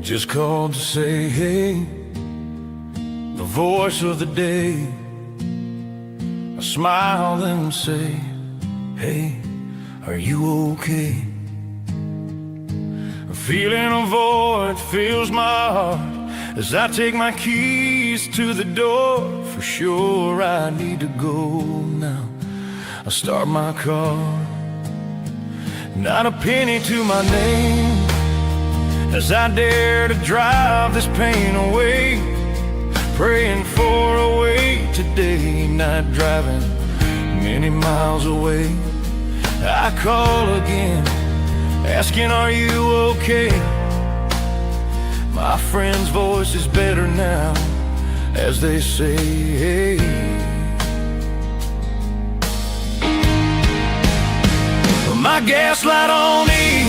Just called to say hey, the voice of the day. I smile and say, hey, are you okay? A feeling of void fills my heart as I take my keys to the door. For sure I need to go now. I start my car, not a penny to my name, as I dare to drive this pain away. Praying for a way today, not driving many miles away. I call again, asking are you okay? My friend's voice is better now, as they say, hey. My gaslight on E,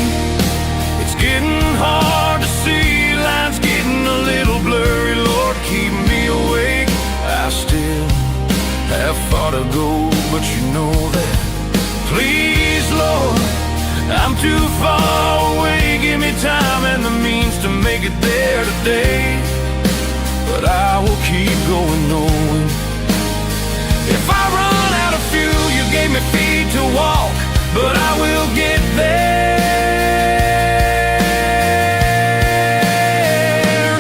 it's getting hard to see. Lines getting a little blurry, Lord, keep me awake. I still have far to go, but you know that. Please, Lord, I'm too far away. Give me time and the means to make it there today. But I will keep going knowing if I run out of fuel, you gave me feet to walk, but I will get there.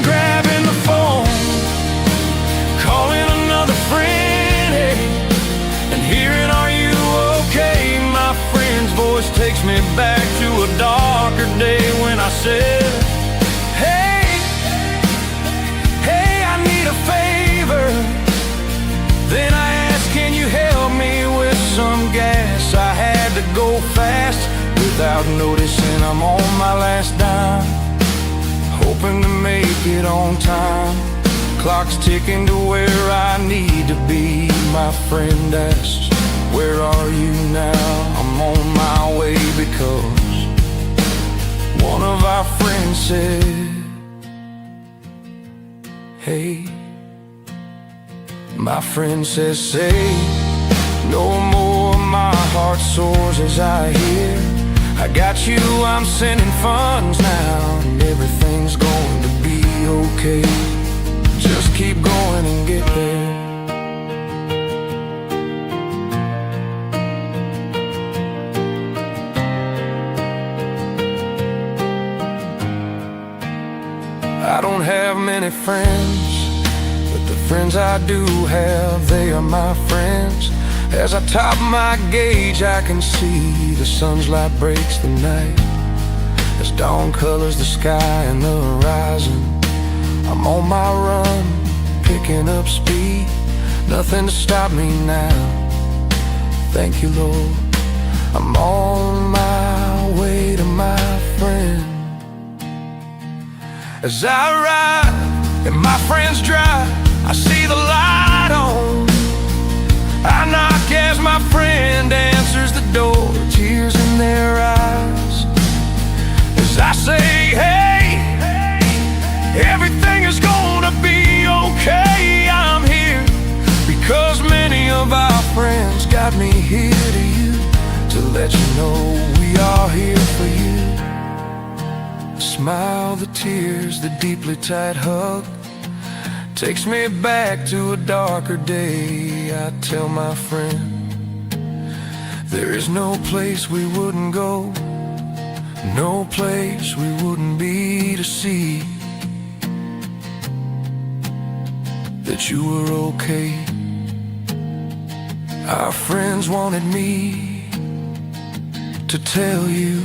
Grabbing the phone, calling another friend, hey, and hearing are you okay? My friend's voice takes me back to a darker day when I said, hey, hey, I need a favor. Then I asked, can you help me with some gas? I had to go fast without noticing I'm on my last dime, hoping to make it on time. Clock's ticking to where I need to be. My friend asks, where are you now? I'm on my way because one of our friends said, hey. My friend says, say no more. My heart soars as I hear, I got you, I'm sending funds now, and everything's going to be okay. Just keep going and get there. I don't have many friends, but the friends I do have, they are my friends. As I top my gauge, I can see the sun's light breaks the night, as dawn colors the sky and the horizon. I'm on my run, picking up speed, nothing to stop me now. Thank you, Lord. I'm on my way to my friend. As I ride and my friends drive, I see the light on. I knock as my friend answers the door, tears in their eyes, as I say, hey, everything is gonna be okay. I'm here because many of our friends got me here to you, to let you know we are here for you. The smile, the tears, the deeply tight hug takes me back to a darker day. I tell my friend, there is no place we wouldn't go, no place we wouldn't be to see that you were okay. Our friends wanted me to tell you,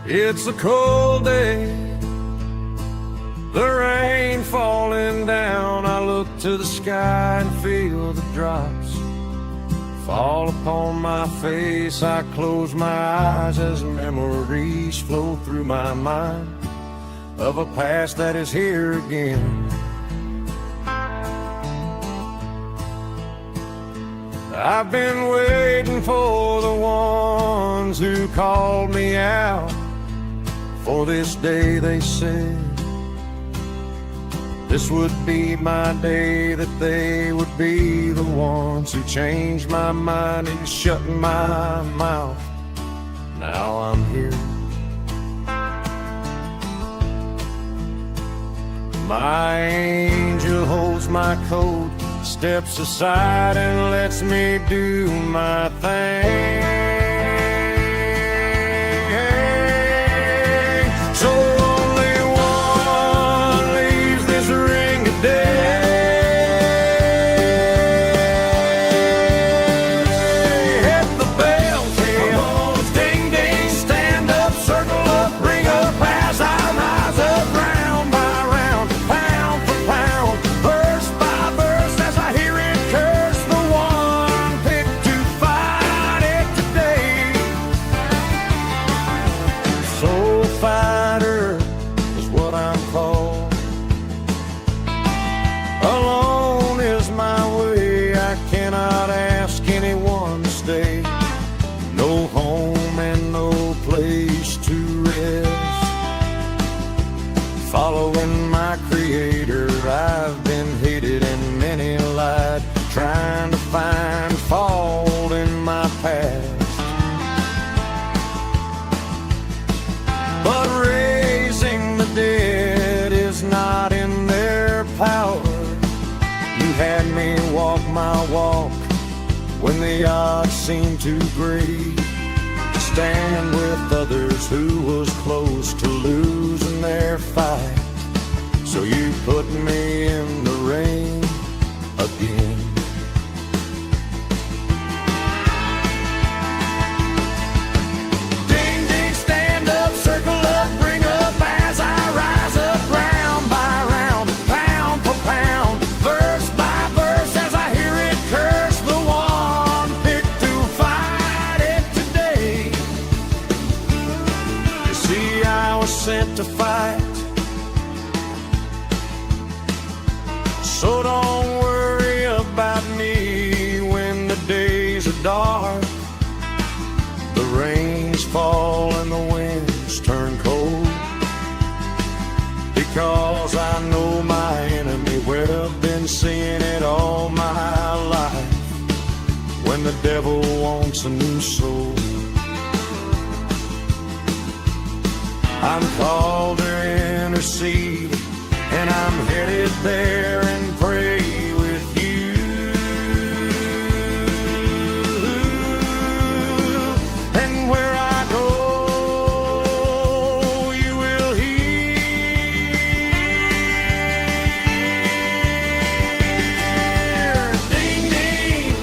It's a cold day, the rain falling down. I look to the sky and feel the drops fall upon my face. I close my eyes as memories flow through my mind of a past that is here again. I've been waiting for the ones who called me out. For this day they said this would be my day, that they would be the ones who changed my mind and shut my mouth. Now I'm here. My angel holds my coat, steps aside and lets me do my thing. So only one leaves this ring today. Hit the bell, come on, ding ding, stand up, circle up, bring up as I rise up, round by round, pound for pound, verse by verse, as I hear it curse the one picked to fight it today. Soul fighter is what I'm called. Alone is my way, I cannot ask anyone to stay. No home and no place to rest. Following my creator, I've been hated and many lied, trying to find fault in my past. But raising the dead is not in their power. You had me walk my walk when the odds seemed too great, to stand with others who was close to losing their fight. So you put me in the rain again. Ding ding, stand up, circle up, bring up as I rise up, round by round, pound for pound, verse by verse, as I hear it curse the one picked to fight it today. You see, I was sent to fight, so don't worry about me when the days are dark, the rains fall and the winds turn cold. Because I know my enemy well, been seeing it all my life. When the devil wants a new soul, I'm called to intercede, and I'm headed there and pray with you. And where I go, you will hear. Ding ding,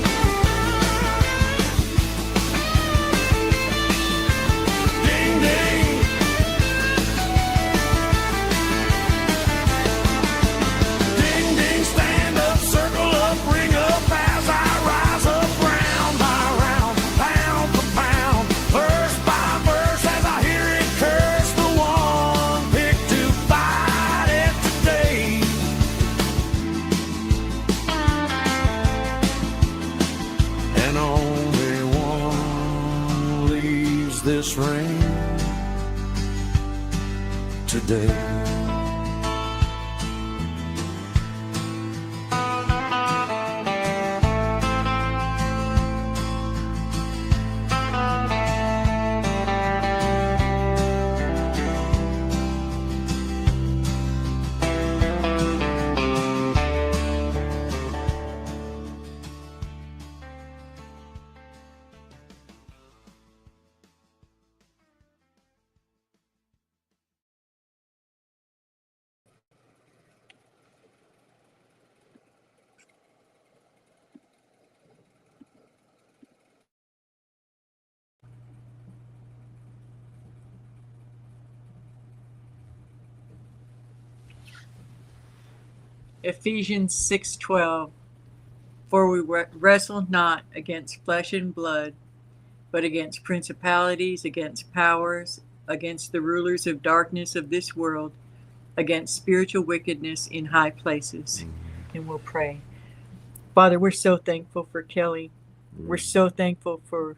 ding ding. Ding ding, stand up, circle up, bring up as I rise up, round by round, pound for pound, verse by verse, as I hear it curse the one picked to fight it today. And only one leaves this ring today. Ephesians 6:12. For we wrestle not against flesh and blood, but against principalities, against powers, against the rulers of darkness of this world, against spiritual wickedness in high places. And we'll pray. Father, we're so thankful for Kelly. We're so thankful for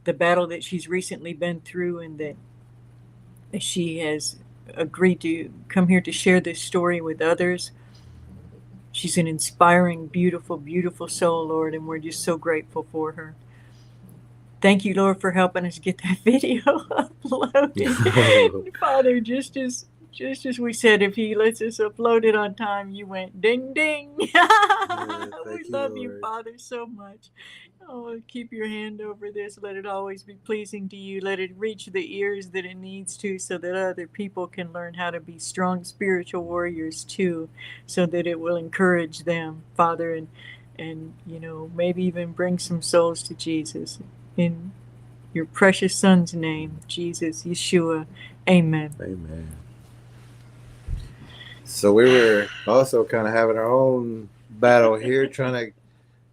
the battle that she's recently been through, and that she has agreed to come here to share this story with others. She's an inspiring, beautiful, beautiful soul, Lord, and we're just so grateful for her. Thank you, Lord, for helping us get that video uploaded. Father, just as we said, if he lets us upload it on time, you went ding ding. We love you, Father, so much. Oh, keep your hand over this. Let it always be pleasing to you. Let it reach the ears that it needs to, so that other people can learn how to be strong spiritual warriors too, so that it will encourage them, Father, and maybe even bring some souls to Jesus. In your precious Son's name, Jesus, Yeshua. Amen. Amen. So we were also kind of having our own battle here, trying to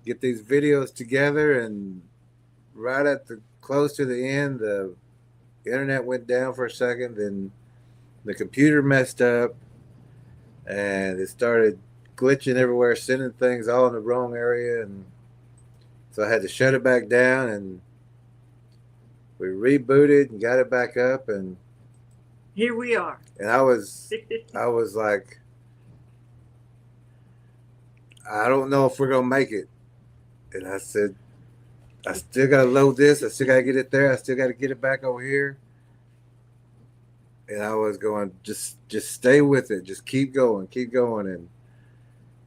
get these videos together, and right at close to the end, the internet went down for a second, then the computer messed up, and it started glitching everywhere, sending things all in the wrong area, and so I had to shut it back down, and we rebooted and got it back up, and here we are. And I was like, I don't know if we're gonna make it. And I said, I still gotta load this. I still gotta get it there. I still gotta get it back over here. And I was going, just stay with it. Just keep going. And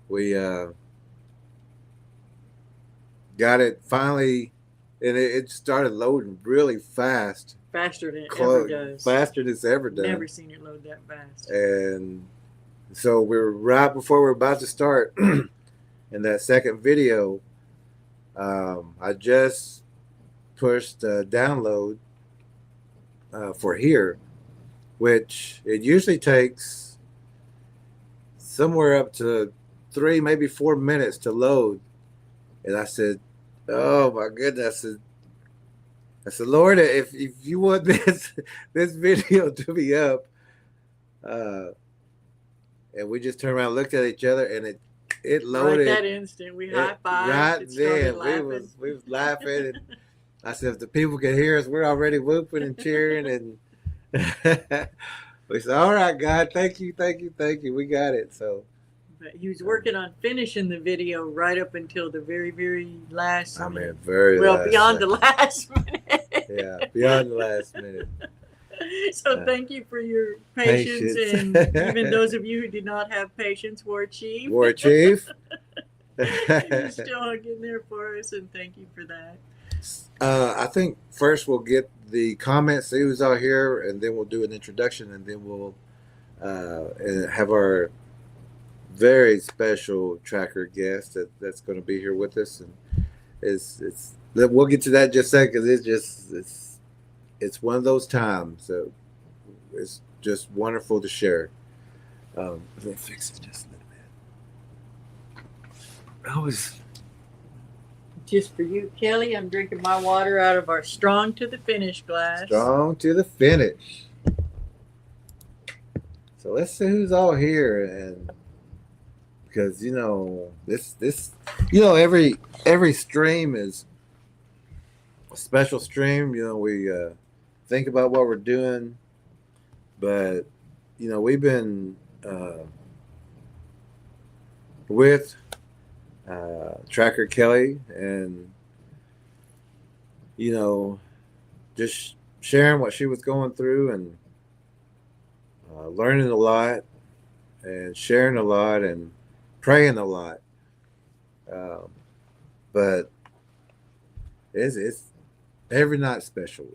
we got it finally, and it started loading really fast. Faster than it ever does. Faster than it's ever done. Never seen it load that fast. And so we were right before we were about to start in that second video. I just pushed download for here, which it usually takes somewhere up to 3, maybe 4 minutes to load. And I said, oh my goodness. I said, Lord, if you want this video to be up, and we just turned around and looked at each other, and it loaded. Right that instant, we high-fived. Right then, we was laughing. And I said, if the people can hear us, we're already whooping and cheering. And we said, all right, God, thank you. We got it. So. But he was working on finishing the video right up until the very, very last minute. Beyond the last minute. Yeah, beyond the last minute. So thank you for your patience. And even those of you who did not have patience, War Chief. War Chief. You're still hung in there for us, and thank you for that. I think first we'll get the comments, see who's out here, and then we'll do an introduction, and then we'll have our very special tracker guest that's going to be here with us, and we'll get to that in just a second, because it's one of those times that it's just wonderful to share. Let me fix it just a little bit. I was just for you, Kelly. I'm drinking my water out of our Strong to the Finish glass. Strong to the Finish. So let's see who's all here, and because this every stream is a special stream. We think about what we're doing, but we've been with Tracker Kelly, and just sharing what she was going through, and learning a lot, and sharing a lot, and praying a lot. But it's every night special.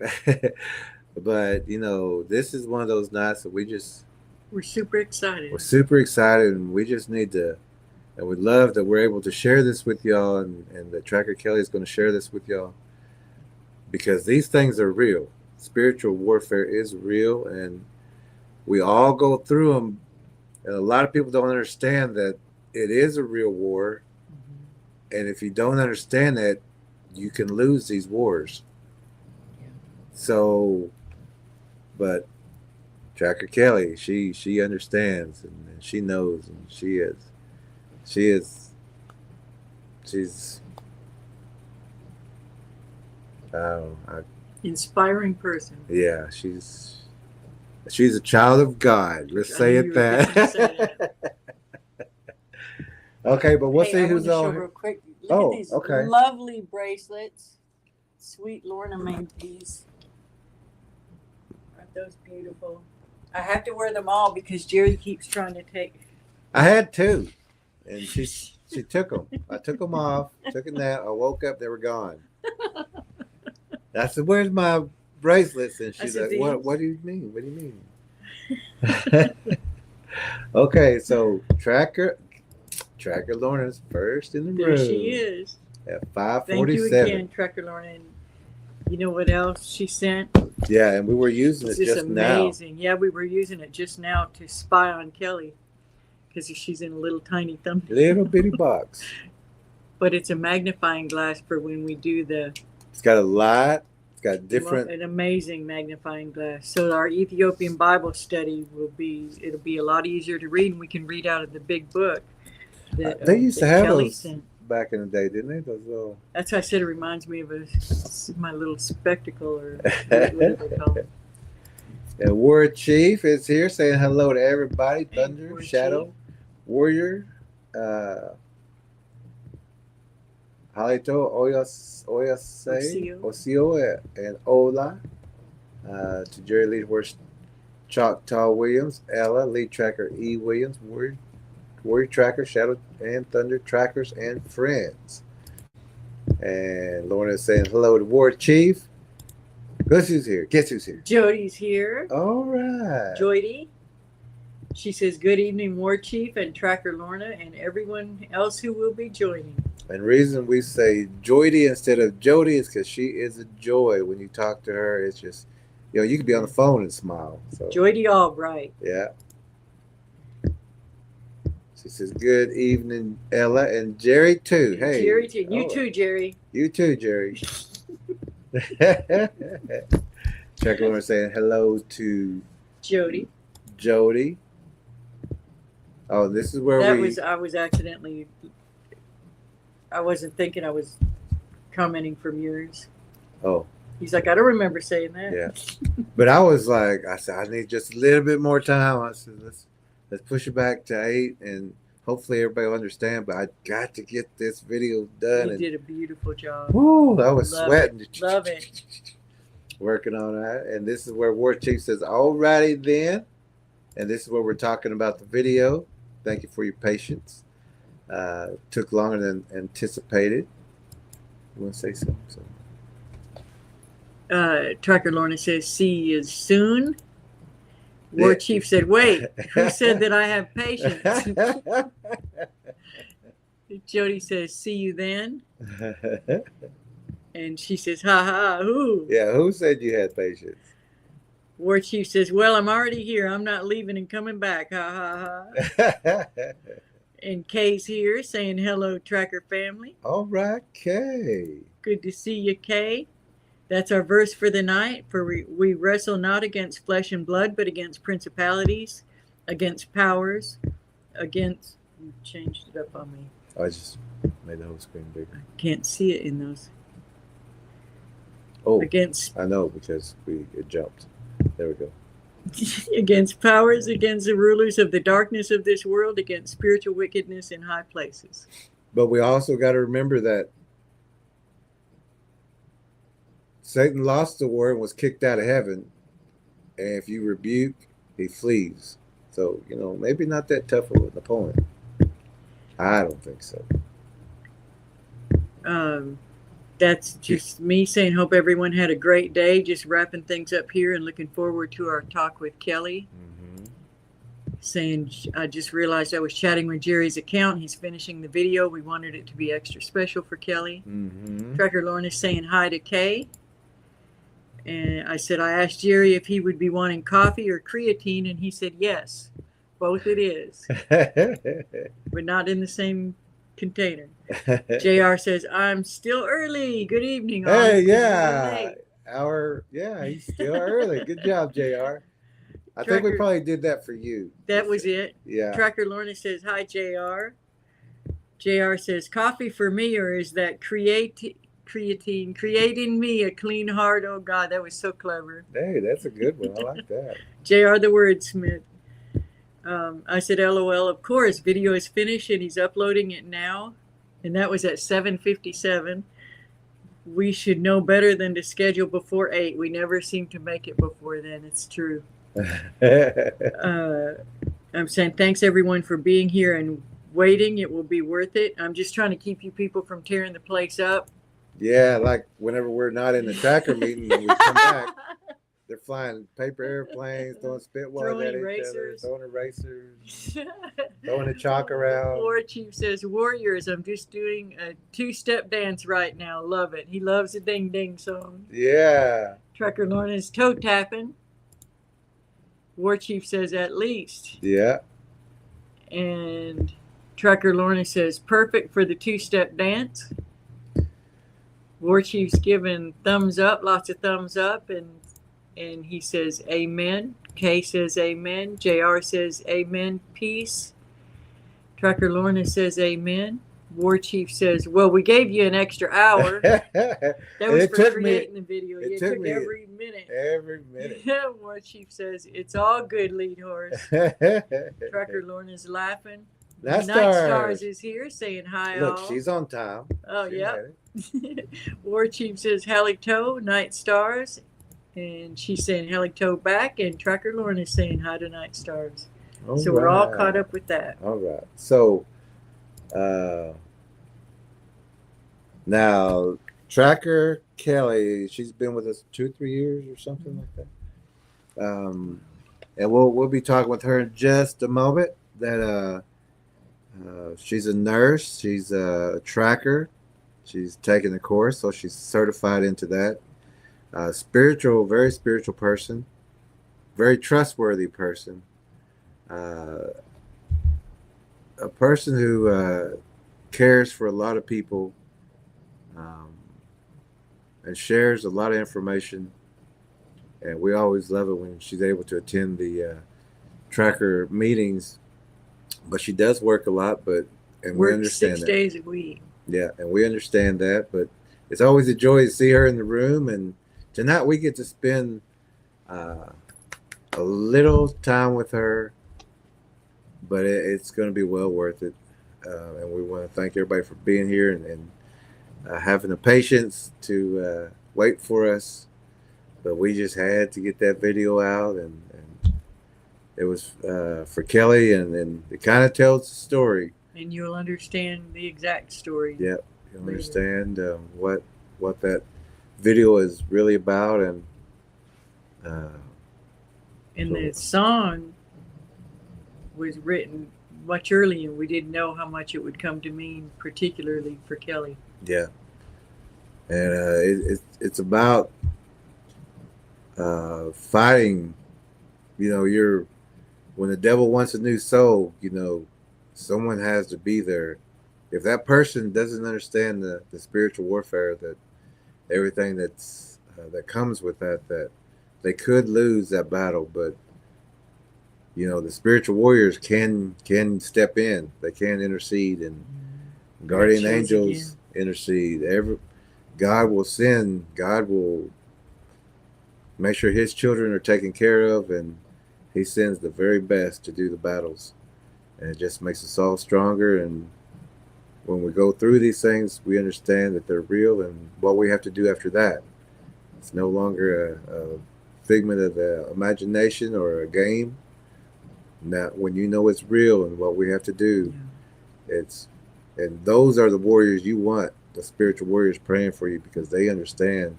But this is one of those nights that we're super excited. We're super excited, and we just need to, and we love that we're able to share this with y'all, and that Tracker Kelly is going to share this with y'all, because these things are real. Spiritual warfare is real, and we all go through them And a lot of people don't understand that it is a real war. And if you don't understand that, you can lose these wars. Yeah. So, but Tracker Kelly, she understands and she knows, and she's Inspiring person. yeah, she's a child of God. Let's I say knew it you were going to say that. Okay, but we'll Hey, see I who's want to show on. real quick. Look Oh, at these okay. lovely bracelets. Sweet Lorna made these. Aren't those beautiful? I have to wear them all because Jerry keeps trying to take. I had two, and she took them. I took them off, took a nap. I woke up, they were gone. I said, "Where's my bracelets?" And she's said, like, "What? What do you mean? What do you mean?" Okay, so Tracker Lorna's first in the There room. she is. At Thank you 5:47. again, Tracker Lorna. And you know what else she sent? Yeah, and we were using It's it just just now. amazing. Yeah, we were using it just now to spy on Kelly because she's in a little tiny thumb. Little bitty box. But it's a magnifying glass for when we do the It's got a lot. It's got different. an amazing magnifying glass. So our Ethiopian Bible study it'll be a lot easier to read, and we can read out of the big book. That, They used to that have Kelly those sent. back in the day, didn't they? Those little. That's why I said it reminds me of my little spectacle or whatever they call it. And War Chief is here saying hello to everybody. Thunder, War Shadow, Chief. Warrior, Halito, Osio, and Ola. To Jerry Lead Horse, Choctaw Williams, Ella, Lead Tracker E. Williams, Warrior Tracker, Shadow and Thunder Trackers, and friends. And Lorna is saying hello to War Chief. Guess who's here? Guess who's here? Jody's here. All right. Jody. She says, "Good evening, War Chief and Tracker Lorna, and everyone else who will be joining." And reason we say Joydy instead of Jody is because she is a joy. When you talk to her, it's just, you can be on the phone and smile. So Jody Albright. yeah. She says, "Good evening, Ella and Jerry too." Hey, Jerry too. You oh, too, Jerry. You too, Jerry. Check over saying hello to Jody. Jody. Oh, this is where I wasn't thinking, I was commenting from yours. Oh. He's like, I don't remember saying that. Yeah. But I said, I need just a little bit more time. I said, let's push it back to 8, and hopefully everybody will understand. But I got to get this video done. You did a beautiful job. Woo, I was sweating. Love it. Working on that. And this is where War Chief says, "Alrighty then." And this is where we're talking about the video. Thank you for your patience. Took longer than anticipated. You want to say something? Tracker Lorna says, "See you soon." War Chief said, "Wait, who said that I have patience?" Jody says, "See you then." And she says, "Ha ha, who?" Yeah, who said you had patience? War Chief says, "Well, I'm already here. I'm not leaving and coming back. Ha ha ha." And Kay's here saying, "Hello, Tracker family." All right, Kay. Good to see you, Kay. That's our verse for the night. For we wrestle not against flesh and blood, but against principalities, against powers, against... You changed it up on me. I just made the whole screen bigger. Can't see it in those. Oh, Against I know, because it jumped. There we go. against powers, against the rulers of the darkness of this world, against spiritual wickedness in high places. But we also got to remember that Satan lost the war and was kicked out of heaven. And if you rebuke, he flees. So, maybe not that tough of an opponent. I don't think so. That's just me saying, hope everyone had a great day. Just wrapping things up here and looking forward to our talk with Kelly. Mm-hmm. Saying, I just realized I was chatting with Jerry's account. He's finishing the video. We wanted it to be extra special for Kelly. Mm-hmm. Tracker Lorna is saying hi to Kay. And I said, I asked Jerry if he would be wanting coffee or creatine, and he said yes. Both it is, but not in the same container. JR says, I'm still early. Good evening. all. Hey, It's a little yeah, late. he's still early. Good job, JR. I think we Tracker- probably did that for you. That was it. Yeah. Tracker Lorna says, hi, JR. JR says, coffee for me, or is that creatine creating me a clean heart? Oh, God, that was so clever. Hey, that's a good one. I like that. JR the wordsmith. I said, LOL, of course, video is finished and he's uploading it now. And that was at 7:57. We should know better than to schedule before 8. We never seem to make it before then. It's true. I'm saying thanks everyone for being here and waiting. It will be worth it. I'm just trying to keep you people from tearing the place up. Yeah, like whenever we're not in the tracker meeting and we come back, they're flying paper airplanes, throwing spitballs Throwing at each erasers. other, throwing erasers, throwing the chalk around. War Chief says, Warriors, I'm just doing a 2-step dance right now. Love it. He loves the ding ding song. Yeah. Trucker Lorna's toe tapping. War Chief says, at least. Yeah. And Trucker Lorna says, perfect for the 2-step dance. War Chief's giving thumbs up, lots of thumbs up, and he says, amen. Kay says, amen. JR says, amen, peace. Trucker Lorna says, amen. War Chief says, well, we gave you an extra hour. That was for creating the video. It It took took me every minute. Every minute. War Chief says, it's all good, lead horse. Trucker Lorna's laughing. Night Night Stars. Stars is here saying hi, Look, all. she's on time. Oh, She yeah. had it. War Chief says, Hallie-Toe, Night Stars. And she's saying Hallie-Toe back. And Trucker Lorna is saying hi to Night Stars. All So we're all right. caught up with that. All right. So, now Tracker Kelly, she's been with us 2 or 3 years or something like that. And we'll be talking with her in just a moment. That she's a nurse, she's a tracker, she's taking the course, so she's certified into that. Spiritual, very spiritual person, very trustworthy person. A person who cares for a lot of people and shares a lot of information. And we always love it when she's able to attend the tracker meetings. But she does work a lot, and we Work understand 6 that. days a week. Yeah, and we understand that. But it's always a joy to see her in the room. And tonight we get to spend a little time with her. But it's going to be well worth it. And we want to thank everybody for being here and having the patience to wait for us. But we just had to get that video out, and it was for Kelly, and it kind of tells the story. And you'll understand the exact story. Yep, you understand what that video is really about, and the song was written much earlier. We didn't know how much it would come to mean, particularly for Kelly. yeah, and it's about fighting. When the devil wants a new soul, someone has to be there. If that person doesn't understand the spiritual warfare, that everything that comes with that they could lose that battle. But the spiritual warriors can step in. They can intercede, and guardian angels intercede. God will send. God will make sure His children are taken care of, and He sends the very best to do the battles. And it just makes us all stronger. And when we go through these things, we understand that they're real, and what we have to do after that. It's no longer a figment of the imagination or a game. Now, when you know it's real and what we have to do, and those are the warriors you want, the spiritual warriors praying for you, because they understand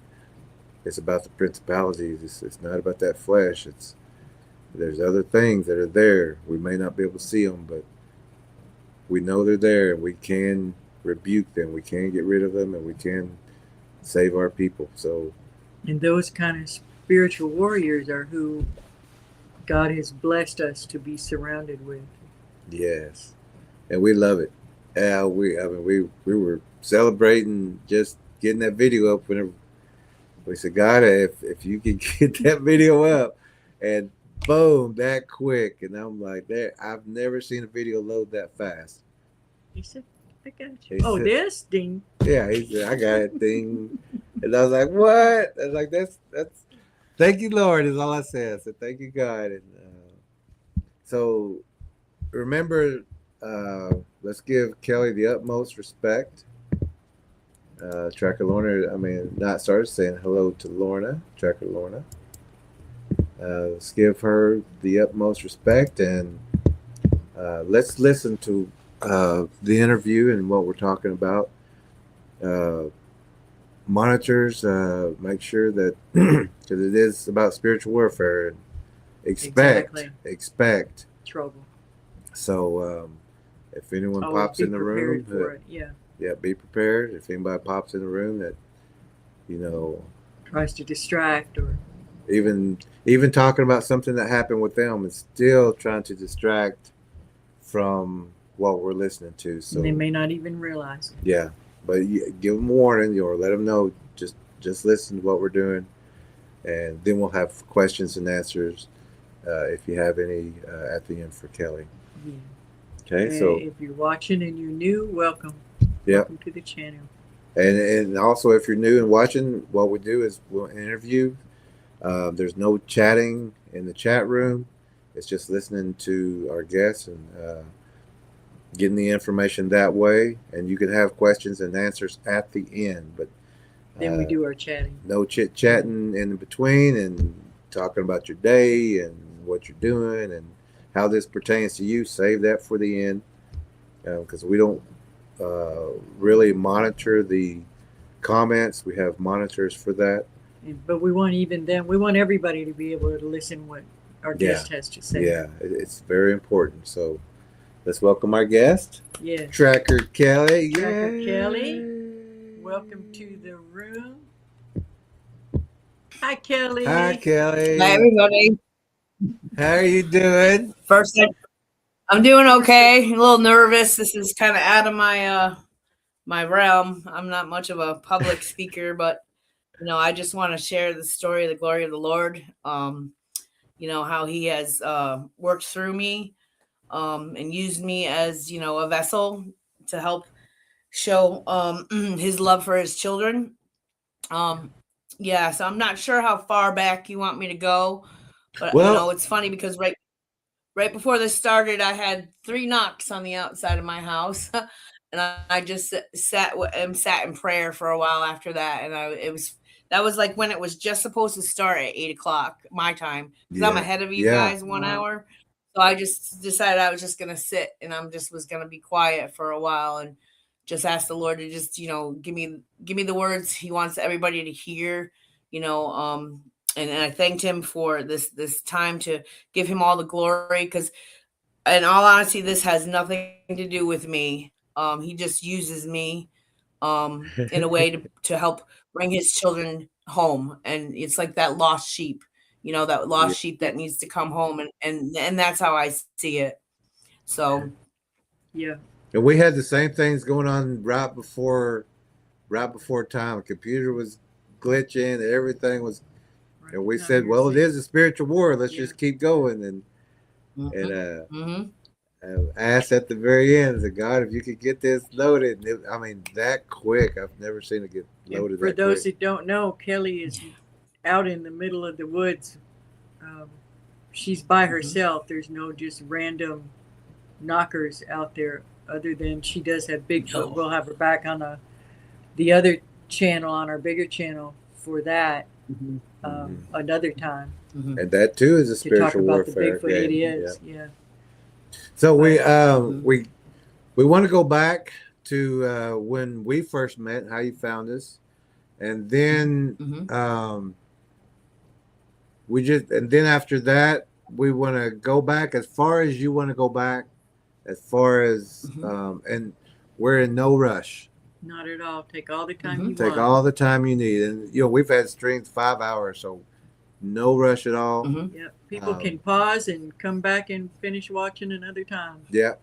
it's about the principalities. It's not about that flesh. There's other things that are there. We may not be able to see them, but we know they're there, and we can rebuke them. We can get rid of them, and we can save our people. So, and those kind of spiritual warriors are who God has blessed us to be surrounded with. Yes, and we love it. We were celebrating just getting that video up whenever we said, God, if you can get that video up, and boom, that quick, and I'm like, there, I've never seen a video load that fast. He said, I got He you. Oh, said- this ding. Yeah, he said, I got it, thing, and I was like, what? I was like, that's. Thank you, Lord, is all I said. I said, thank you, God, and so remember, let's give Kelly the utmost respect. Tracker Lorna, not started saying hello to Lorna, Tracker Lorna. Let's give her the utmost respect, and let's listen to the interview and what we're talking about. Monitors, make sure that, because it is about spiritual warfare, expect Trouble. So if anyone Always pops be in the room, prepared for it. Yeah. yeah, be prepared. If anybody pops in the room that, Tries to distract or even talking about something that happened with them, and still trying to distract from what we're listening to. So they may not even realize it. yeah, but you give them a warning, or let them know. Just listen to what we're doing, and then we'll have questions and answers if you have any at the end for Kelly. Yeah. Okay, And so if you're watching and you're new, welcome. Yep. Welcome to the channel. and also if you're new and watching, what we do is we'll interview. There's no chatting in the chat room. It's just listening to our guests and getting the information that way. And you can have questions and answers at the end, but Then we do our chatting. no chit chatting in between and talking about your day and what you're doing and how this pertains to you. Save that for the end, because we don't really monitor the comments. We have monitors for that. But we want we want everybody to be able to listen what our guest has to say. Yeah, it's very important. So let's welcome our guest, Yes. Tracker Kelly. Tracker Yay. Kelly. Welcome to the room. Hi, Kelly. Hi, Kelly. Hi, everybody. How are you doing? First, I'm doing okay. A little nervous. This is kind of out of my my realm. I'm not much of a public speaker, but I just want to share the story of the glory of the Lord. How He has worked through me and used me as a vessel to help show His love for His children. Yeah, so I'm not sure how far back you want me to go, but it's funny because right before this started, I had 3 knocks on the outside of my house, and I just sat in prayer for a while after that, and that was like when it was just supposed to start at 8:00 my time, because I'm ahead of you guys 1 hour. So I just decided I was just gonna sit, and was gonna be quiet for a while and just ask the Lord to just give me the words He wants everybody to hear, and I thanked Him for this time to give Him all the glory, because in all honesty, this has nothing to do with me. He just uses me in a way to help bring His children home, and it's like that lost sheep, that lost sheep that needs to come home, and that's how I see it. So yeah. And we had the same things going on right before time. The computer was glitching and everything was, and we said, well, it is a spiritual war. Let's just keep going. And asked at the very end, said, God, if you could get this loaded. That quick. I've never seen it get loaded. For those that don't know, Kelly is out in the middle of the woods. She's by herself. There's no just random knockers out there, other than she does have Bigfoot. No. We'll have her back on the other channel, on our bigger channel, for that another time. And that too is a To talk spiritual about warfare. the Bigfoot. It is, yeah. So we want to go back to when we first met, how you found us, and then then after that we want to go back as far as you want to go back, as far as and we're in no rush. Not at all. Take all the time you Take want. all the time you need, and we've had streams 5 hours, so No rush at all. Mhm. Yep. People Um, can pause and come back and finish watching another time. Yeah.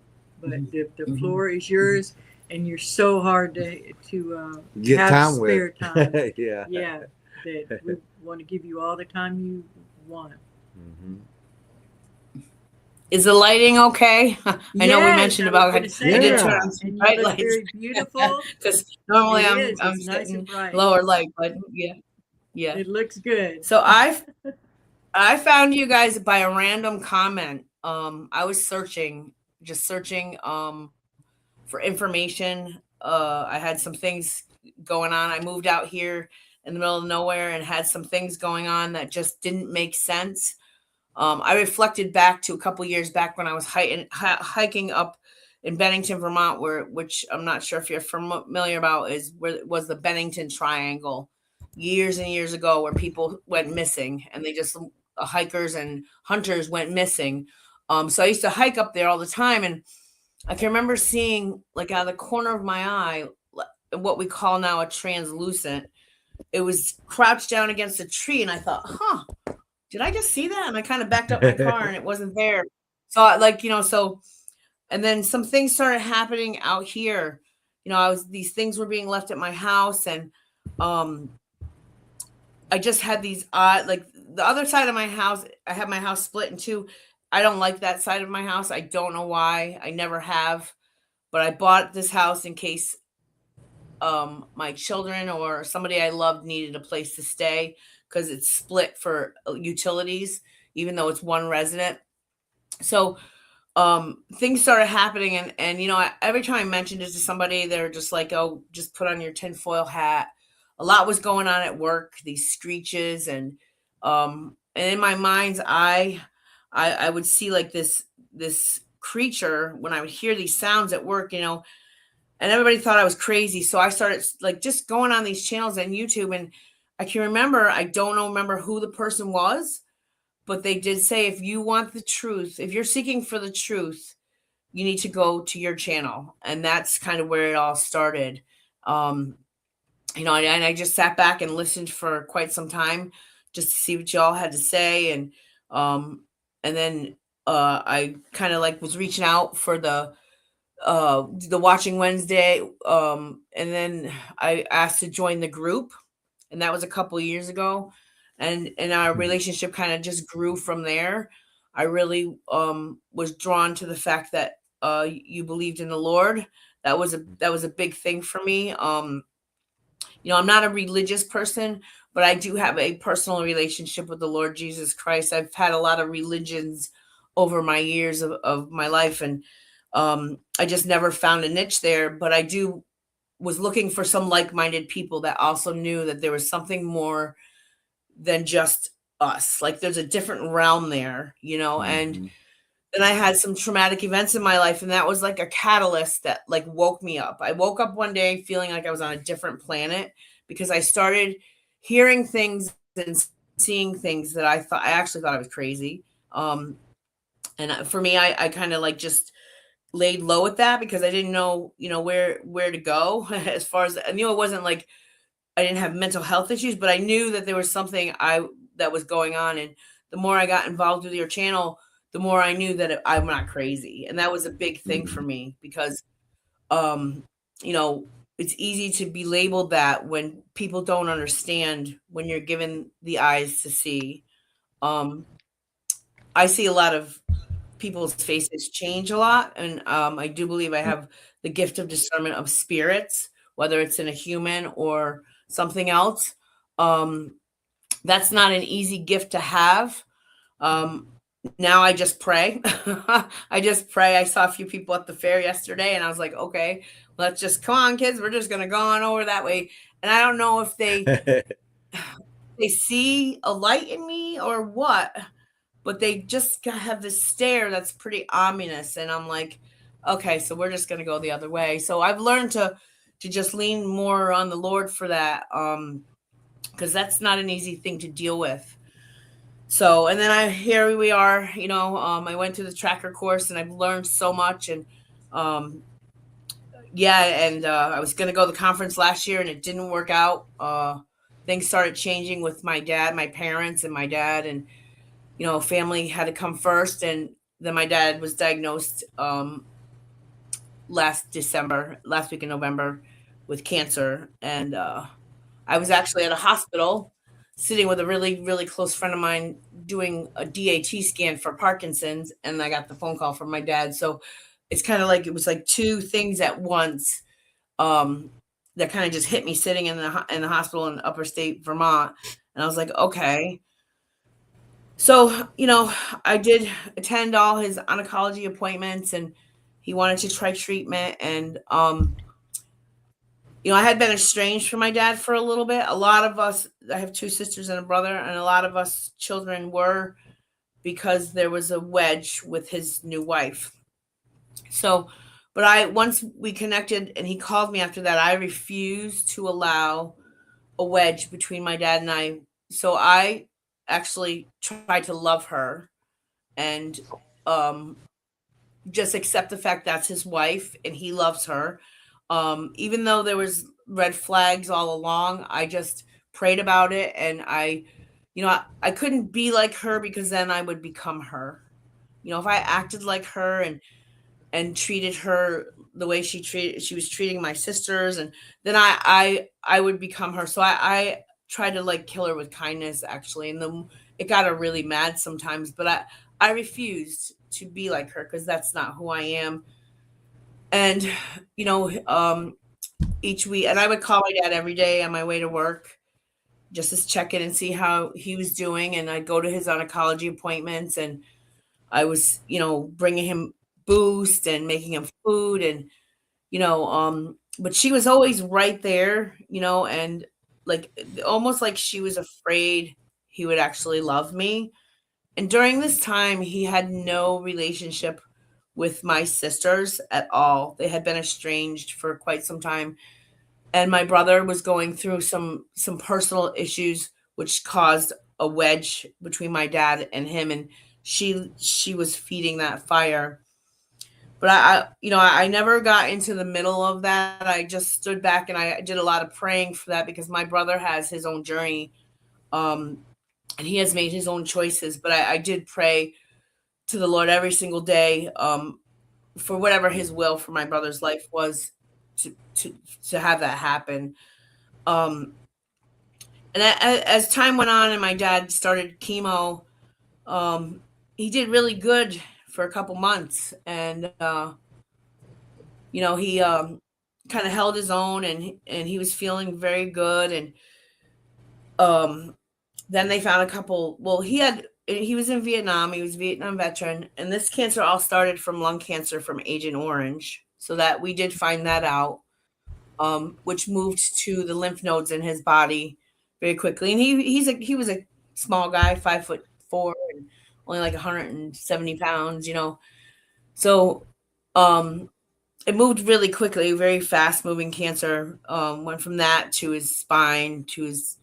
But the Mhm. floor is yours, and you're so hard to Get have time with. spare time. Yeah. Yeah, that we want to give you all the time you want. Mhm. Is the lighting okay? I know we Yes, mentioned I was about gonna I say did Yeah. turn that, on some and you bright look lights very beautiful. because normally It I'm is. I'm It's nice and sitting bright. lower light, but yeah. It looks good. So I found you guys by a random comment. I was just searching for information. I had some things going on. I moved out here in the middle of nowhere and had some things going on that just didn't make sense. I reflected back to a couple years back when I was hiking up in Bennington, Vermont, which I'm not sure if you're familiar about, is where it was the Bennington Triangle years and years ago, where people went missing and they just hikers and hunters went missing. So I used to hike up there all the time, and I can remember seeing, like, out of the corner of my eye, what we call now a translucent. It was crouched down against a tree, and I thought, huh, did I just see that? And I kind of backed up my car and it wasn't there. So and then some things started happening out here. These things were being left at my house, and I just had these like the other side of my house. I have my house split in two. I don't like that side of my house. I don't know why. I never have, but I bought this house in case my children or somebody I loved needed a place to stay, because it's split for utilities, even though it's one resident. So things started happening, and every time I mentioned it to somebody, they're just like, oh, just put on your tinfoil hat. A lot was going on at work, these screeches, and in my mind's eye, I would see like this creature when I would hear these sounds at work, and everybody thought I was crazy. So I started like just going on these channels on YouTube, and I can remember, I don't remember who the person was, but they did say, if you want the truth, if you're seeking for the truth, you need to go to your channel. And that's kind of where it all started. And I just sat back and listened for quite some time just to see what y'all had to say. And then I kind of like was reaching out for the Watching Wednesday. And then I asked to join the group, and that was a couple of years ago. And our relationship kind of just grew from there. I really was drawn to the fact that you believed in the Lord. That was a big thing for me. I'm not a religious person, but I do have a personal relationship with the Lord Jesus Christ. I've had a lot of religions over my years of my life, and I just never found a niche there. But I was looking for some like-minded people that also knew that there was something more than just us. Like, there's a different realm there, and then I had some traumatic events in my life, and that was like a catalyst that like woke me up. I woke up one day feeling like I was on a different planet, because I started hearing things and seeing things that I actually thought I was crazy. And for me, I kind of like just laid low at that, because I didn't know, where to go as far as I knew. It wasn't like I didn't have mental health issues, but I knew that there was something that was going on. And the more I got involved with your channel, the more I knew that I'm not crazy. And that was a big thing for me, because, it's easy to be labeled that when people don't understand, when you're given the eyes to see. I see a lot of people's faces change a lot. And I do believe I have the gift of discernment of spirits, whether it's in a human or something else. That's not an easy gift to have. Now I just pray. I just pray. I saw a few people at the fair yesterday, and I was like, okay, let's just, come on, kids. We're just going to go on over that way. And I don't know if they see a light in me or what, but they just have this stare that's pretty ominous. And I'm like, okay, so we're just going to go the other way. So I've learned to just lean more on the Lord for that, because that's not an easy thing to deal with. So, and then here we are, I went to the tracker course, and I've learned so much. And I was going to go to the conference last year, and it didn't work out. things started changing with my dad, my parents, and my dad, and family had to come first. And then my dad was diagnosed last week in November, with cancer, and I was actually at a hospital sitting with a really, really close friend of mine doing a DAT scan for Parkinson's, and I got the phone call from my dad. So it's kind of like it was like two things at once that kind of just hit me sitting in the hospital in upper state Vermont, and I was like, okay. So I did attend all his oncology appointments, and he wanted to try treatment, and I had been estranged from my dad for a little bit. A lot of us, I have two sisters and a brother, and a lot of us children were, because there was a wedge with his new wife. So, but once we connected and he called me after that, I refused to allow a wedge between my dad and I. So I actually tried to love her and just accept the fact that's his wife and he loves her. Even though there was red flags all along, I just prayed about it, and I couldn't be like her, because then I would become her. If I acted like her and treated her the way she was treating my sisters, and then I would become her. So I tried to like kill her with kindness, actually, and then it got her really mad sometimes. But I refused to be like her, because that's not who I am. And each week, and I would call my dad every day on my way to work, just to check in and see how he was doing. And I'd go to his oncology appointments, and I was bringing him Boost and making him food, and but she was always right there, and like almost like she was afraid he would actually love me. And during this time, he had no relationship with my sisters at all. They had been estranged for quite some time, and my brother was going through some personal issues, which caused a wedge between my dad and him, and she was feeding that fire. But I never got into the middle of that. I just stood back, and I did a lot of praying for that, because my brother has his own journey, and he has made his own choices. But I did pray to the Lord every single day for whatever his will for my brother's life was, to have that happen. And as time went on and my dad started chemo, he did really good for a couple months, and he kind of held his own, and he was feeling very good. And then they found a couple. Well, he was in Vietnam. He was a Vietnam veteran, and this cancer all started from lung cancer from Agent Orange. So that we did find that out, which moved to the lymph nodes in his body very quickly. And he was a small guy, 5'4", and only like 170 pounds, So it moved really quickly, very fast moving cancer. Went from that to his spine, to his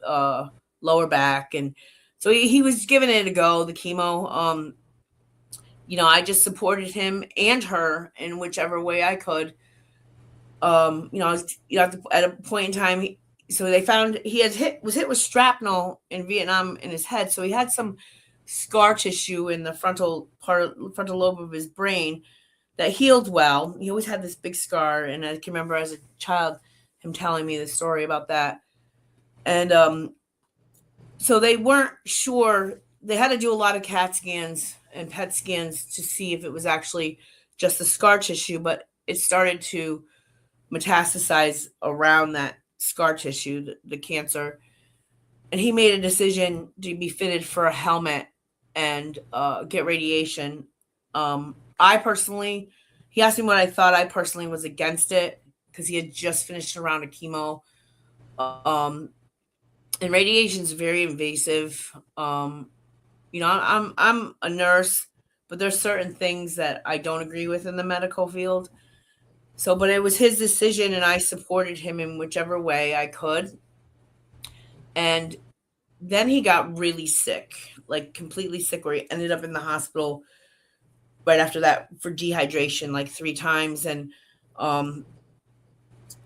lower back. And so he was giving it a go, the chemo. I just supported him and her in whichever way I could. I was, at a point in time, so they found he was hit with shrapnel in Vietnam in his head. So he had some scar tissue in the frontal lobe of his brain that healed well. He always had this big scar, and I can remember as a child him telling me the story about that. And so they weren't sure. They had to do a lot of CAT scans and PET scans to see if it was actually just the scar tissue, but it started to metastasize around that scar tissue, the cancer. And he made a decision to be fitted for a helmet and get radiation. I personally, he asked me what I thought. I personally was against it, because he had just finished a round of chemo. And radiation is very invasive. I'm a nurse, but there's certain things that I don't agree with in the medical field. So, but it was his decision, and I supported him in whichever way I could. And then he got really sick, like completely sick, where he ended up in the hospital right after that for dehydration, like 3 times. And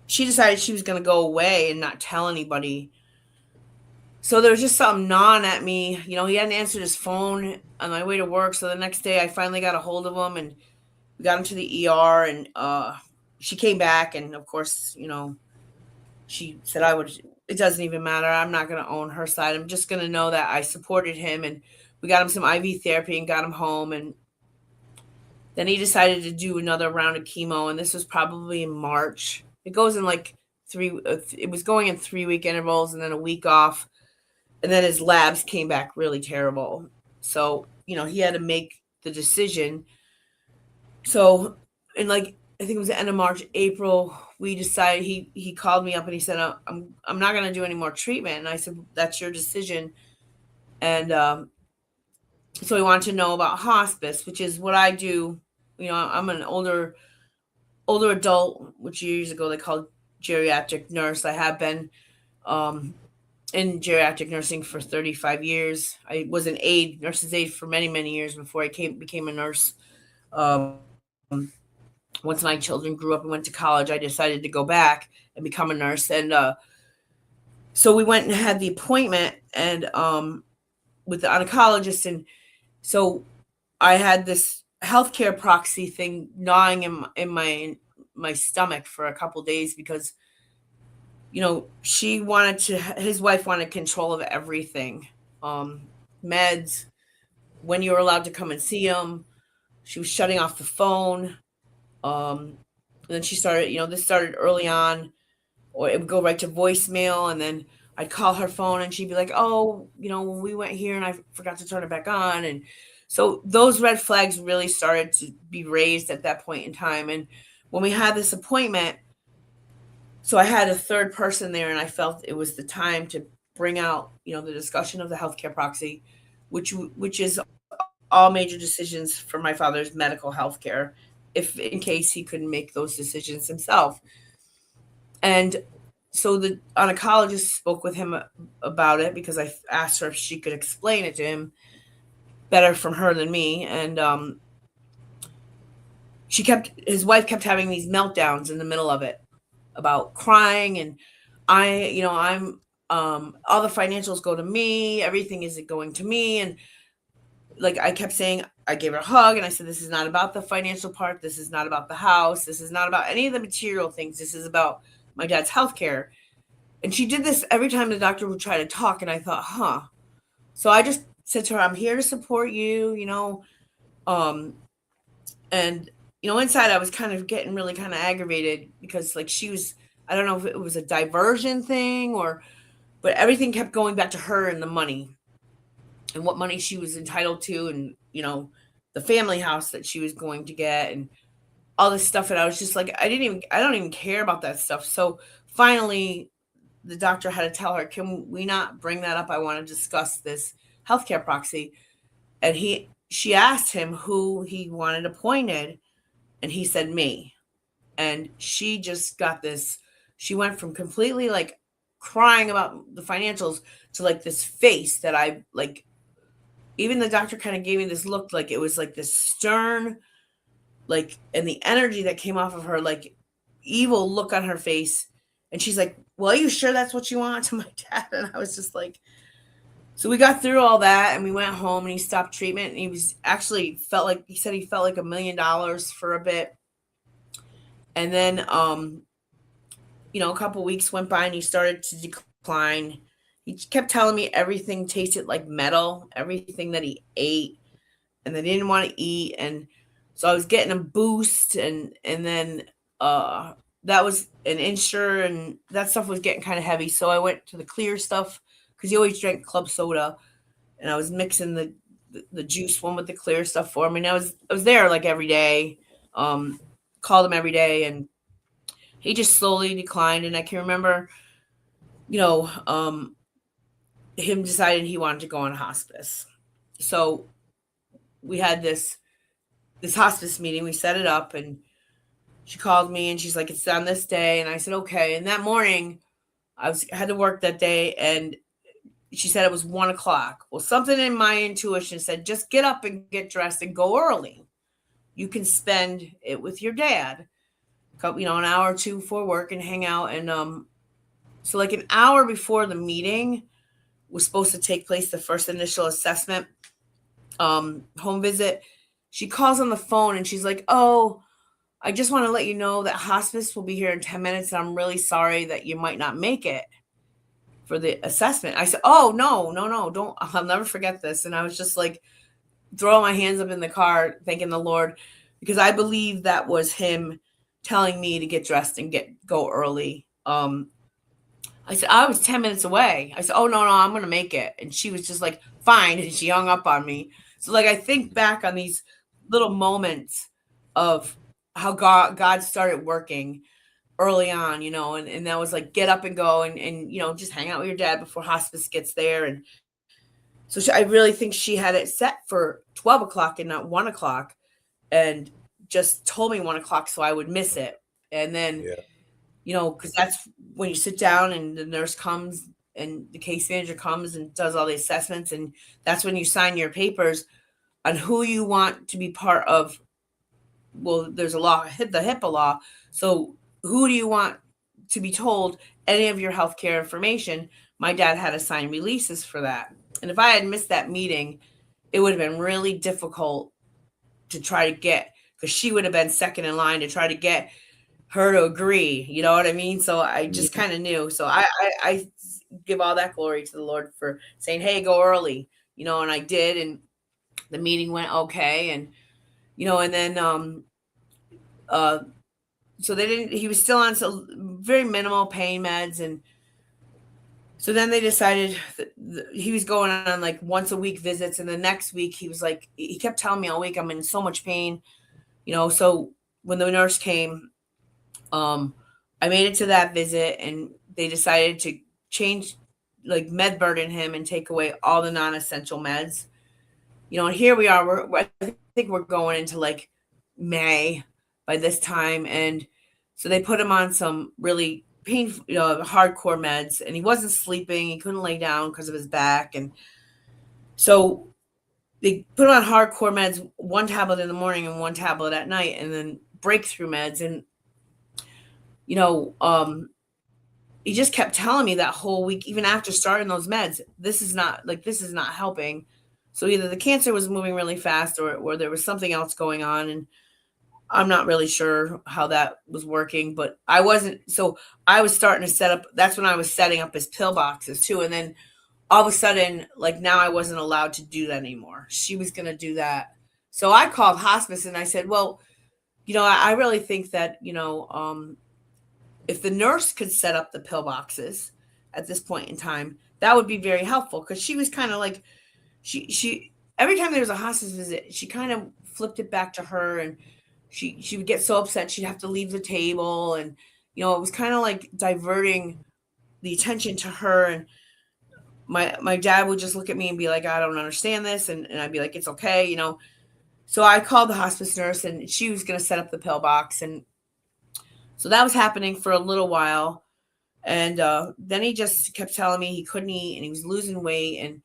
she decided she was going to go away and not tell anybody. So there was just something gnawing at me. You know, he hadn't answered his phone on my way to work. So the next day I finally got a hold of him and we got him to the ER, and she came back, and of course, you know, she said it doesn't even matter. I'm not going to own her side. I'm just going to know that I supported him, and we got him some IV therapy and got him home. And then he decided to do another round of chemo. And this was probably in March. It goes in like it was going in 3-week intervals and then a week off. And then his labs came back really terrible. So, you know, he had to make the decision. So, in like, I think it was the end of March, April, we decided, he called me up and he said, I'm not going to do any more treatment. And I said, that's your decision. And so he wanted to know about hospice, which is what I do. You know, I'm an older adult, which years ago they called geriatric nurse. I have been in geriatric nursing for 35 years. I was an aide, nurse's aide for many, many years before I became a nurse. Once my children grew up and went to college, I decided to go back and become a nurse. And so we went and had the appointment and with the oncologist. And so I had this healthcare proxy thing gnawing in my stomach for a couple days because, you know, his wife wanted control of everything. Meds, when you were allowed to come and see him. She was shutting off the phone. And then she started, you know, this started early on, or it would go right to voicemail. And then I'd call her phone and she'd be like, oh, you know, when we went here and I forgot to turn it back on. And so those red flags really started to be raised at that point in time. And when we had this appointment, so I had a third person there and I felt it was the time to bring out, you know, the discussion of the healthcare proxy, which is all major decisions for my father's medical healthcare, if in case he couldn't make those decisions himself. And so the oncologist spoke with him about it because I asked her if she could explain it to him better from her than me. And his wife kept having these meltdowns in the middle of it about crying. And I'm all the financials go to me. Everything is going to me. And like I kept saying, I gave her a hug and I said, this is not about the financial part. This is not about the house. This is not about any of the material things. This is about my dad's healthcare. And she did this every time the doctor would try to talk. And I thought, So I just said to her, I'm here to support you, you know. And, you know, inside I was kind of getting really kind of aggravated because like she was, I don't know if it was a diversion thing but everything kept going back to her and the money and what money she was entitled to and, you know, the family house that she was going to get and all this stuff. And I was just like, I don't even care about that stuff. So finally the doctor had to tell her, can we not bring that up? I want to discuss this healthcare proxy. And she asked him who he wanted appointed. And he said me. And she just got this, she went from completely like crying about the financials to like this face that I like, even the doctor kind of gave me this look like it was like this stern, like, and the energy that came off of her, like evil look on her face. And she's like, well, are you sure that's what you want to my dad? And I was just like, so we got through all that and we went home and he stopped treatment. And he felt like $1 million for a bit. And then, you know, a couple weeks went by and he started to decline. He kept telling me everything tasted like metal, everything that he ate, and they didn't want to eat. And so I was getting a boost, and then that was an Ensure, and that stuff was getting kind of heavy. So I went to the clear stuff because he always drank club soda, and I was mixing the juice one with the clear stuff for him. And I was there like every day, called him every day, and he just slowly declined. And I can remember, you know, him deciding he wanted to go on hospice. So we had this hospice meeting. We set it up and she called me and she's like, it's on this day. And I said, okay. And that morning I had to work that day and she said it was 1:00. Well, something in my intuition said, just get up and get dressed and go early. You can spend it with your dad, you know, an hour or two before work and hang out. And so like an hour before the meeting, was supposed to take place, the first initial assessment, home visit, she calls on the phone and she's like, "Oh, I just want to let you know that hospice will be here in 10 minutes. And I'm really sorry that you might not make it for the assessment." I said, "Oh, no, don't." I'll never forget this. And I was just like throwing my hands up in the car, thanking the Lord, because I believe that was him telling me to get dressed and go early. I said, "I was 10 minutes away." I said, "Oh, no, I'm going to make it." And she was just like, "Fine." And she hung up on me. So like, I think back on these little moments of how God started working early on, and that was like, get up and go and just hang out with your dad before hospice gets there. And so I really think she had it set for 12 o'clock and not 1 o'clock, and just told me 1 o'clock so I would miss it. And then, because that's when you sit down and the nurse comes and the case manager comes and does all the assessments. And that's when you sign your papers on who you want to be part of. Well, there's a law, the HIPAA law. So who do you want to be told any of your healthcare information? My dad had to sign releases for that. And if I had missed that meeting, it would have been really difficult to try to get, because she would have been second in line to try to get her to agree. You know what I mean? So I just kind of knew. So I give all that glory to the Lord for saying, "Hey, go early," and I did. And the meeting went okay. And, and then, so he was still on very minimal pain meds. And so then they decided that he was going on like once a week visits. And the next week he was like, he kept telling me all week, "I'm in so much pain," so when the nurse came, I made it to that visit, and they decided to change, like, med burden him and take away all the non-essential meds. And here we are. I think we're going into like May by this time. And so they put him on some really painful, hardcore meds, and he wasn't sleeping. He couldn't lay down because of his back. And so they put him on hardcore meds, 1 tablet in the morning and 1 tablet at night, and then breakthrough meds. And, he just kept telling me that whole week, even after starting those meds, this is not helping. So either the cancer was moving really fast or there was something else going on. And I'm not really sure how that was working, but I was starting to set up. That's when I was setting up his pill boxes too. And then all of a sudden, like, now I wasn't allowed to do that anymore. She was going to do that. So I called hospice and I said, "Well, I really think that, if the nurse could set up the pill boxes at this point in time, that would be very helpful." Because she was kind of like, she every time there was a hospice visit, she kind of flipped it back to her, and she would get so upset she'd have to leave the table. And, it was kind of like diverting the attention to her. And my dad would just look at me and be like, "I don't understand this." And I'd be like, "It's okay." So I called the hospice nurse, and she was going to set up the pill box. And so that was happening for a little while. And then he just kept telling me he couldn't eat and he was losing weight. And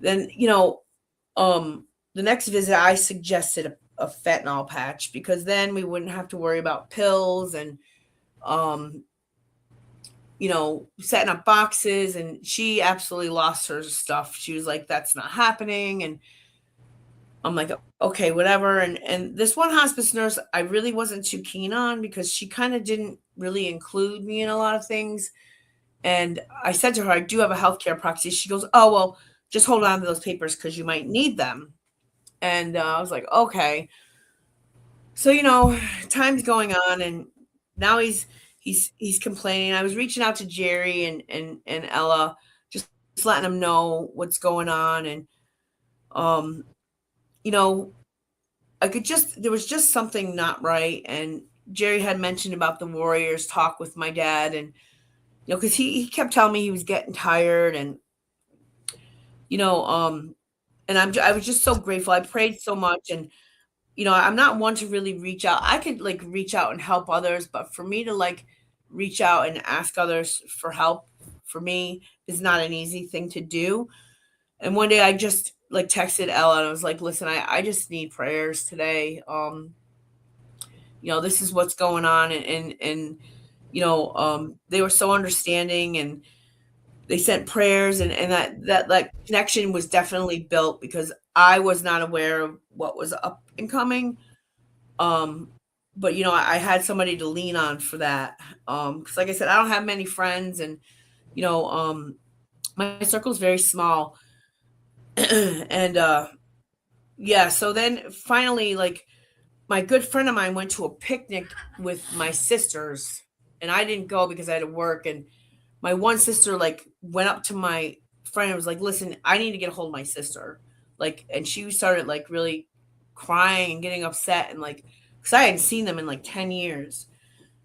then, the next visit, I suggested a fentanyl patch, because then we wouldn't have to worry about pills and, setting up boxes. And she absolutely lost her stuff. She was like, "That's not happening." And I'm like, "Okay, whatever." And this one hospice nurse, I really wasn't too keen on, because she kind of didn't really include me in a lot of things. And I said to her, "I do have a healthcare proxy." She goes, "Oh, well, just hold on to those papers because you might need them." And I was like, "Okay." So, time's going on, and now he's complaining. I was reaching out to Jerry and Ella, just letting them know what's going on. And, there was just something not right. And Jerry had mentioned about the Warriors talk with my dad. And, because he kept telling me he was getting tired. And, and I was just so grateful. I prayed so much. And, I'm not one to really reach out. I could like reach out and help others, but for me to like reach out and ask others for help, for me, is not an easy thing to do. And one day I just like texted Ella and I was like, "Listen, I just need prayers today. This is what's going on." And they were so understanding. And they sent prayers, and that like connection was definitely built because I was not aware of what was up and coming. Um, but I had somebody to lean on for that. Because like I said, I don't have many friends, and you know, my circle is very small. And yeah, so then finally, like my good friend of mine went to a picnic with my sisters, and I didn't go because I had to work. And my one sister like went up to my friend and was like, "Listen, I need to get a hold of my sister." Like, and she started like really crying and getting upset, and like, because I hadn't seen them in like 10 years.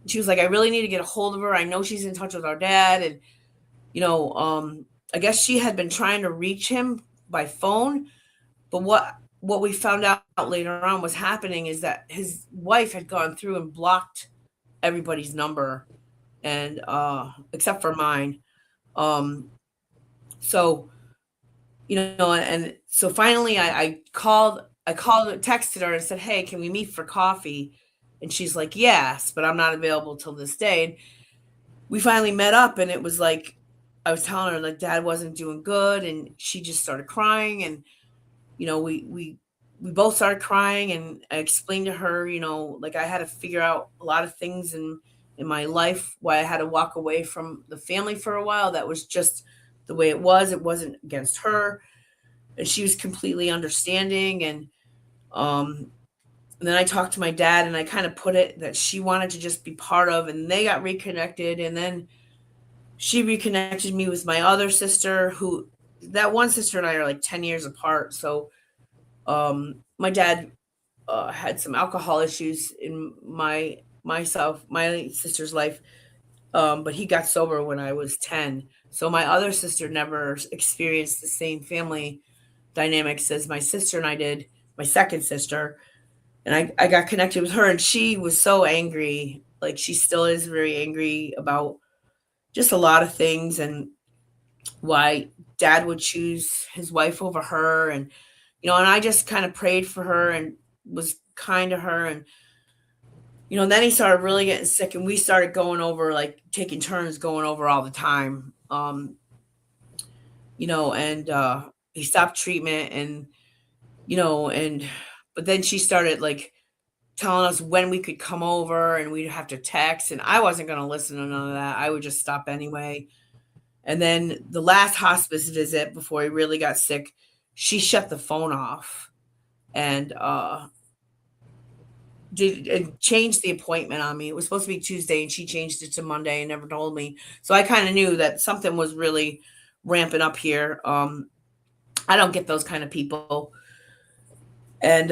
And she was like, "I really need to get a hold of her. I know she's in touch with our dad." And I guess she had been trying to reach him by phone, but what we found out later on was happening is that his wife had gone through and blocked everybody's number, and except for mine. Um so and so finally I called, texted her and said, "Hey, can we meet for coffee?" And she's like, "Yes, but I'm not available till this day." And we finally met up, and it was like I was telling her like dad wasn't doing good, and she just started crying. And we both started crying, and I explained to her, like I had to figure out a lot of things in my life, why I had to walk away from the family for a while. That was just the way it was. It wasn't against her, and she was completely understanding. And then I talked to my dad, and I kind of put it that she wanted to just be part of, and they got reconnected. And then she reconnected me with my other sister, who that one sister and I are like 10 years apart. So my dad had some alcohol issues in my sister's life, but he got sober when I was 10. So my other sister never experienced the same family dynamics as my sister and I did, my second sister. And I got connected with her, and she was so angry. Like she still is very angry about just a lot of things, and why dad would choose his wife over her. And I just kind of prayed for her and was kind to her. And then he started really getting sick, and we started going over, like taking turns going over all the time. And he stopped treatment, and but then she started like telling us when we could come over, and we'd have to text, and I wasn't going to listen to none of that. I would just stop anyway. And then the last hospice visit before he really got sick, she shut the phone off and changed the appointment on me. It was supposed to be Tuesday, and she changed it to Monday and never told me. So I kind of knew that something was really ramping up here. I don't get those kind of people. And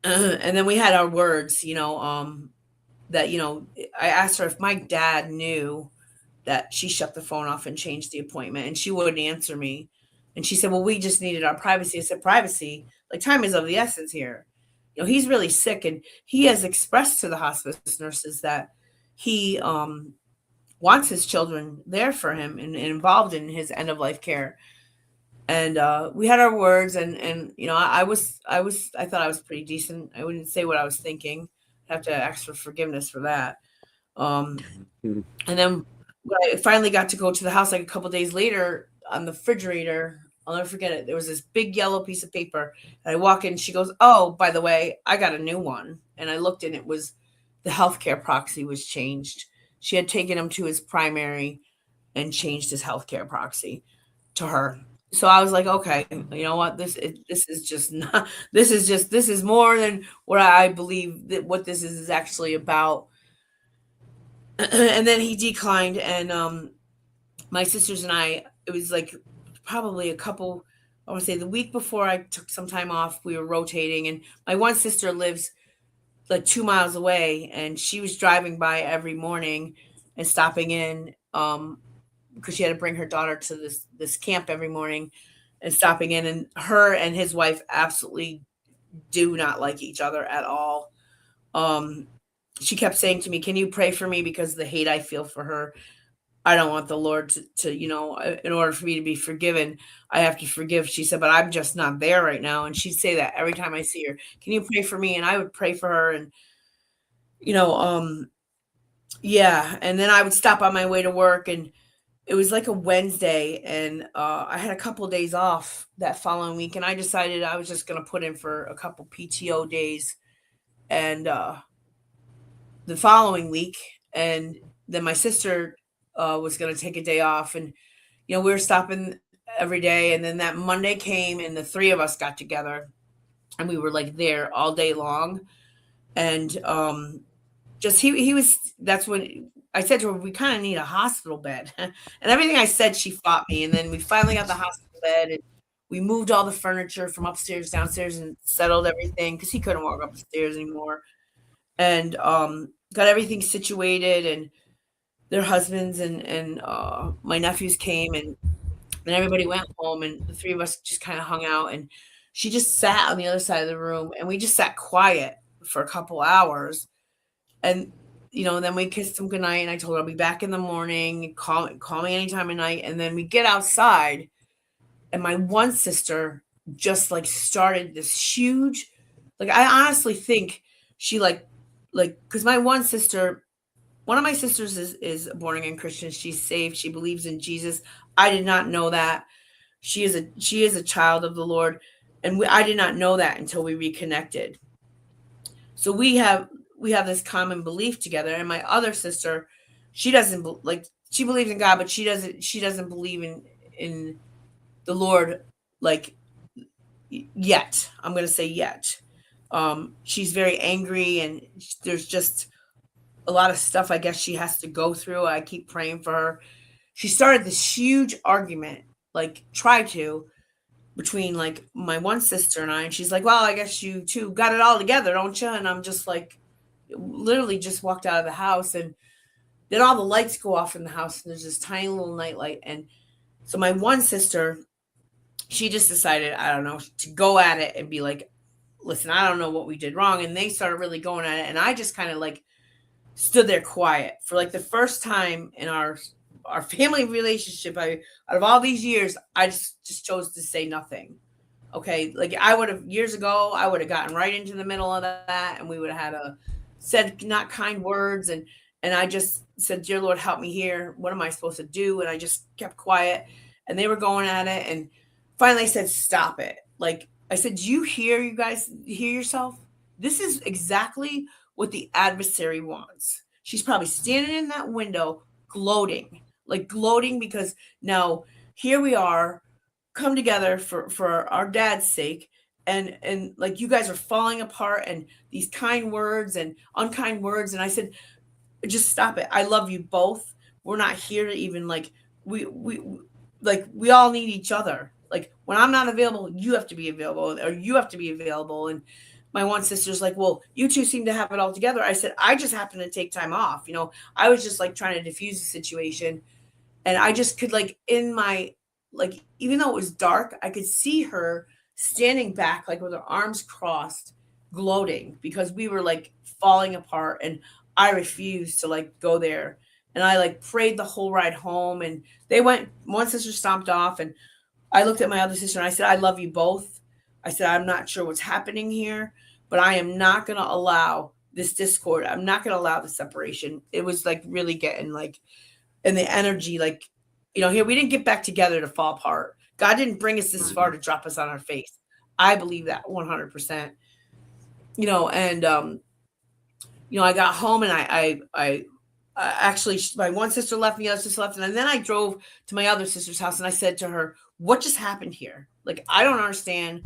and then we had our words, that I asked her if my dad knew that she shut the phone off and changed the appointment, and she wouldn't answer me. And she said, "Well, we just needed our privacy." I said, "Privacy? Like time is of the essence here. He's really sick, and he has expressed to the hospice nurses that he wants his children there for him and involved in his end of life care." And we had our words, and I thought I was pretty decent. I wouldn't say what I was thinking. I have to ask for forgiveness for that. And then when I finally got to go to the house, like a couple days later, on the refrigerator, I'll never forget it. There was this big yellow piece of paper. And I walk in, she goes, "Oh, by the way, I got a new one." And I looked, and it was the healthcare proxy was changed. She had taken him to his primary and changed his healthcare proxy to her. So I was like, okay, you know what? This is just not. This is more than what I believe that what this is actually about. And then he declined, and my sisters and I. It was like probably I want to say the week before I took some time off. We were rotating, and my one sister lives like 2 miles away, and she was driving by every morning and stopping in. Because she had to bring her daughter to this camp every morning, and stopping in, and her and his wife absolutely do not like each other at all. She kept saying to me, "Can you pray for me? Because the hate I feel for her, I don't want the Lord to in order for me to be forgiven, I have to forgive." She said, "But I'm just not there right now." And she'd say that every time I see her, "Can you pray for me?" And I would pray for her, and yeah. And then I would stop on my way to work, and it was like a Wednesday, and I had a couple of days off that following week, and I decided I was just going to put in for a couple PTO days, and the following week, and then my sister was going to take a day off, and we were stopping every day, and then that Monday came, and the three of us got together, and we were like there all day long, and just he was. That's when I said to her, we kind of need a hospital bed. And everything I said, she fought me. And then we finally got the hospital bed, and we moved all the furniture from upstairs, downstairs, and settled everything because he couldn't walk up the stairs anymore. And got everything situated, and their husbands and my nephews came, and everybody went home, and the three of us just kind of hung out. And she just sat on the other side of the room, and we just sat quiet for a couple hours. And then we kissed him goodnight, and I told her I'll be back in the morning. Call me anytime at night. And then we get outside, and my one sister just like started this huge, like I honestly think she like because my one of my sisters is a born again Christian. She's saved. She believes in Jesus. I did not know that. She is a child of the Lord, and I did not know that until we reconnected. So we have this common belief together. And my other sister, she doesn't she believes in God, but she doesn't believe in the Lord like yet. I'm going to say yet. She's very angry, and there's just a lot of stuff I guess she has to go through. I keep praying for her. She started this huge argument, between like my one sister and I, and she's like, well, I guess you two got it all together, don't you? And I'm just like, literally just walked out of the house, and then all the lights go off in the house, and there's this tiny little nightlight. And so my one sister, she just decided, I don't know, to go at it and be like, listen, I don't know what we did wrong. And they started really going at it. And I just kind of like stood there quiet for like the first time in our family relationship. Out of all these years, I just chose to say nothing. Okay. Like I would have years ago, I would have gotten right into the middle of that, and we would have had said not kind words. And I just said, dear Lord, help me here. What am I supposed to do? And I just kept quiet, and they were going at it. And finally I said, stop it. Like I said, do you guys hear yourself? This is exactly what the adversary wants. She's probably standing in that window gloating because now here we are come together for our dad's sake. And like you guys are falling apart, and these kind words and unkind words. And I said, just stop it. I love you both. We're not here to even we all need each other. Like when I'm not available, you have to be available, or you have to be available. And my one sister's like, well, you two seem to have it all together. I said, I just happen to take time off. I was just like trying to diffuse the situation. And I just could in my, even though it was dark, I could see her standing back, with her arms crossed, gloating because we were falling apart, and I refused to go there. And I prayed the whole ride home, and one sister stomped off, and I looked at my other sister and I said, I love you both. I said, I'm not sure what's happening here, but I am not going to allow this discord. I'm not going to allow the separation. It was really getting and the energy, here, we didn't get back together to fall apart. God didn't bring us this far to drop us on our face. I believe that 100%, and, I got home, and I actually, my one sister left me, the other sister left. And then I drove to my other sister's house, and I said to her, what just happened here? I don't understand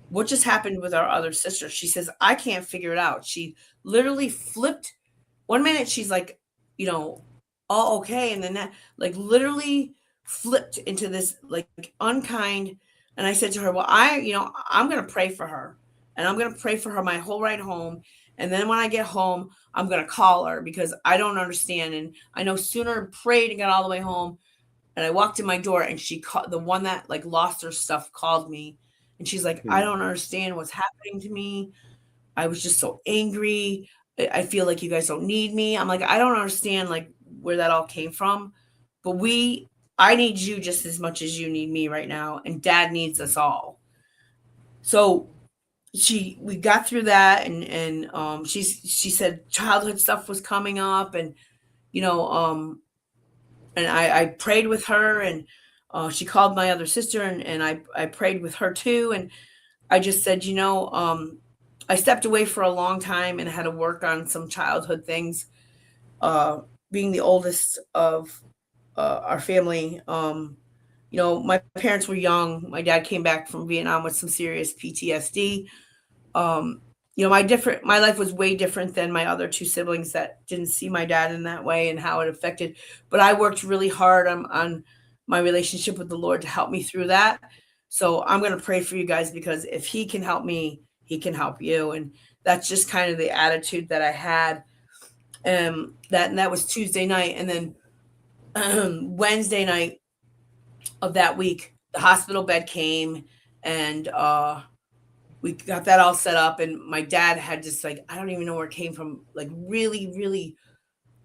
what just happened with our other sister. She says, I can't figure it out. She literally flipped. One minute she's all okay. And then that literally flipped into this unkind. And I said to her, well, I'm going to pray for her, and I'm going to pray for her my whole ride home. And then when I get home, I'm going to call her because I don't understand. And I know sooner prayed and got all the way home. And I walked in my door, and she called, the one that lost her stuff called me, and she's like, I don't understand what's happening to me. I was just so angry. I feel like you guys don't need me. I'm like, I don't understand where that all came from, but I need you just as much as you need me right now. And Dad needs us all. So we got through that, and she said childhood stuff was coming up, and and I prayed with her, and she called my other sister, and I prayed with her too. And I just said, I stepped away for a long time and had to work on some childhood things. Being the oldest of our family, my parents were young. My dad came back from Vietnam with some serious PTSD. My life was way different than my other two siblings that didn't see my dad in that way and how it affected. But I worked really hard on my relationship with the Lord to help me through that. So I'm going to pray for you guys, because if he can help me, he can help you. And that's just kind of the attitude that I had. That was Tuesday night. And then Wednesday night of that week, the hospital bed came, and we got that all set up. And my dad had just, like, I don't even know where it came from, like really, really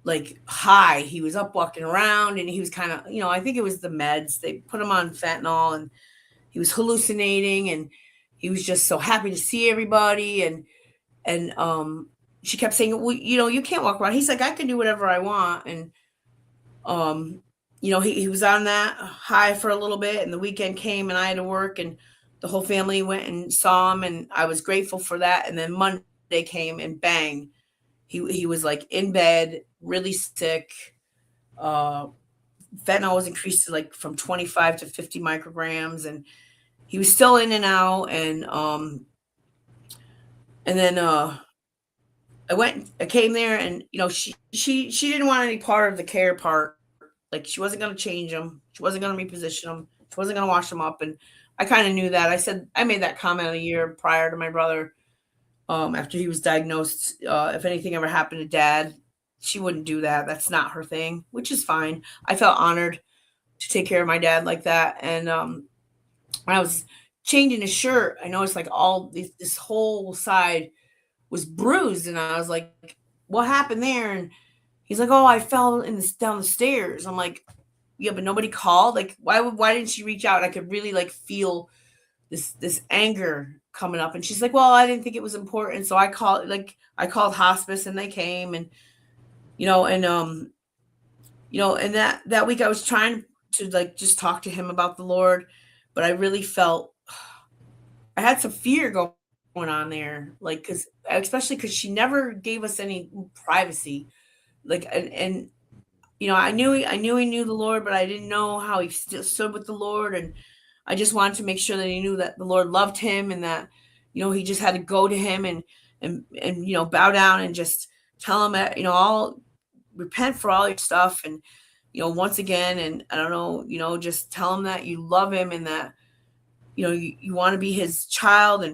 like high. He was up walking around, and he was kind of, I think it was the meds. They put him on fentanyl, and he was hallucinating, and he was just so happy to see everybody. And she kept saying, well, you can't walk around. He's like, I can do whatever I want. And he was on that high for a little bit, and the weekend came, and I had to work, and the whole family went and saw him, and I was grateful for that. And then Monday came, and bang, he was like in bed, really sick. Fentanyl was increased to like from 25 to 50 micrograms, and he was still in and out. And then I came there, and she didn't want any part of the care part. Like, she wasn't going to change him. She wasn't going to reposition him. She wasn't going to wash him up. And I kind of knew that. I made that comment a year prior to my brother, after he was diagnosed. If anything ever happened to Dad, she wouldn't do that. That's not her thing, which is fine. I felt honored to take care of my dad like that. And when I was changing his shirt, I noticed like this whole side was bruised, and I was like, what happened there? And he's like, oh, I fell down the stairs. I'm like, yeah, but nobody called. Like, why didn't she reach out? I could really like feel this anger coming up. And she's like, well, I didn't think it was important. So I called hospice, and they came. And and that week I was trying to like just talk to him about the Lord, but I really felt I had some fear going on there, like, especially because she never gave us any privacy, like, and I knew he knew the Lord, but I didn't know how he still stood with the Lord. And I just wanted to make sure that he knew that the Lord loved him, and that he just had to go to him and bow down and just tell him that I'll repent for all your stuff, and once again, and I don't know, just tell him that you love him, and that you want to be his child.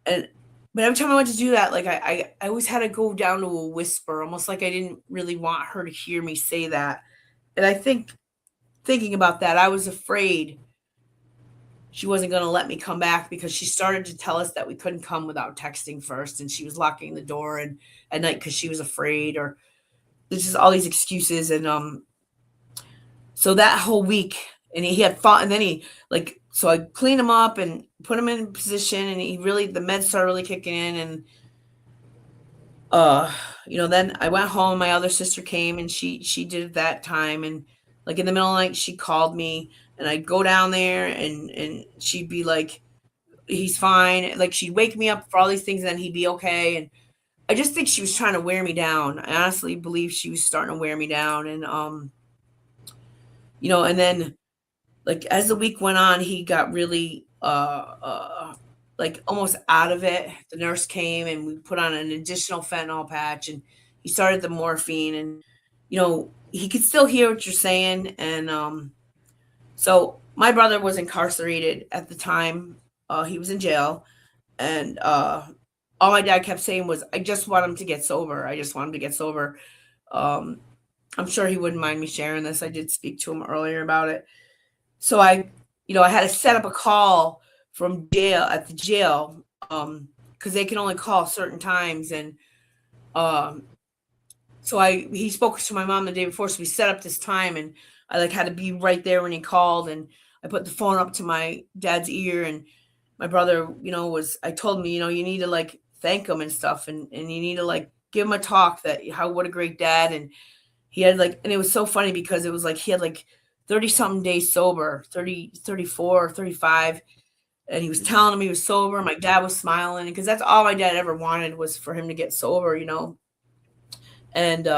But every time I went to do that, like I always had to go down to a whisper, almost like I didn't really want her to hear me say that. And I think thinking about that, I was afraid she wasn't going to let me come back, because she started to tell us that we couldn't come without texting first, and she was locking the door at night because she was afraid, or there's just all these excuses. And so that whole week, and he had fought, and then so I cleaned him up and put him in position, and the meds started really kicking in. And then I went home. My other sister came, and she did that time, and like in the middle of the night she called me, and I'd go down there, and she'd be like, he's fine. Like, she'd wake me up for all these things, and then he'd be okay. And I just think she was trying to wear me down. I honestly believe she was starting to wear me down. And and then, like, as the week went on, he got really like almost out of it. The nurse came, and we put on an additional fentanyl patch, and he started the morphine, and he could still hear what you're saying. And so my brother was incarcerated at the time. He was in jail, and all my dad kept saying was, I just want him to get sober. I just want him to get sober. I'm sure he wouldn't mind me sharing this. I did speak to him earlier about it. So I had to set up a call from the jail, because they can only call certain times. And so he spoke to my mom the day before, so we set up this time, and I had to be right there when he called, and I put the phone up to my dad's ear, and my brother, I told him, you need to thank him and stuff, and you need to give him a talk that what a great dad. And he had like, and it was so funny because it was like he had like 30 something days sober, 30, 34, 35. And he was telling him he was sober. My dad was smiling because that's all my dad ever wanted was for him to get sober, you know. And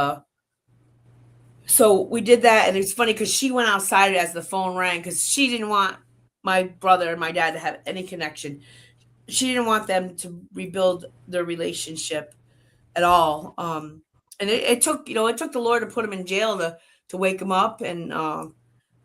so we did that. And it's funny because she went outside as the phone rang because she didn't want my brother and my dad to have any connection. She didn't want them to rebuild their relationship at all. And it took, you know, it took the Lord to put him in jail to wake him up. And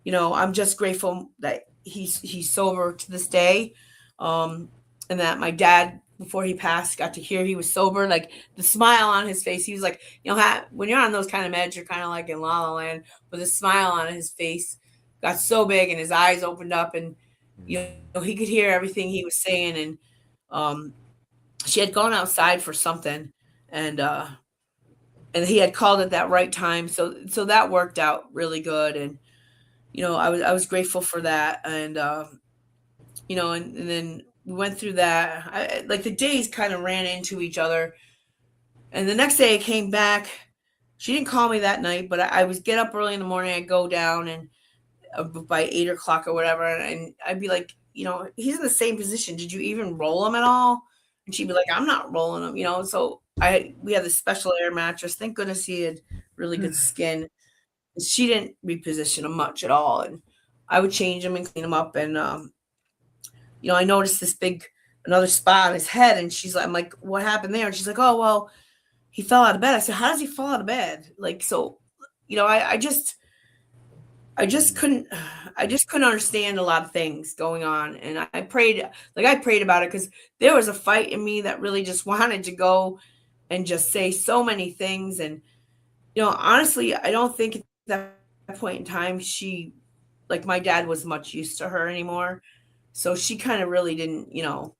you know, I'm just grateful that he's sober to this day. And that my dad, before he passed, got to hear he was sober. Like the smile on his face, he was like, you know, when you're on those kind of meds, you're kind of like in La La Land. But the smile on his face got so big, and his eyes opened up, and you know, he could hear everything he was saying. And she had gone outside for something, and he had called at that right time, so that worked out really good. And you know, I was grateful for that. And you know, and then we went through that. Like the days kind of ran into each other, and the next day I came back. She didn't call me that night, but I was get up early in the morning. I'd go down, and by 8 o'clock or whatever, and I'd be like, you know, he's in the same position. Did you even roll him at all? And she'd be like, I'm not rolling him, you know. So we had this special air mattress. Thank goodness he had really good skin. She didn't reposition him much at all, and I would change him and clean him up. And you know, I noticed this another spot on his head, and she's like, I'm like, what happened there? And she's like, oh well, he fell out of bed. I said, how does he fall out of bed? Like, so, you know, I just couldn't understand a lot of things going on. And I prayed about it because there was a fight in me that really just wanted to go and just say so many things. And, you know, honestly, I don't think at that point in time, like my dad was much used to her anymore. So she kind of really didn't, you know,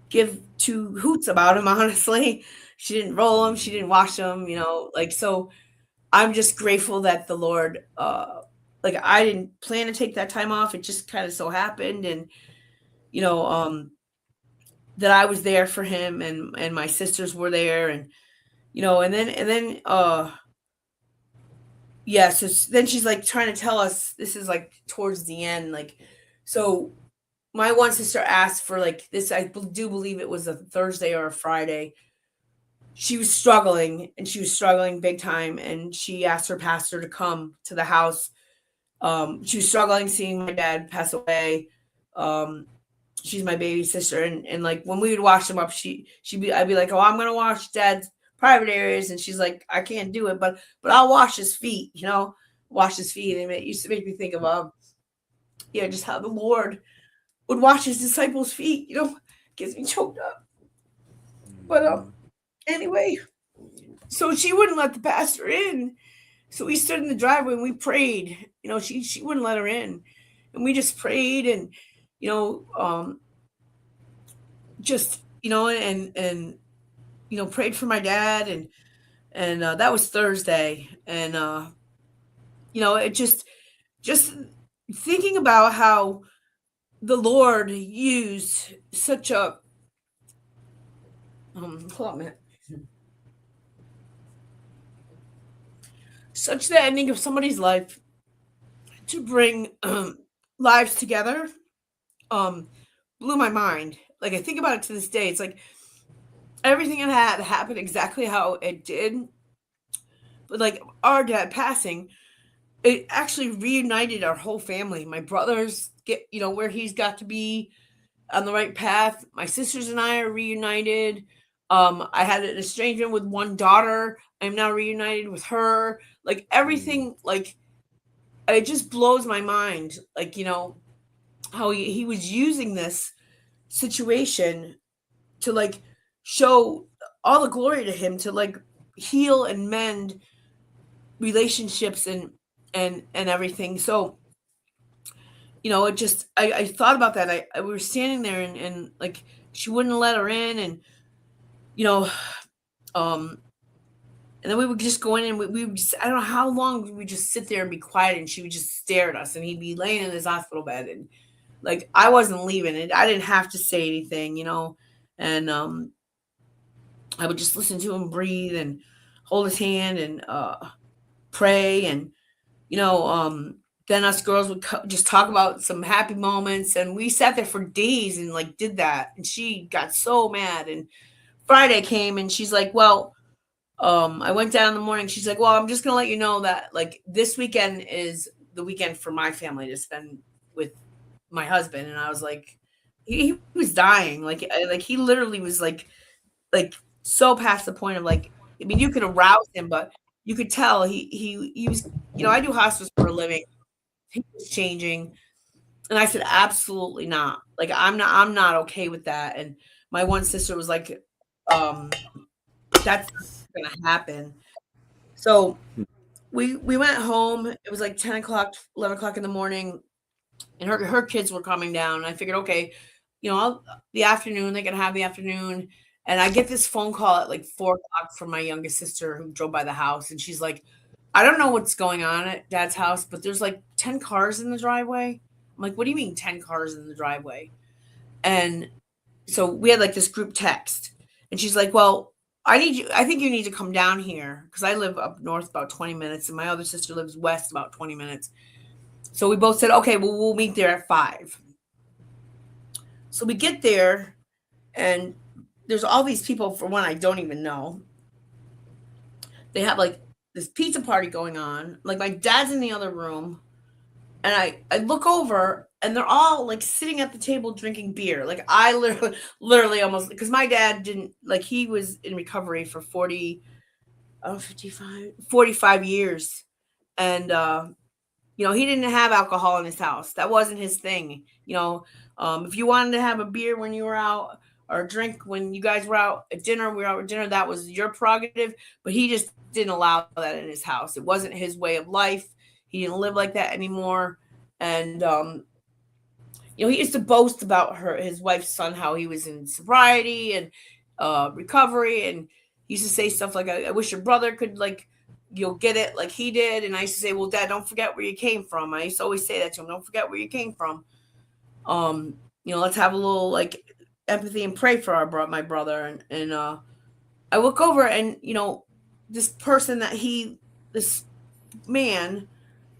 give two hoots about him, honestly. She didn't roll him. She didn't wash him, you know, like, so I'm just grateful that the Lord, like I didn't plan to take that time off. It just kind of so happened. And, you know, that I was there for him, and my sisters were there, and, you know, and then, yeah. So then she's like trying to tell us, this is like towards the end. Like, so my one sister asked for like this, I do believe it was a Thursday or a Friday. She was struggling, and she was struggling big time. And she asked her pastor to come to the house. She was struggling seeing my dad pass away. She's my baby sister. And like when we would wash him up, I'd be like, oh, I'm going to wash dad's private areas. And she's like, I can't do it, but I'll wash his feet, you know, wash his feet. And it used to make me think of, just how the Lord would wash his disciples' feet, you know, gets me choked up. But, anyway, so she wouldn't let the pastor in. So we stood in the driveway and we prayed. You know, she wouldn't let her in. And we just prayed, and, you know, just, you know, and you know, prayed for my dad. And that was Thursday. And, you know, it just thinking about how the Lord used such a, hold on a minute. Such the ending of somebody's life to bring lives together blew my mind. Like, I think about it to this day. It's like everything had happened exactly how it did. But like our dad passing, it actually reunited our whole family. My brothers get, you know, where he's got to be on the right path. My sisters and I are reunited. I had an estrangement with one daughter. I'm now reunited with her. Like everything, like it just blows my mind. Like, you know, how he was using this situation to like show all the glory to him, to like heal and mend relationships and everything. So, you know, it just, I thought about that. We were standing there and like she wouldn't let her in, and, you know, and then we would just go in and we would just, I don't know how long we would just sit there and be quiet, and she would just stare at us, and he'd be laying in his hospital bed, and like I wasn't leaving it. I didn't have to say anything, you know, and I would just listen to him breathe and hold his hand, and pray, and then us girls would just talk about some happy moments, and we sat there for days and like did that. And she got so mad. And Friday came, and she's like, well, I went down in the morning. She's like, well, I'm just gonna let you know that like this weekend is the weekend for my family to spend with my husband. And I was like, he was dying. Like he literally was like so past the point of like, I mean, you could arouse him, but you could tell he was, I do hospice for a living. He was changing. And I said, absolutely not. Like, I'm not okay with that. And my one sister was like, that's not gonna happen. So we went home. It was like 10 o'clock, 11 o'clock in the morning, and her kids were coming down. And I figured, okay, the afternoon, they can have the afternoon. And I get this phone call at like 4 o'clock from my youngest sister who drove by the house. And she's like, I don't know what's going on at Dad's house, but there's like 10 cars in the driveway. I'm like, what do you mean 10 cars in the driveway? And so we had like this group text. And she's like, well, I think you need to come down here, because I live up north about 20 minutes and my other sister lives west about 20 minutes. So we both said, okay, well, we'll meet there at 5. So we get there, and there's all these people, for one, I don't even know. They have like this pizza party going on. Like my dad's in the other room, and I look over, and they're all like sitting at the table drinking beer. Like I literally almost, because my dad didn't, like, he was in recovery for 45 years. And, he didn't have alcohol in his house. That wasn't his thing. If you wanted to have a beer when you were out, or a drink when you guys were out at dinner, we were out at dinner, that was your prerogative. But he just didn't allow that in his house. It wasn't his way of life. He didn't live like that anymore. And, he used to boast about his wife's son, how he was in sobriety and recovery. And he used to say stuff like, I wish your brother could, like, get it like he did. And I used to say, well, Dad, don't forget where you came from. I used to always say that to him. Don't forget where you came from. Let's have a little, like, empathy and pray for my brother. And I look over, and, this person this man,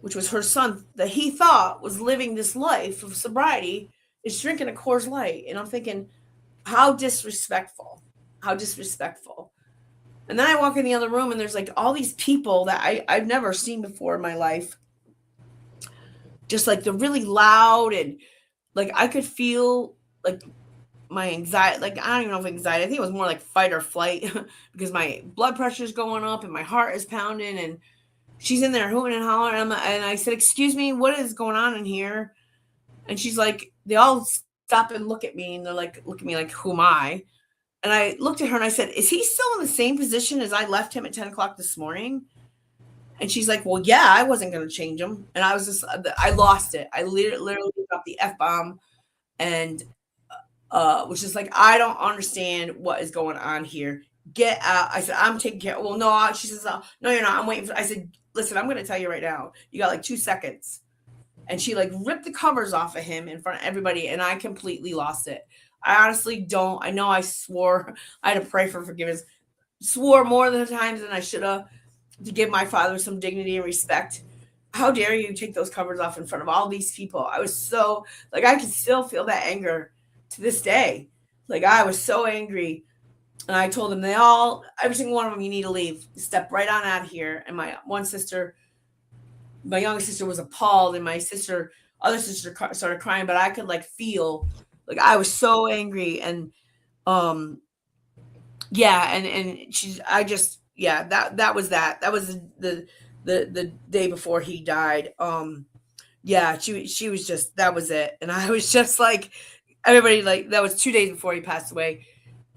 which was her son, that he thought was living this life of sobriety, is drinking a Coors Light. And I'm thinking, how disrespectful. And then I walk in the other room, and there's like all these people that I've never seen before in my life. Just like they're really loud, and like I could feel like my anxiety, like I don't even know if anxiety, I think it was more like fight or flight because my blood pressure is going up and my heart is pounding, and she's in there hooting and hollering. And I said, excuse me, what is going on in here? And she's like, they all stop and look at me, and they're like, look at me like, who am I? And I looked at her and I said, is he still in the same position as I left him at 10 o'clock this morning? And she's like, well, yeah, I wasn't going to change him. And I was just, I lost it. I literally dropped the F-bomb and was just like, I don't understand what is going on here. Get out. I said, I'm taking care. Well, no, she says, no, you're not. I'm waiting. I said, listen, I'm going to tell you right now. You got like 2 seconds. And she like ripped the covers off of him in front of everybody. And I completely lost it. I honestly don't. I know I swore. I had to pray for forgiveness. Swore more than times than I should have to give my father some dignity and respect. How dare you take those covers off in front of all these people? I was so, like, I can still feel that anger to this day. Like, I was so angry. And I told them, every single one of them, you need to leave. Step right on out of here. And my youngest sister was appalled. And my other sister started crying. But I could, like, feel, like, I was so angry. And, yeah. And that was that. That was the day before he died. Yeah, she was just, that was it. And I was just like, everybody, like, that was 2 days before he passed away.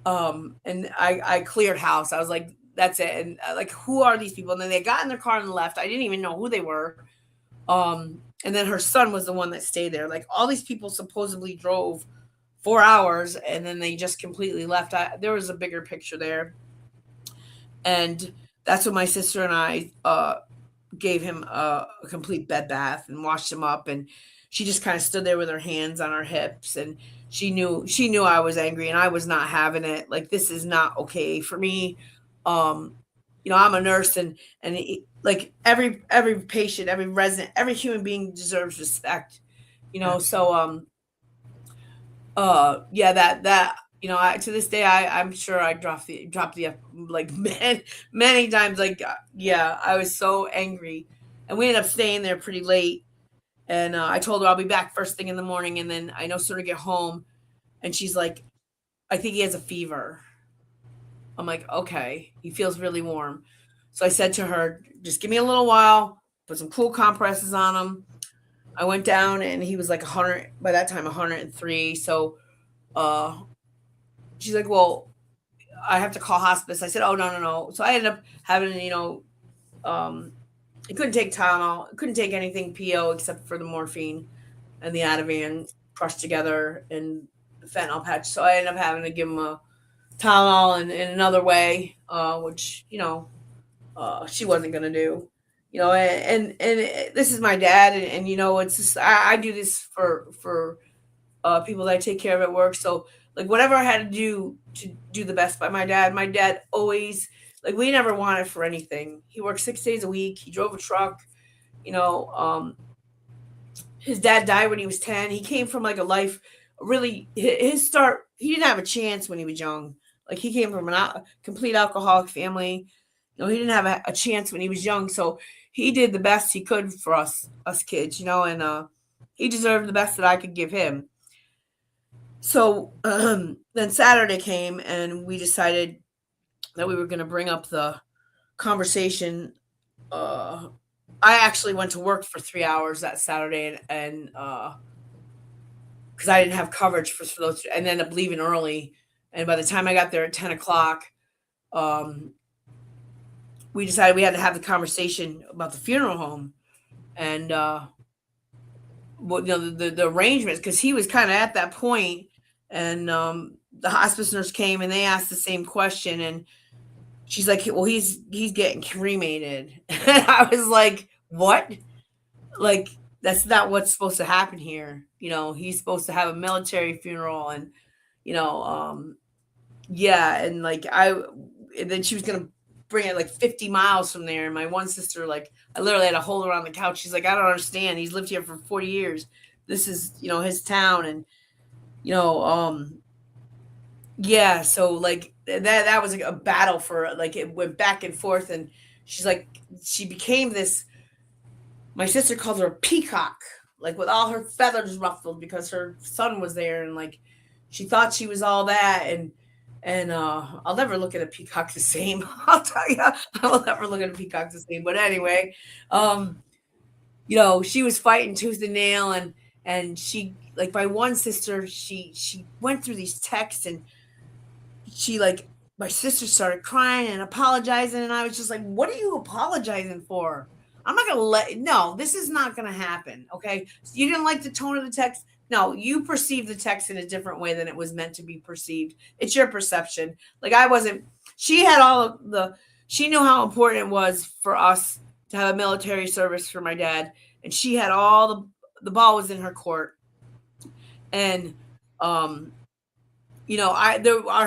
And I cleared house. I was like, that's it. And like, who are these people? And then they got in their car and left. I didn't even know who they were. And then her son was the one that stayed there. Like, all these people supposedly drove 4 hours and then they just completely left. There was a bigger picture there. And that's when my sister and I gave him a complete bed bath and washed him up. And she just kind of stood there with her hands on her hips. And she knew I was angry and I was not having it. Like, this is not okay for me. I'm a nurse and like every patient, every resident, every human being deserves respect, you know. So yeah, that to this day, I'm sure I dropped the F like many times. Like yeah, I was so angry, and we ended up staying there pretty late. And I told her I'll be back first thing in the morning, and then I no sooner get home, and she's like, I think he has a fever. I'm like, okay, he feels really warm. So I said to her, just give me a little while, put some cool compresses on him. I went down and he was like 100, by that time, 103. So uh, she's like, well, I have to call hospice. I said, oh, no. So I ended up having, I couldn't take Tylenol. I couldn't take anything PO except for the morphine and the Ativan crushed together and the fentanyl patch. So I ended up having to give him a Tylenol in another way, which she wasn't gonna do. And this is my dad, and it's just I do this for people that I take care of at work. So like whatever I had to do the best by my dad always, like, we never wanted for anything. He worked 6 days a week. He drove a truck. You know, his dad died when he was 10. He came from like a life really his start. He didn't have a chance when he was young. Like he came from a complete alcoholic family. He didn't have a chance when he was young. So he did the best he could for us kids, and he deserved the best that I could give him. So then Saturday came and we decided that we were going to bring up the conversation. I actually went to work for 3 hours that Saturday and because I didn't have coverage for those, and ended up leaving early. And by the time I got there at 10 o'clock, we decided we had to have the conversation about the funeral home and the arrangements, because he was kind of at that point, and the hospice nurse came and they asked the same question, and she's like, well, he's getting cremated. And I was like, what? Like, that's not what's supposed to happen here. He's supposed to have a military funeral, and yeah, and and then she was gonna bring it like 50 miles from there. And my one sister, like, I literally had to hold her on the couch. She's like, I don't understand. He's lived here for 40 years. This is, his town. And, yeah. So like that was like a battle for, like, it went back and forth. And she's like, she became this, my sister called her a peacock, like with all her feathers ruffled because her son was there. And like, she thought she was all that. And I'll never look at a peacock the same. I'll tell you, I will never look at a peacock the same. But anyway, she was fighting tooth and nail, and she, like, my one sister, she went through these texts, and she, like, my sister started crying and apologizing, and I was just like, what are you apologizing for? I'm not no, this is not gonna happen. Okay, so you didn't like the tone of the text. No, you perceive the text in a different way than it was meant to be perceived. It's your perception. Like, she had she knew how important it was for us to have a military service for my dad. And she had the ball was in her court. And, our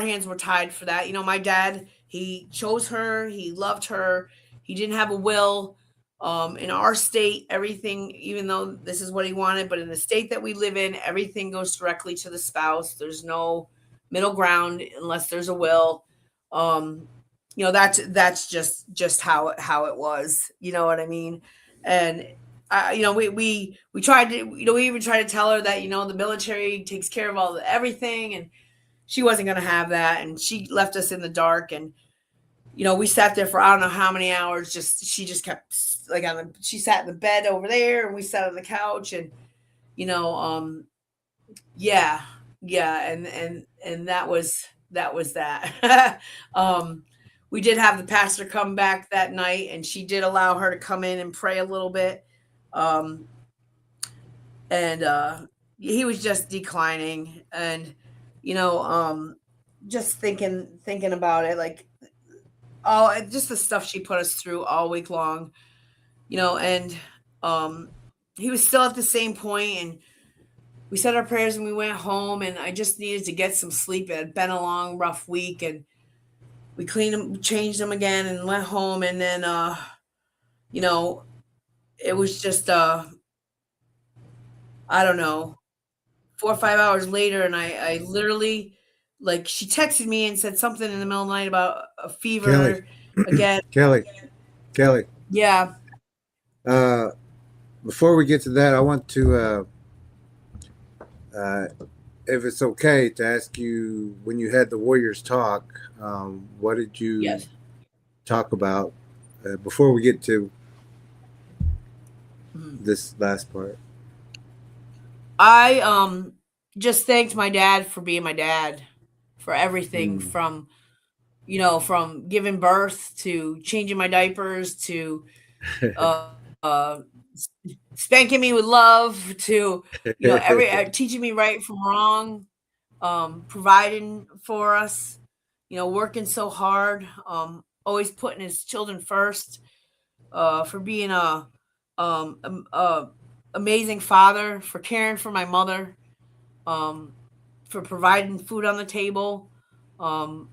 hands were tied for that. My dad, he chose her. He loved her. He didn't have a will. In our state, everything, even though this is what he wanted, but in the state that we live in, everything goes directly to the spouse. There's no middle ground unless there's a will. That's just how it was. You know what I mean? And we tried to, we even tried to tell her that, the military takes care of everything, and she wasn't going to have that. And she left us in the dark, and we sat there for I don't know how many hours. She just kept, like, she sat in the bed over there, and we sat on the couch, and yeah, and that was that. We did have the pastor come back that night, and she did allow her to come in and pray a little bit, and he was just declining, and just thinking about it, like, just the stuff she put us through all week long, and he was still at the same point, and we said our prayers and we went home, and I just needed to get some sleep. It had been a long, rough week, and we cleaned them, changed them again, and went home. And then you know, it was just I don't know, 4 or 5 hours later, and I literally, like, she texted me and said something in the middle of the night about a Kelly, fever again. Kelly. Yeah. Uh, before we get to that, I want to, if it's okay, to ask you when you had the Warriors talk. What did you Yes. talk about before we get to Mhm. this last part? I just thanked my dad for being my dad, for everything Mm. from, from giving birth to changing my diapers to uh, uh spanking me with love to, every teaching me right from wrong, providing for us, working so hard, always putting his children first, for being a amazing father, for caring for my mother, um, for providing food on the table, um,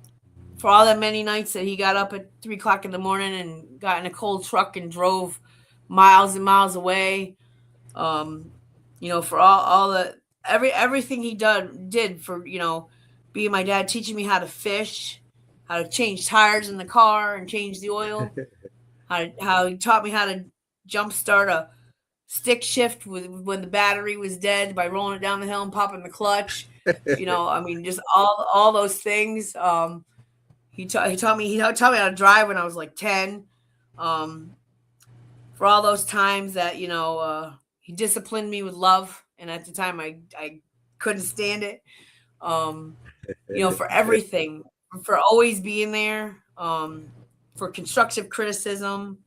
for all the many nights that he got up at 3 o'clock in the morning and got in a cold truck and drove miles and miles away. Um, for all the everything he did for, being my dad, teaching me how to fish, how to change tires in the car and change the oil, how he taught me how to jumpstart a stick shift when the battery was dead by rolling it down the hill and popping the clutch. I mean, just all those things. He taught me how to drive when I was like 10. Um, for all those times that he disciplined me with love, and at the time I couldn't stand it. Um, for everything, for always being there. For constructive criticism.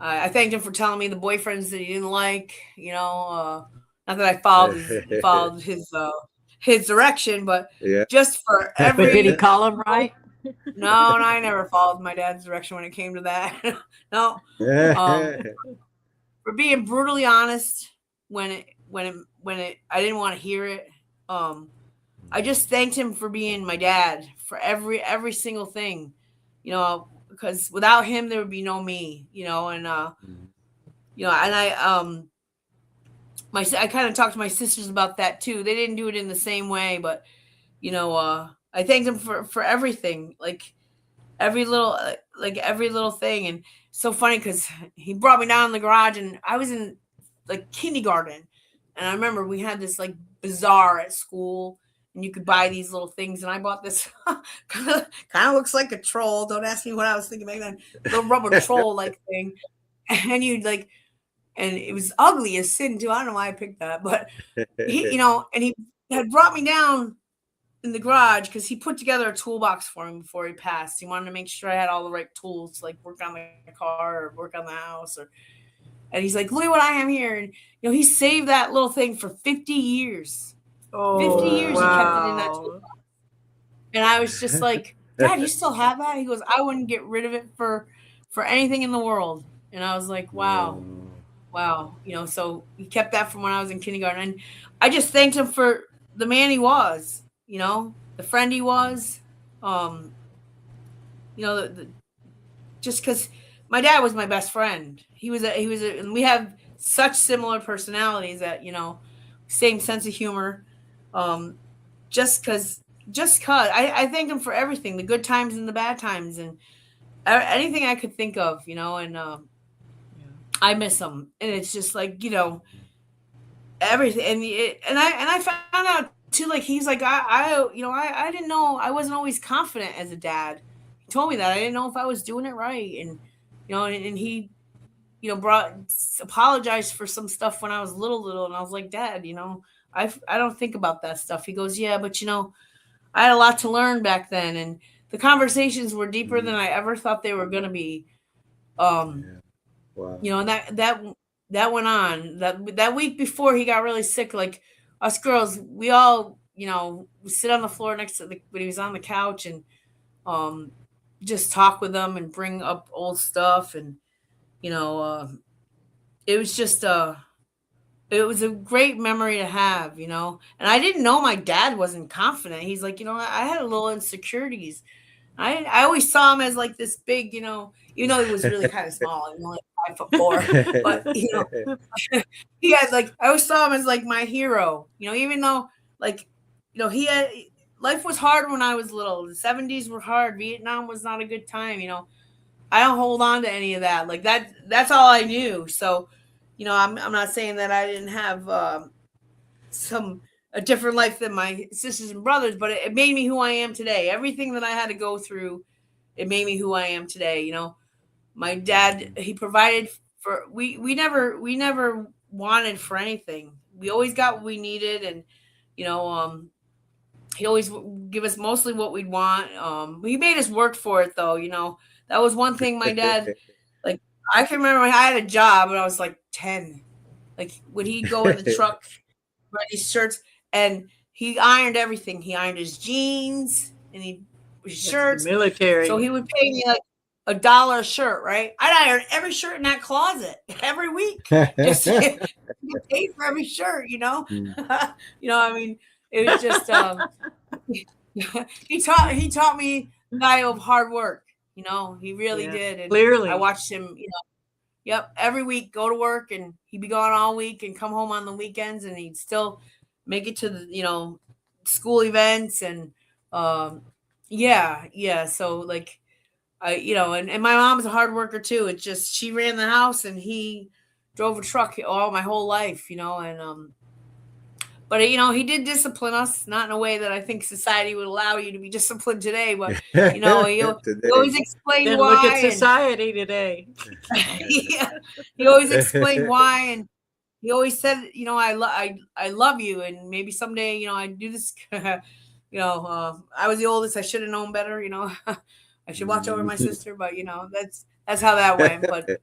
I thanked him for telling me the boyfriends that he didn't like. Not that I followed his direction, but Yeah. just for But did he every call him right? no, I never followed my dad's direction when it came to that. No, um, for being brutally honest when I didn't want to hear it. I just thanked him for being my dad for every single thing, because without him there would be no me, and and I kind of talked to my sisters about that too. They didn't do it in the same way, but I thanked him for everything, every little thing. And so funny because he brought me down in the garage, and I was in like kindergarten, and I remember we had this like bazaar at school, and you could buy these little things, and I bought this kind of looks like a troll. Don't ask me what I was thinking back then. Little rubber troll like thing, and and it was ugly as sin too. I don't know why I picked that, but and he had brought me down in the garage because he put together a toolbox for me before he passed. He wanted to make sure I had all the right tools to like work on the car or work on the house, and he's like, look at what I have here. And he saved that little thing for 50 years. Oh, 50 years he kept it in that wow. toolbox. And I was just like, Dad, you still have that? He goes, I wouldn't get rid of it for anything in the world. And I was like, wow. So he kept that from when I was in kindergarten. And I just thanked him for the man he was, the friend he was. Just because my dad was my best friend. And we have such similar personalities that, same sense of humor. Just because I thank him for everything, the good times and the bad times, and anything I could think of, and I miss him. And it's just like, everything. And I found out too, like, he's like, I didn't know, I wasn't always confident as a dad. He told me that I didn't know if I was doing it right. And, and he, apologized for some stuff when I was little. And I was like, Dad, I don't think about that stuff. He goes, yeah, but I had a lot to learn back then. And the conversations were deeper than I ever thought they were going to be. Wow. And that went on that week before he got really sick. Like us girls, we all, we sit on the floor next to when he was on the couch and, just talk with them and bring up old stuff. And, it was just, it was a great memory to have, and I didn't know my dad wasn't confident. He's like, I had a little insecurities. I always saw him as like this big, you know, even though he was really kind of small, and only 5'4", but you know, he had like I always saw him as like my hero, you know, even though like you know he had life was hard when I was little. The 70s were hard. Vietnam was not a good time, you know. I don't hold on to any of that. Like that's all I knew. So, you know, I'm not saying that I didn't have a different life than my sisters and brothers, but it made me who I am today. Everything that I had to go through, it made me who I am today. You know, my dad, he provided for we never wanted for anything. We always got what we needed, and you know, he always give us mostly what we'd want. He made us work for it, though. You know, that was one thing my dad. Like I can remember I had a job when I was like 10. Like when he'd go in the truck, wear these shirts, and he ironed everything. He ironed his jeans and his shirts. Military. So he would pay me like $1 a shirt, right? I'd iron every shirt in that closet every week. Just to get paid for every shirt, you know? You know, I mean, it was just he taught me the value of hard work, you know, he really did. And clearly I watched him, you know, yep, every week go to work, and he'd be gone all week and come home on the weekends, and he'd still make it to the, you know, school events and yeah. So like I, you know, and my mom's a hard worker too. It's just she ran the house and he drove a truck all my whole life, you know, and but you know, he did discipline us, not in a way that I think society would allow you to be disciplined today. But you know, he always explained then why. Look at society today. Yeah, he always explained why, and he always said, you know, I love you, and maybe someday, you know, I do this. You know, I was the oldest. I should have known better. You know, I should watch over my sister, but you know, that's how that went. But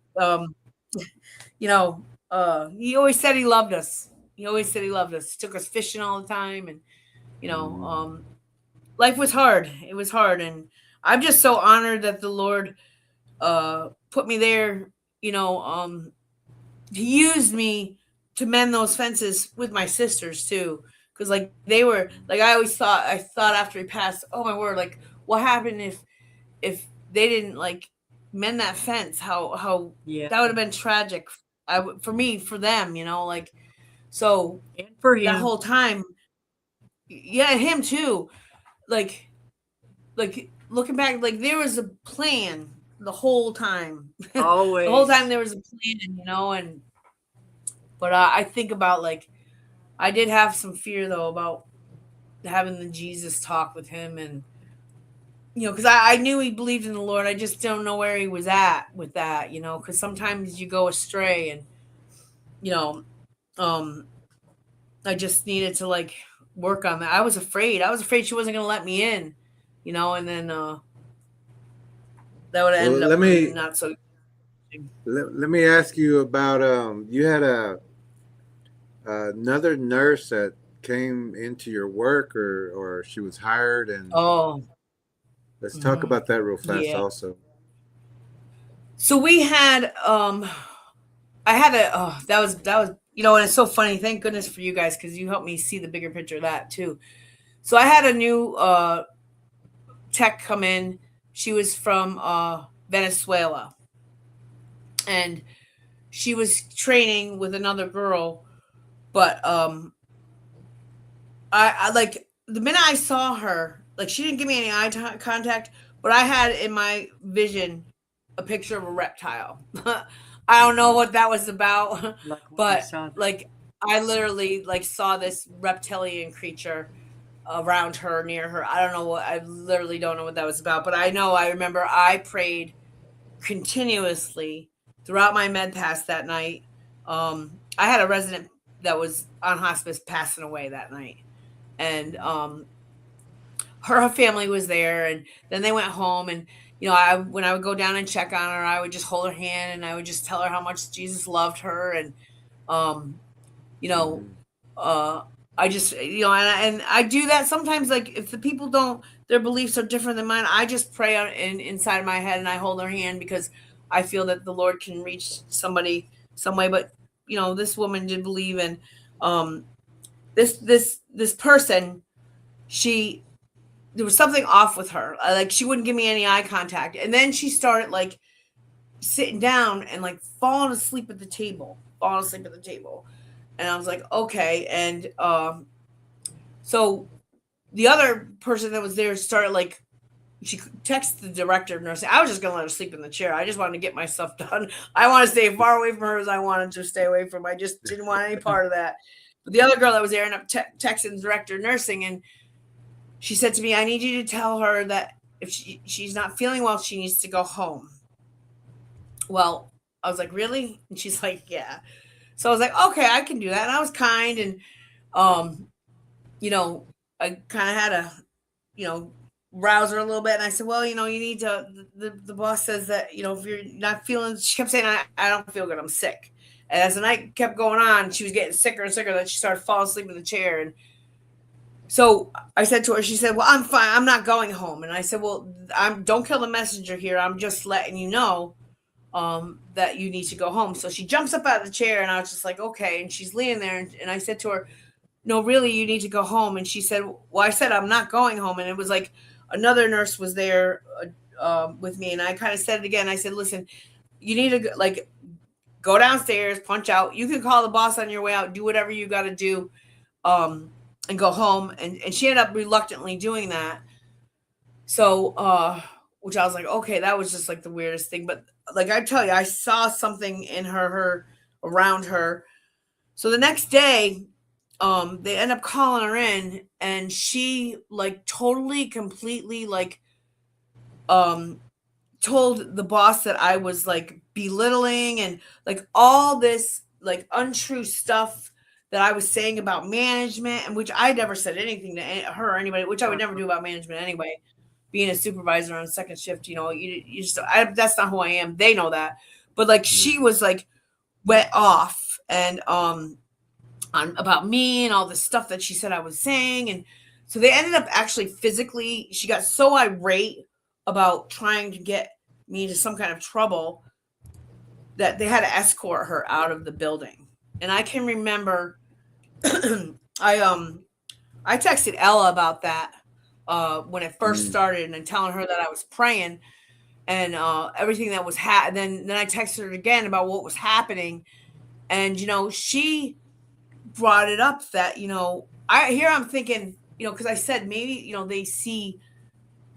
you know, he always said he loved us. He always said he loved us. He took us fishing all the time, and you know, life was hard. It was hard, and I'm just so honored that the Lord put me there. You know, he used me to mend those fences with my sisters too, because like they were like I thought after he passed, oh my word, like what happened if they didn't like mend that fence? How that would have been tragic. For me, for them, you know, like. So and for him. that whole time, yeah, him too. Like looking back, like there was a plan the whole time. Always. The whole time there was a plan, you know. And but I think about like I did have some fear though about having the Jesus talk with him, and you know, because I knew he believed in the Lord. I just don't know where he was at with that, you know, because sometimes you go astray, and you know. I just needed to like work on that. I was afraid she wasn't gonna let me in, you know, and then that would end up being not so. Let me ask you about you had another nurse that came into your work, or she was hired, and let's talk about that real fast also. So we had that was you know, and it's so funny. Thank goodness for you guys, because you helped me see the bigger picture of that too. So I had a new tech come in. She was from Venezuela, and she was training with another girl. But I like the minute I saw her, like she didn't give me any eye contact, but I had in my vision a picture of a reptile. I don't know what that was about, but like I literally like saw this reptilian creature around her, near her. I don't know what, I literally don't know what that was about, but I remember I prayed continuously throughout my med pass that night. I had a resident that was on hospice passing away that night, and her family was there, and then they went home, and you know, when I would go down and check on her, I would just hold her hand and I would just tell her how much Jesus loved her. And, you know, I just, you know, and I do that sometimes. Like if the people their beliefs are different than mine, I just pray inside of my head and I hold their hand, because I feel that the Lord can reach somebody some way. But, you know, this woman did believe in this person. She there was something off with her. Like she wouldn't give me any eye contact. And then she started like sitting down and like falling asleep at the table. And I was like, okay. And so the other person that was there started like, she texted the director of nursing. I was just gonna let her sleep in the chair. I just wanted to get my stuff done. I want to stay far away from her as I wanted to stay away from. I just didn't want any part of that. But the other girl that was there ended up texting the director of nursing, and she said to me, I need you to tell her that if she's not feeling well, she needs to go home. Well, I was like, really? And she's like, yeah. So I was like, okay, I can do that. And I was kind, and you know, I kind of had to, you know, rouse her a little bit. And I said, well, you know, you need to, the boss says that, you know, if you're not feeling, she kept saying, I don't feel good, I'm sick. And as the night kept going on, she was getting sicker and sicker, that she started falling asleep in the chair. And so I said to her, she said, well, I'm fine, I'm not going home. And I said, well, don't kill the messenger here, I'm just letting you know that you need to go home. So she jumps up out of the chair, and I was just like, okay. And she's leaning there, and I said to her, no, really, you need to go home. And she said, well, I said, I'm not going home. And it was like another nurse was there with me. And I kind of said it again. I said, listen, you need to like go downstairs, punch out. You can call the boss on your way out, do whatever you got to do, and go home. And she ended up reluctantly doing that. So, which I was like, okay, that was just like the weirdest thing. But like I tell you, I saw something in her around her. So the next day, they end up calling her in, and she like totally, completely like, told the boss that I was like belittling and like all this like untrue stuff that I was saying about management, and which I never said anything to her or anybody, which I would never do about management anyway. Being a supervisor on second shift, you know, you just, that's not who I am. They know that. But like she was like went off and on about me and all the stuff that she said I was saying. And so they ended up actually physically, she got so irate about trying to get me into some kind of trouble that they had to escort her out of the building. And I can remember I texted Ella about that when it first started, and telling her that I was praying and everything that was then I texted her again about what was happening. And you know, she brought it up that, you know, I'm thinking, you know, because I said maybe, you know, they see,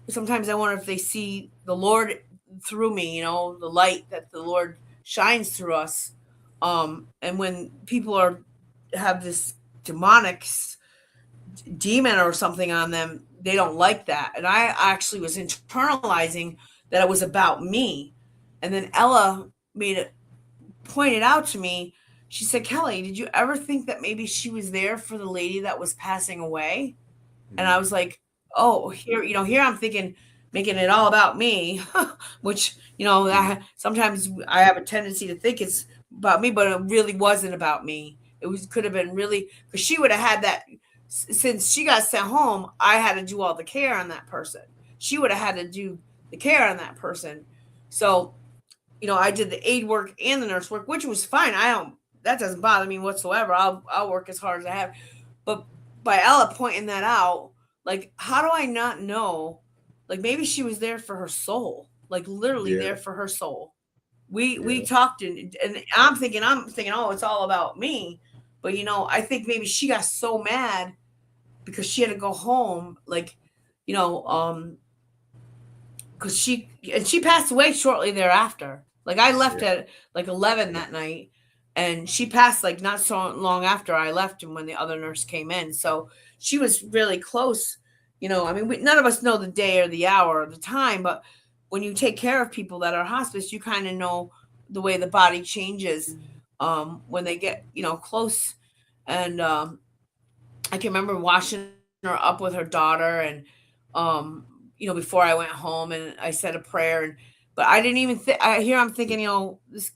sometimes I wonder if they see the Lord through me, you know, the light that the Lord shines through us. And when people have this demonic demon or something on them, they don't like that. And I actually was internalizing that it was about me. And then Ella pointed out to me, she said, Kelly, did you ever think that maybe she was there for the lady that was passing away? And I was like, oh, here I'm thinking, making it all about me, which, you know, sometimes I have a tendency to think it's about me, but it really wasn't about me. Could have been really, because she would have had that, since she got sent home, I had to do all the care on that person. She would have had to do the care on that person. So, you know, I did the aide work and the nurse work, which was fine. That doesn't bother me whatsoever. I'll work as hard as I have. But by Ella pointing that out, like, how do I not know? Like, maybe she was there for her soul, like literally there for her soul. We talked, and I'm thinking, oh, it's all about me. But, you know, I think maybe she got so mad because she had to go home, like, you know, because she passed away shortly thereafter. Like, I left at like 11 that night, and she passed like not so long after I left, and when the other nurse came in. So she was really close. You know, I mean, none of us know the day or the hour or the time, but when you take care of people that are hospice, you kind of know the way the body changes when they get, you know, close. And I can remember washing her up with her daughter, and you know, before I went home, and I said a prayer, but I didn't even think. I'm thinking, you know, this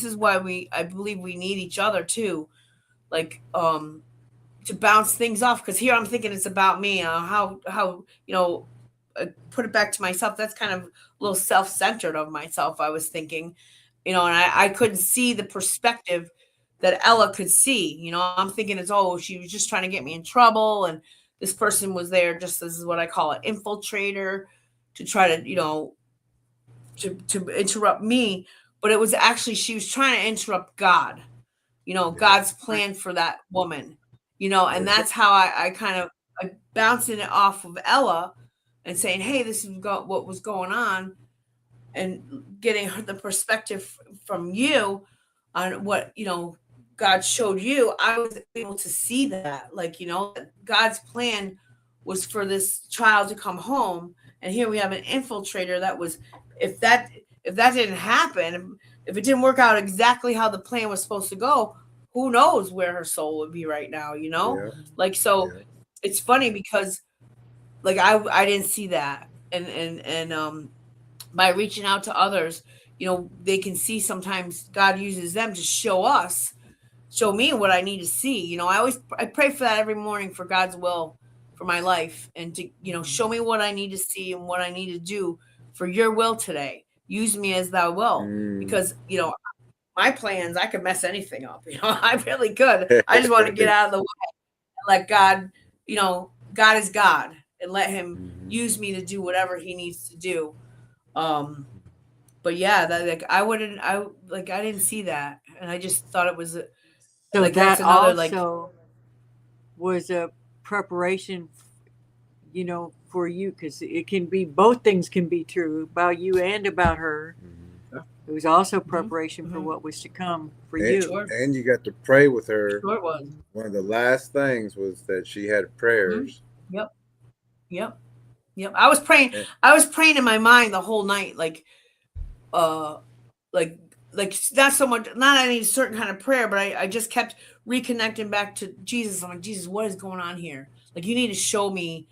is why I believe we need each other too, like to bounce things off. Because here I'm thinking it's about me. How you know, put it back to myself. That's kind of a little self-centered of myself, I was thinking, you know, and I couldn't see the perspective that Ella could see. You know, I'm thinking it's, oh, she was just trying to get me in trouble, and this person was there just as what I call an infiltrator to try to, to interrupt me. But it was actually, she was trying to interrupt God, God's plan for that woman, and that's how I kind of bouncing it off of Ella and saying, hey, this is what was going on, and getting the perspective from you on what, God showed you. I was able to see that, God's plan was for this child to come home. And here we have an infiltrator that was, if that didn't happen, if it didn't work out exactly how the plan was supposed to go, who knows where her soul would be right now, It's funny because I didn't see that. And by reaching out to others, they can see sometimes God uses them to show me what I need to see. I pray for that every morning, for God's will for my life, and to, show me what I need to see and what I need to do for your will today. Use me as thou will, because, my plans, I could mess anything up. I really could. I just want to get out of the way and let God, God is God, and let him use me to do whatever he needs to do. But yeah, that I didn't see that. And I just thought it was So that's that another also was a preparation, for you, because it can be, both things can be true about you and about her. It was also preparation for what was to come for you. Sure. And you got to pray with her. Sure it was. One of the last things was that she had prayers. Yep. I was praying. I was praying in my mind the whole night, not so much, not any certain kind of prayer, but I just kept reconnecting back to Jesus. I'm like, Jesus, what is going on here? You need to show me,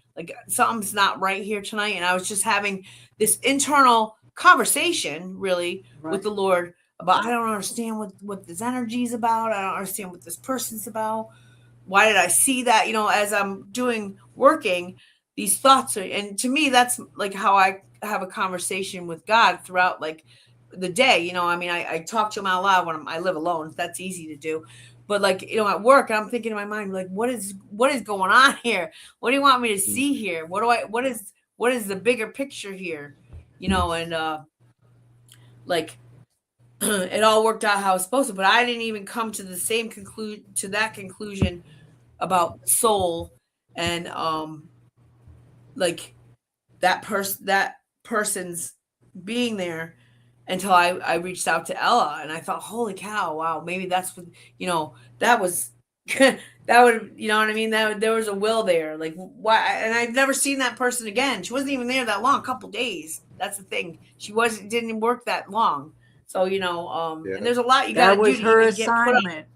something's not right here tonight. And I was just having this internal conversation, really, with the Lord about, I don't understand what this energy is about. I don't understand what this person's about. Why did I see that? As I'm working, these thoughts are, and to me, that's how I have a conversation with God throughout the day. I talk to him out loud when I live alone. That's easy to do. But at work, I'm thinking in my mind, what is going on here? What do you want me to see here? What is the bigger picture here? And it all worked out how it's supposed to, but I didn't even come to the same conclusion about soul and that person's being there until I reached out to Ella, and I thought, holy cow, wow, maybe that's what, that was that would, you know what I mean? That there was a will there. Why? And I've never seen that person again. She wasn't even there that long, a couple days. That's the thing. She didn't work that long. So, and there's a lot you got to do. That was her assignment.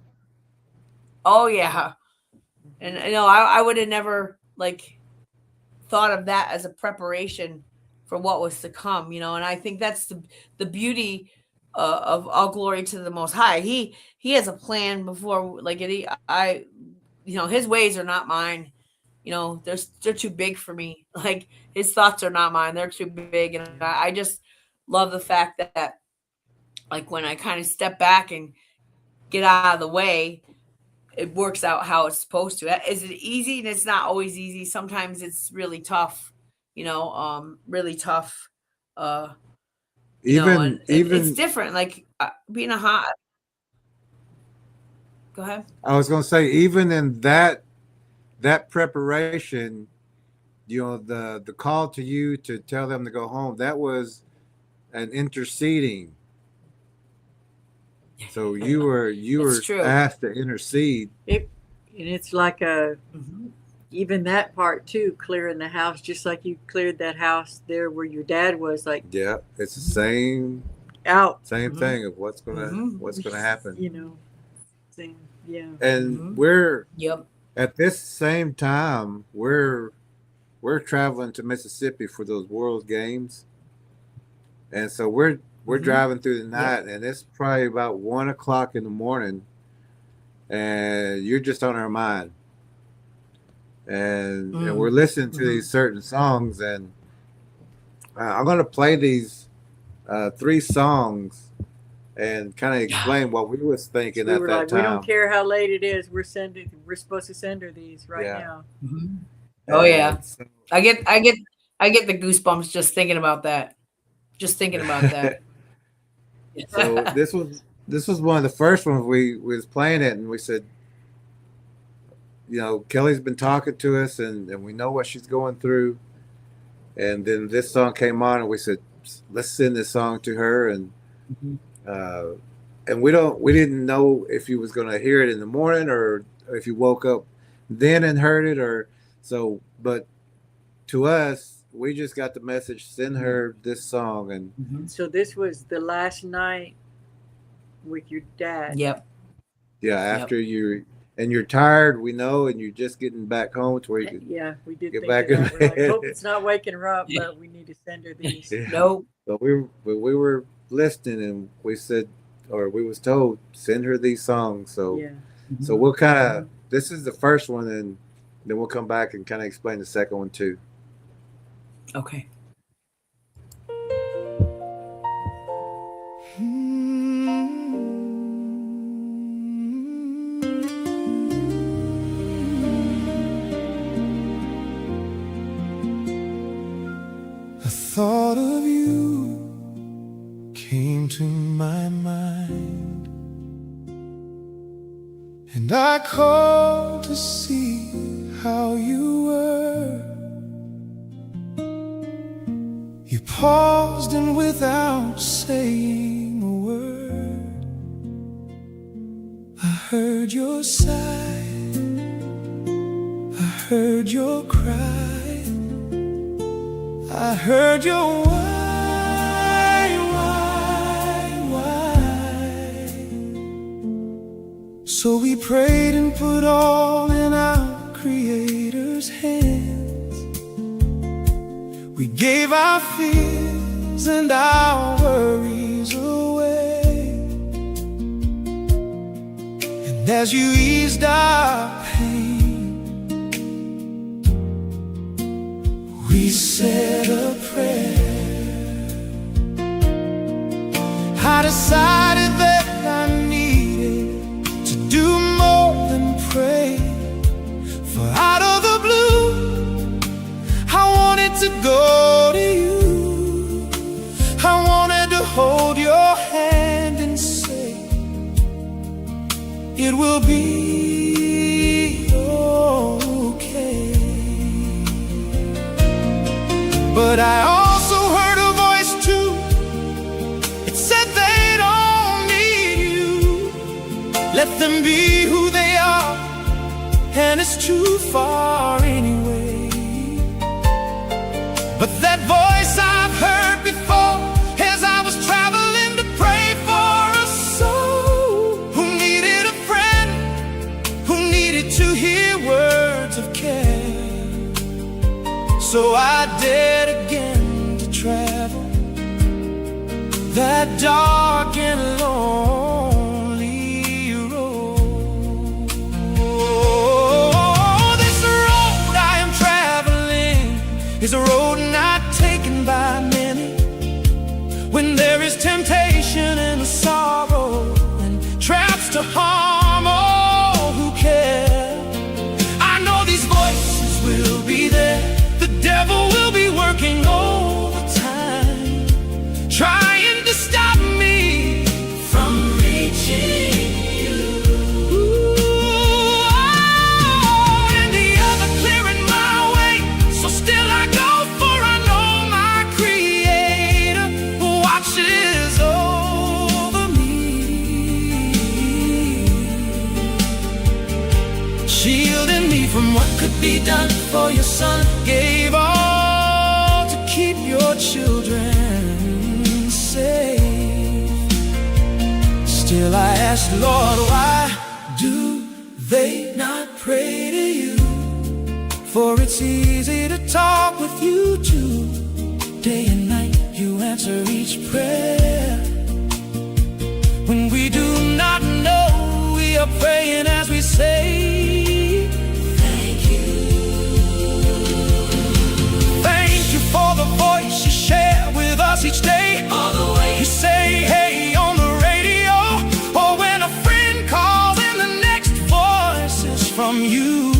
Oh yeah. And I would have never thought of that as a preparation for what was to come, and I think that's the beauty of all glory to the Most High. He has a plan before, his ways are not mine. They're too big for me. His thoughts are not mine. They're too big. And I just love the fact that when I kind of step back and get out of the way, it works out how it's supposed to. Is it easy? And it's not always easy. Sometimes it's really tough, really tough. Even it's different. Being a hot. Go ahead. I was going to say, even in that preparation, the call to you to tell them to go home, that was an interceding. So you were asked to intercede. And it's even that part too, clearing the house, just like you cleared that house there where your dad was. Yeah, it's the same thing of what's gonna happen. Same, yeah. And we're at this same time we're traveling to Mississippi for those World Games, and so we're driving through the night, and it's probably about 1:00 in the morning, and you're just on our mind, and we're listening to these certain songs, and I'm going to play these 3 songs and kind of explain what we was thinking at that time. We don't care how late it is. We're supposed to send her these right now. Oh yeah, And so- I get the goosebumps just thinking about that. Just thinking about that. So this was one of the first ones we was playing it, and we said, Kelly's been talking to us, and we know what she's going through. And then this song came on, and we said, let's send this song to her. And and we didn't know if you was gonna hear it in the morning or if you woke up then and heard it, or so. But to us, we just got the message, send her this song. And So this was the last night with your dad. Yep. yeah, after you're tired, we know, and you're just getting back home to where you can Yeah, we did get think back of in that. We're like, bed. hope it's not waking her up, but we need to send her these. Yeah. Nope. But we were listening, and we said, or we was told, send her these songs. So Yeah. so we'll kind of, this is the first one, and then we'll come back and kind of explain the second one too. Okay. The thought of you came to my mind, and I called to see how you were. You paused, and without saying a word, I heard your sigh, I heard your cry, I heard your why. So we prayed and put all in our Creator's hands. We gave our fears and our worries away, and as you eased our pain, we said a prayer. I decided that I needed to do more than pray, for out of the blue I wanted to go to you. I wanted to hold your hand and say, it will be okay. But I also heard a voice too. It said they don't need you. Let them be who they are, and it's too far anyway. But that voice I've heard before, as I was traveling to pray for a soul who needed a friend, who needed to hear words of care. So I dared again to travel that dark and lonely road. This road I am traveling is a road not taken by many. When there is temptation and sorrow and traps to harm all who care, I know these voices will be there. The devil will be working overtime, trying to stop me from reaching you. And the other clearing my way, so still I go, for I know my Creator watches over me, shielding me from what could be done. For your Son gave all to keep your children safe. Still I ask, Lord, why do they not pray to you? For it's easy to talk with you too. Day and night you answer each prayer. When we do not know, we are praying as we say, thank you. Thank you for the voice you share with us each day. All the way you say, hey, on the radio, or when a friend calls and the next voice is from you,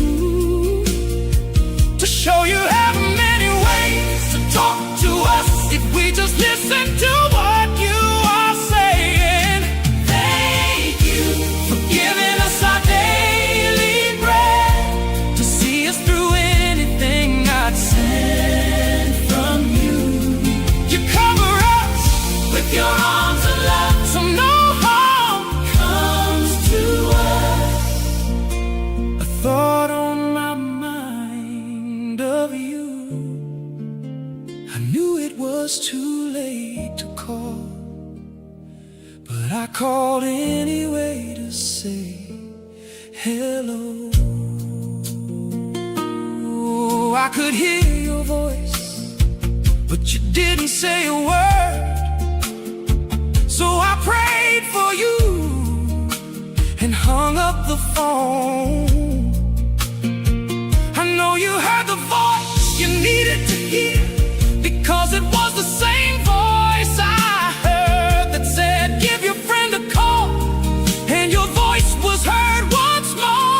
to show was too late to call, but I called anyway to say hello. I could hear your voice, but you didn't say a word. So I prayed for you and hung up the phone. I know you heard the voice you needed to hear, because it was the same voice I heard that said, give your friend a call, and your voice was heard once more.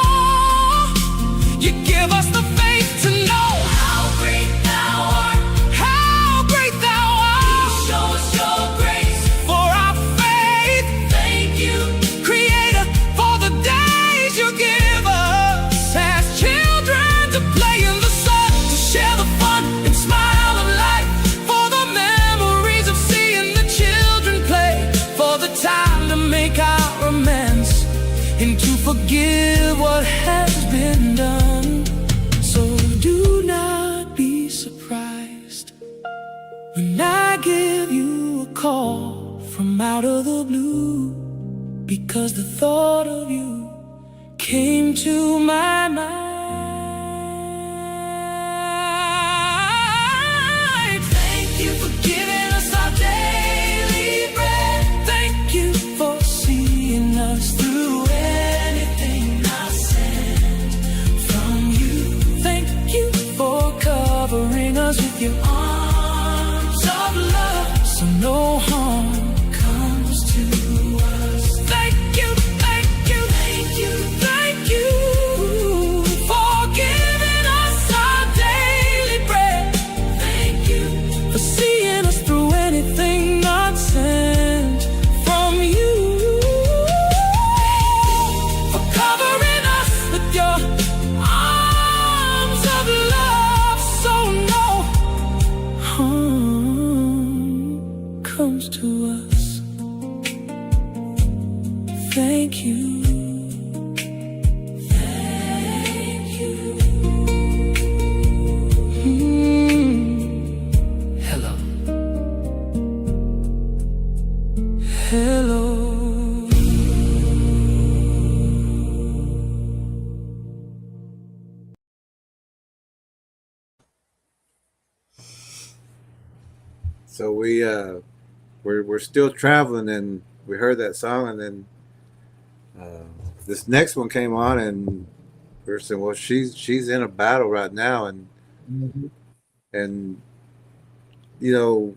You give us the faith to know how great thou art, how great thou art. Please show us your grace for our faith. Thank you, Creator, for the days you give us as children to play in the sun, to share the fun and smile of life, for the memories of seeing the children play, for the time to make our amends and to forgive what has been done. So do not be surprised when I give you a call from out of the blue, because the thought of you came to my mind. Thank you for giving us our daily bread. Thank you for seeing us through anything I send from you. Thank you for covering us with your arms of love, so no harm comes to us. Thank you, thank you, thank you, thank you for giving us our daily bread. Thank you for seeing us through anything not sent from you. For covering us with your arms of love, so no harm comes to us. Thank you. Thank you. Hello. Hello. So we're still traveling, and we heard that song, and then this next one came on, and we were saying, well, she's in a battle right now, and you know,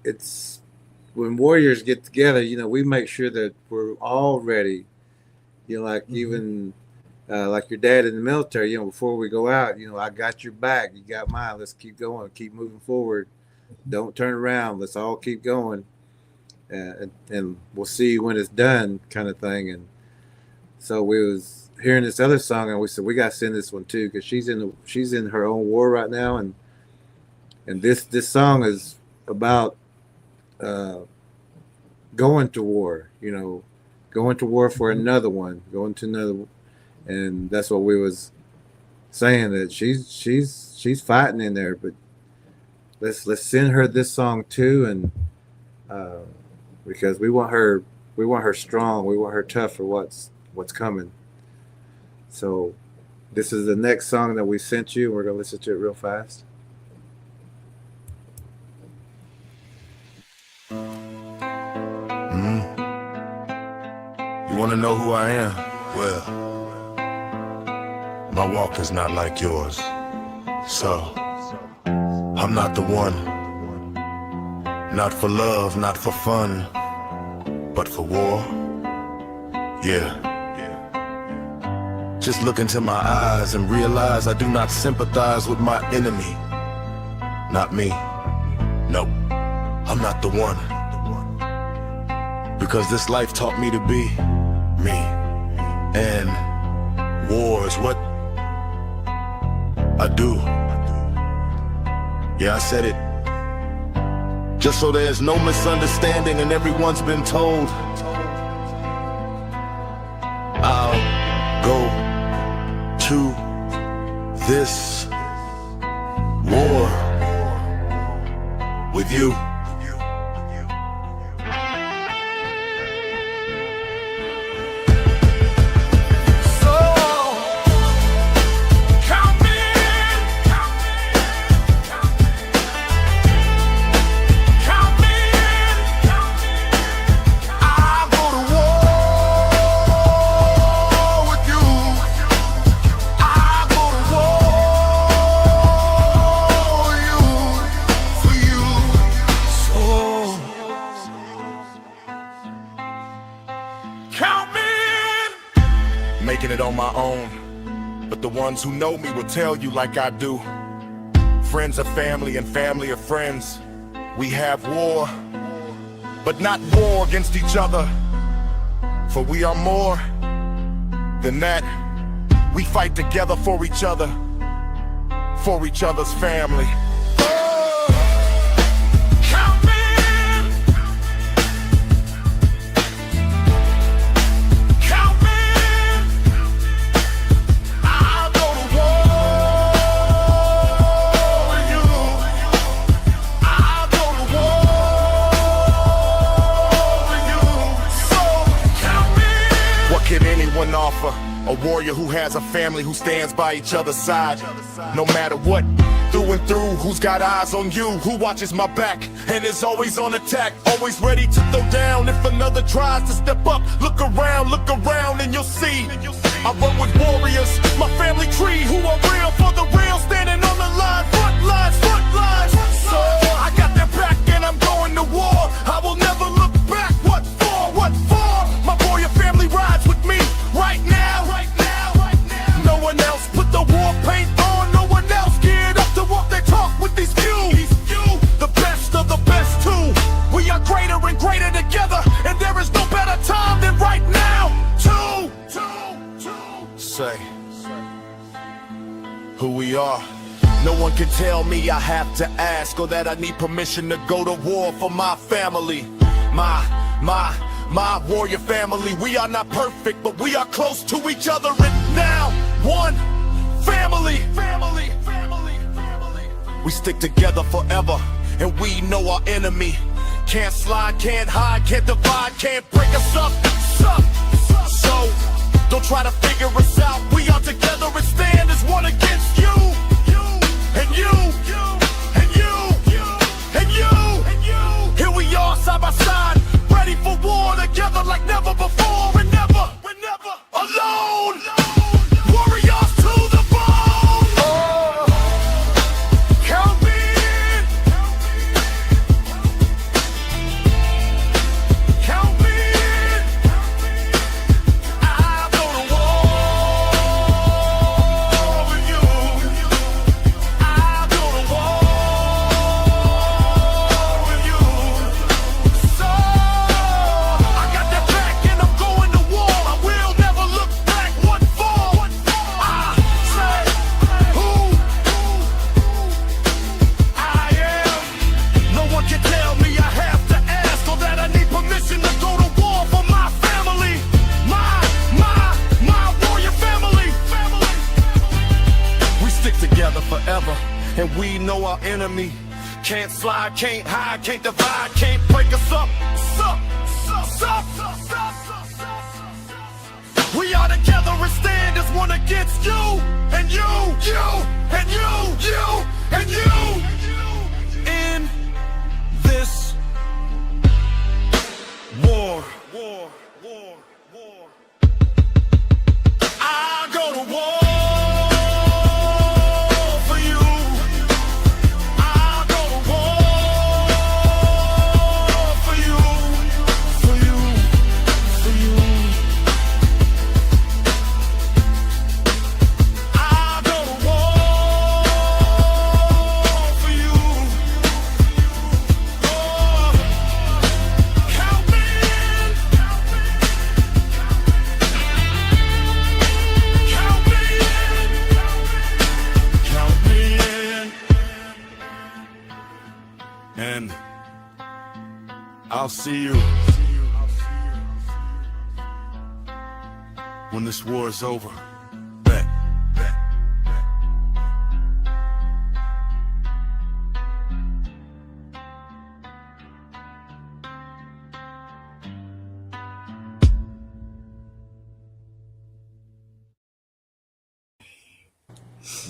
it's when warriors get together, you know, we make sure that we're all ready. You know, like even like your dad in the military, you know, before we go out, you know, I got your back, you got mine. Let's keep going, keep moving forward. Don't turn around. Let's all keep going, and we'll see when it's done, kind of thing. And so we was hearing this other song, and we said we got to send this one too, because she's in her own war right now, and this song is about going to war. You know, going to war for another one, going to another, and that's what we was saying, that she's fighting in there, but. Let's send her this song too, and because we want her strong, we want her tough for what's coming. So this is the next song that we sent you. We're gonna listen to it real fast. You want to know who I am? Well, my walk is not like yours, so I'm not the one. Not for love, not for fun, but for war. Yeah. Just look into my eyes and realize I do not sympathize with my enemy. Not me. Nope. I'm not the one. Because this life taught me to be me. And war is what I do. Yeah, I said it. Just so there's no misunderstanding and everyone's been told, I'll go to this war with you. So count me in, count me in. I'll go to war with you. I'll go to war with you, for you. So count me in. Making it on my own, but the ones who know me will tell you like I do. Friends are family and family are friends. We have war, but not war against each other, for we are more than that. We fight together for each other's family. Count me in. Count me in. I'll go to war with you. I'll go to war with you. So count me in. What can anyone offer? A warrior who has a family, who stands by each other's side. No matter what, through and through, who's got eyes on you, who watches my back, and is always on attack, always ready to throw down if another tries to step up. Look around, and you'll see I run with warriors, my family tree, who are real for the real, standing on the line, front lines. So I got their back and I'm going to war. I will never look back. What for? My warrior family rides with me right now. No one else put the war paint on. No one else geared up to walk their talk with these few. The best of the best too. We are greater and greater together, and there is no better time than right now. Say who we are. No one can tell me I have to ask, or that I need permission to go to war for my family. My warrior family. We are not perfect, but we are close to each other, and now one family. We stick together forever, and we know our enemy. Can't slide, can't hide, can't divide, can't break us up. So don't try to figure us out. We are together and stand as one against you. And you, and you, and you. Here we are side by side, ready for war together like never before, and never alone. Warriors to the bone. Count me in. Count me in. I'll go to war with you. I'll go to war with you. So I got that back and I'm going to war. I will never look back. What for? I say who I am. No one can tell me I have to ask, or that I need permission to go to war for my family. My warrior family. We stick together forever, and we know our enemy. Can't slide, can't hide, can't divide, can't break us up. We are together and stand as one against you, and you, and you, and you. In this war. I go to war for you. I go to war for you, for you, for you. I go to war for you. Oh, count me in. Count me in. Count me in. And I'll see you when this war is over. Bet.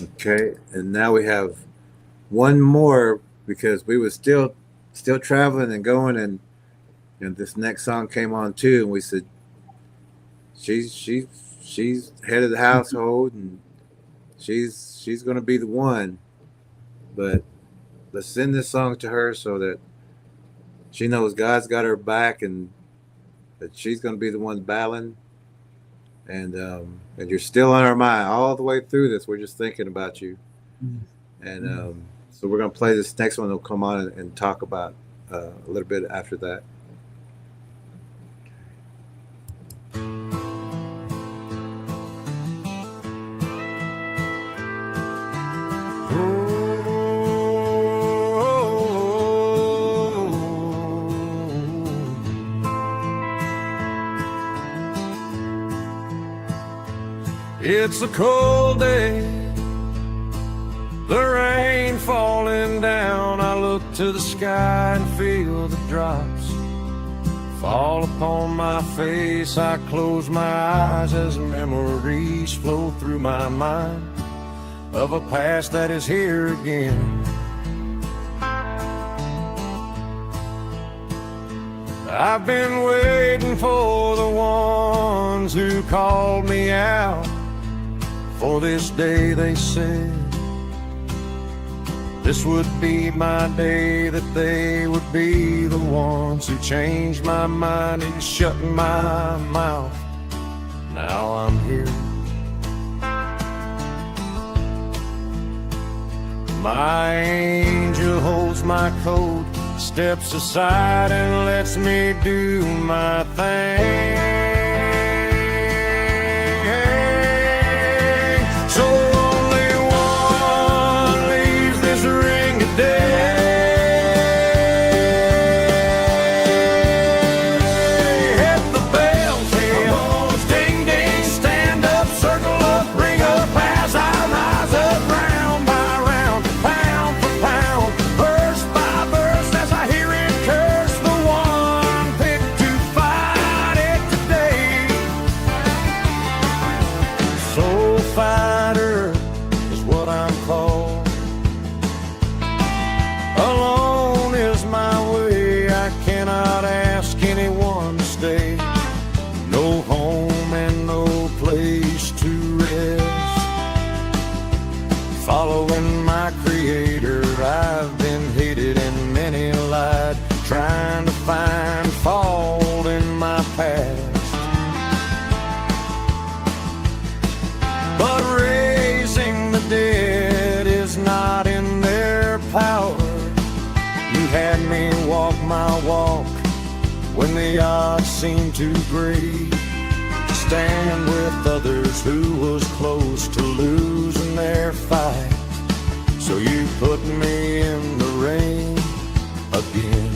Okay, and now we have one more because we were still traveling and going, and this next song came on too, and we said she's head of the household, and she's gonna be the one. But let's send this song to her so that she knows God's got her back, and that she's gonna be the one battling. And you're still on our mind all the way through this. We're just thinking about you. And so we're going to play this next one. They'll come on and talk about a little bit after that. It's a cold day, the rain falling down. I look to the sky and feel the drops fall upon my face. I close my eyes as memories flow through my mind of a past that is here again. I've been waiting for the ones who called me out. For this day they said this would be my day, that they would be the ones who changed my mind and shut my mouth. Now I'm here. My angel holds my coat, steps aside and lets me do my thing. So only one leaves this ring today. Hit the bells, hey, ding ding, stand up, circle up, bring up as I rise up, round by round, pound for pound, verse by verse, as I hear it curse the one picked to fight it today. So fighter is what I'm called. Alone is my way, I cannot ask anyone to stay. No home and no place to rest. Following my creator, I've been hated and many lied, trying to find fault in my past. But raising the dead is not in their power. You had me walk my walk when the odds seemed too great, to stand with others who was close to losing their fight. So you put me in the rain again.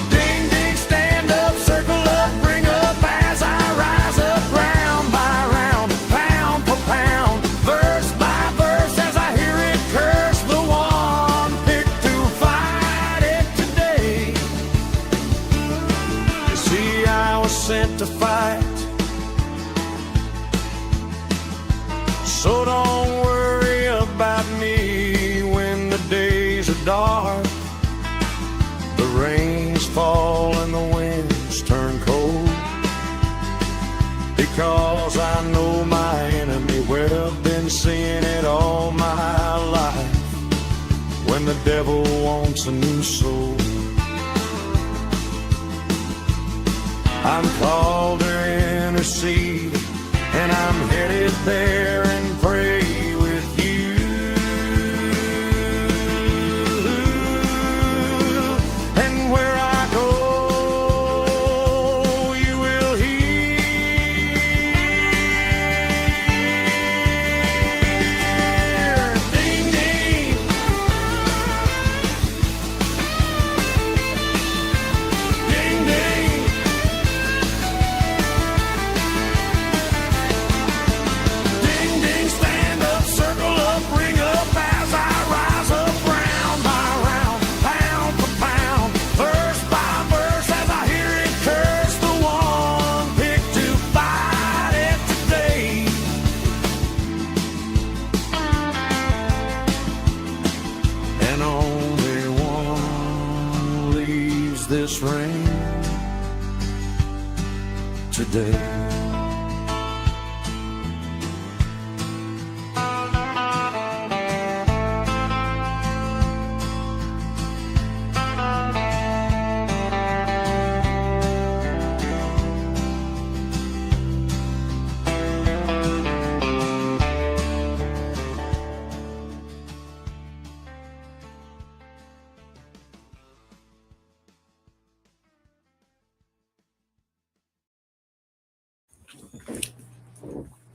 Ding ding, stand up, circle up, bring up as I rise up, round by round, pound for pound, verse by verse, as I hear it curse the one picked to fight it today. You see, I was sent to fight, so don't worry about me when the days are dark, the rains fall and the winds turn cold. Because I know my enemy well, been seeing it all my life. When the devil wants a new soul, I'm called to intercede, and I'm headed there and pray with you. And where I go, you will hear. Ding ding. Ding ding. Ding this rain today.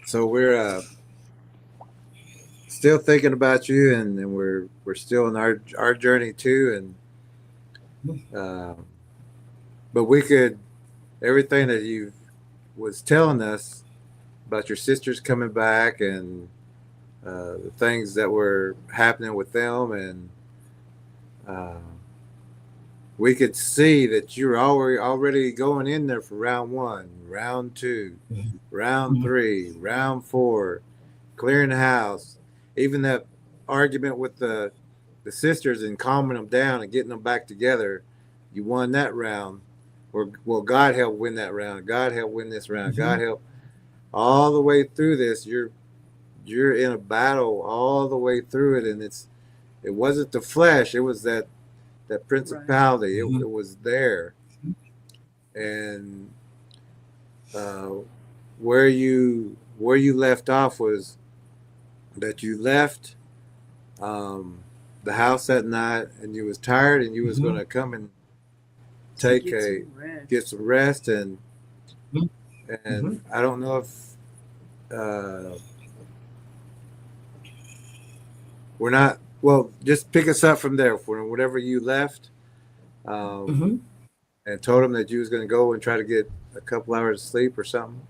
So we're still thinking about you, and we're still in our journey too, and but we could, everything that you was telling us about your sisters coming back and the things that were happening with them, and we could see that you're already going in there for round 1, round 2, round 3, round 4, clearing the house. Even that argument with the sisters and calming them down and getting them back together, you won that round. Or, well, God helped win that round. God helped win this round. God helped all the way through this. You're in a battle all the way through it, and it wasn't the flesh. It was that principality. Right. It was there, and where you left off was that you left the house that night, and you was tired, and you was going to come and get some rest, and I don't know if we're not. Well, just pick us up from there, for whatever you left, and told them that you was going to go and try to get a couple hours of sleep or something.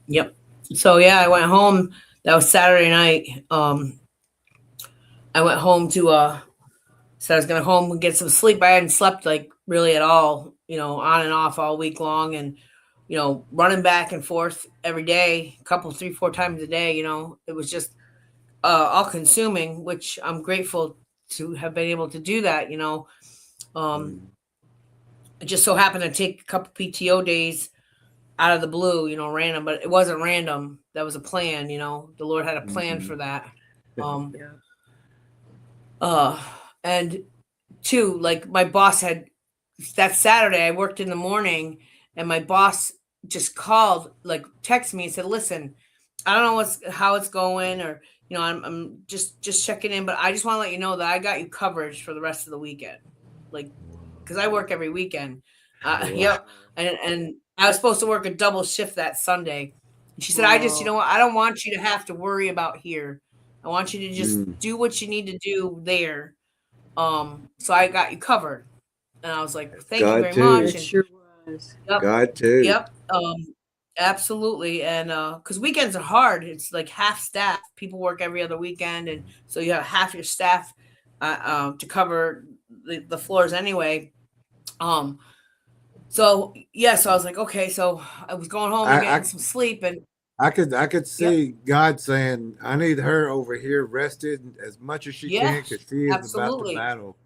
Yep. So yeah, I went home. That was Saturday night. I went home to so I was going to home and get some sleep. I hadn't slept like really at all, on and off all week long, and running back and forth every day, 3, 4 times a day. It was just all consuming, which I'm grateful to have been able to do that. It just so happened to take a couple PTO days out of the blue, random, but it wasn't random. That was a plan. The Lord had a plan for that. And two, like my boss had that Saturday, I worked in the morning, and my boss just called, like texted me and said, listen, I don't know how it's going, or, I'm just checking in, but I just want to let you know that I got you coverage for the rest of the weekend. Like, cause I work every weekend. Yep. And I was supposed to work a double shift that Sunday. And she said, I just, I don't want you to have to worry about here. I want you to just do what you need to do there. So I got you covered. And I was like, thank you very much. It sure was. Yep. God too. Yep. Absolutely. And because weekends are hard. It's like half staff. People work every other weekend. And so you have half your staff to cover the floors anyway. So I was like, okay, so I was going home and getting some sleep, and I could see God saying, I need her over here rested as much as she can, because she is about the battle.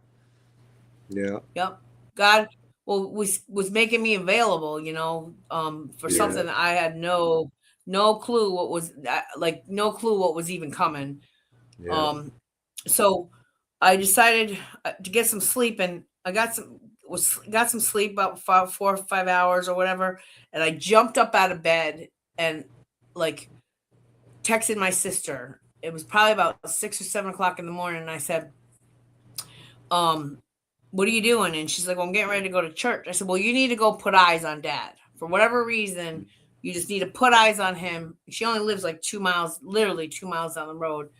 Yeah. Yep. God was making me available, for something that I had no clue what was no clue what was even coming. Yeah. So I decided to get some sleep, and I got some sleep, about 4 or 5 hours or whatever. And I jumped up out of bed and texted my sister. It was probably about 6 or 7 o'clock in the morning. And I said, what are you doing? And she's like, well, I'm getting ready to go to church. I said, well, you need to go put eyes on Dad. For whatever reason, you just need to put eyes on him. She only lives like 2 miles, literally 2 miles down the road,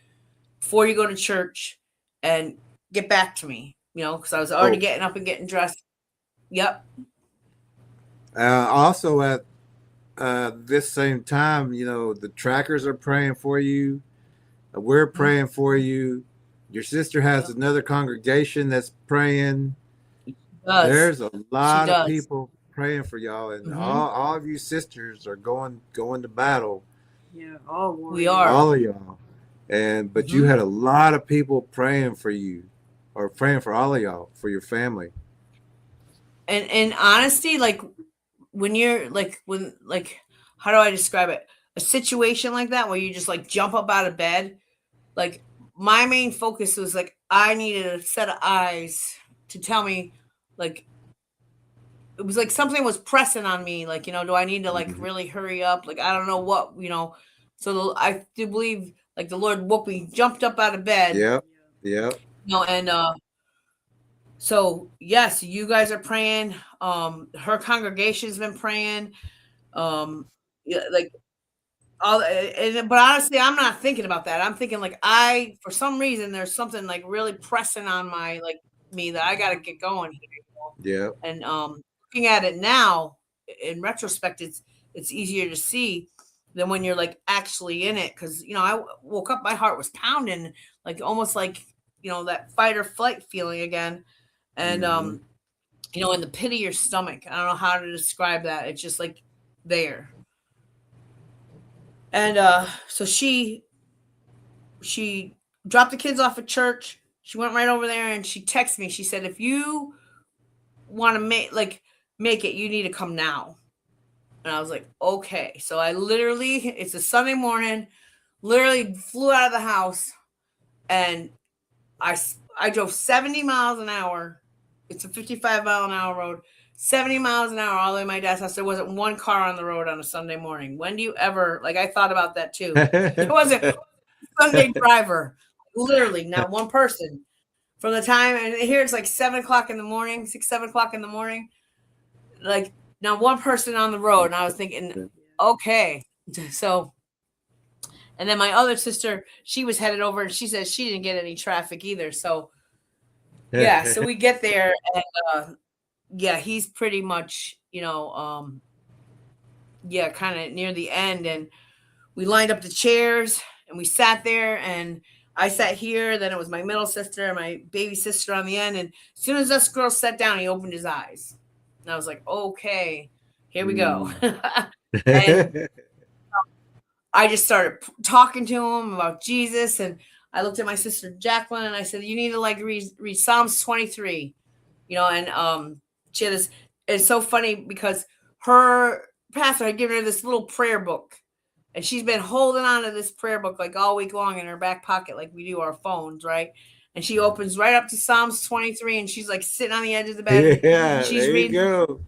before you go to church, and get back to me, because I was already getting up and getting dressed. Yep. Also at this same time, the trackers are praying for you. We're praying for you. Your sister has another congregation that's praying. There's a lot of people praying for y'all, and all of you sisters are going to battle. Yeah, we are. All of y'all. But you had a lot of people praying for you, or praying for all of y'all, for your family. And in honesty, like when you're like how do I describe it? A situation like that where you just like jump up out of bed, like my main focus was like I needed a set of eyes to tell me, like it was like something was pressing on me, like, do I need to like Mhm. really hurry up? Like I don't know what. So I do believe like the Lord woke me, jumped up out of bed, Yep. Yep. and so yes, you guys are praying. Her congregation's been praying. Yeah, like but honestly, I'm not thinking about that. I'm thinking like for some reason there's something like really pressing on my like me that I got to get going here. Yep. And looking at it now in retrospect, it's easier to see than when you're like actually in it. Because I woke up, my heart was pounding, like almost like that fight or flight feeling again, and Mhm. in the pit of your stomach. I don't know how to describe that. It's just like there. And so she dropped the kids off at church. She went right over there and she texted me. She said, "If you want to make it, you need to come now." And I was like, "Okay." So I literally, it's a Sunday morning, literally flew out of the house, and I drove 70 miles an hour. It's a 55-mile-an-hour road. 70 miles an hour all the way to my dad's house. There wasn't one car on the road on a Sunday morning. When do you ever, like, I thought about that too. There wasn't a Sunday driver, literally not one person. From the time, and here it's like 7 o'clock in the morning, 6, 7 o'clock in the morning, like not one person on the road. And I was thinking, okay. So, and then my other sister, she was headed over and she said she didn't get any traffic either. So, yeah, so we get there and yeah, he's pretty much, yeah, kind of near the end, and we lined up the chairs and we sat there, and I sat here, then it was my middle sister and my baby sister on the end, and as soon as us girls sat down, he opened his eyes. And I was like, "Okay, here we go." Mm. And I just started talking to him about Jesus, and I looked at my sister Jacqueline and I said, "You need to like read Psalms 23." And she had this. It's so funny because her pastor had given her this little prayer book, and she's been holding on to this prayer book like all week long in her back pocket, like we do our phones, right? And she opens right up to Psalms 23, and she's like sitting on the edge of the bed, and Yeah, she's there you reading. go.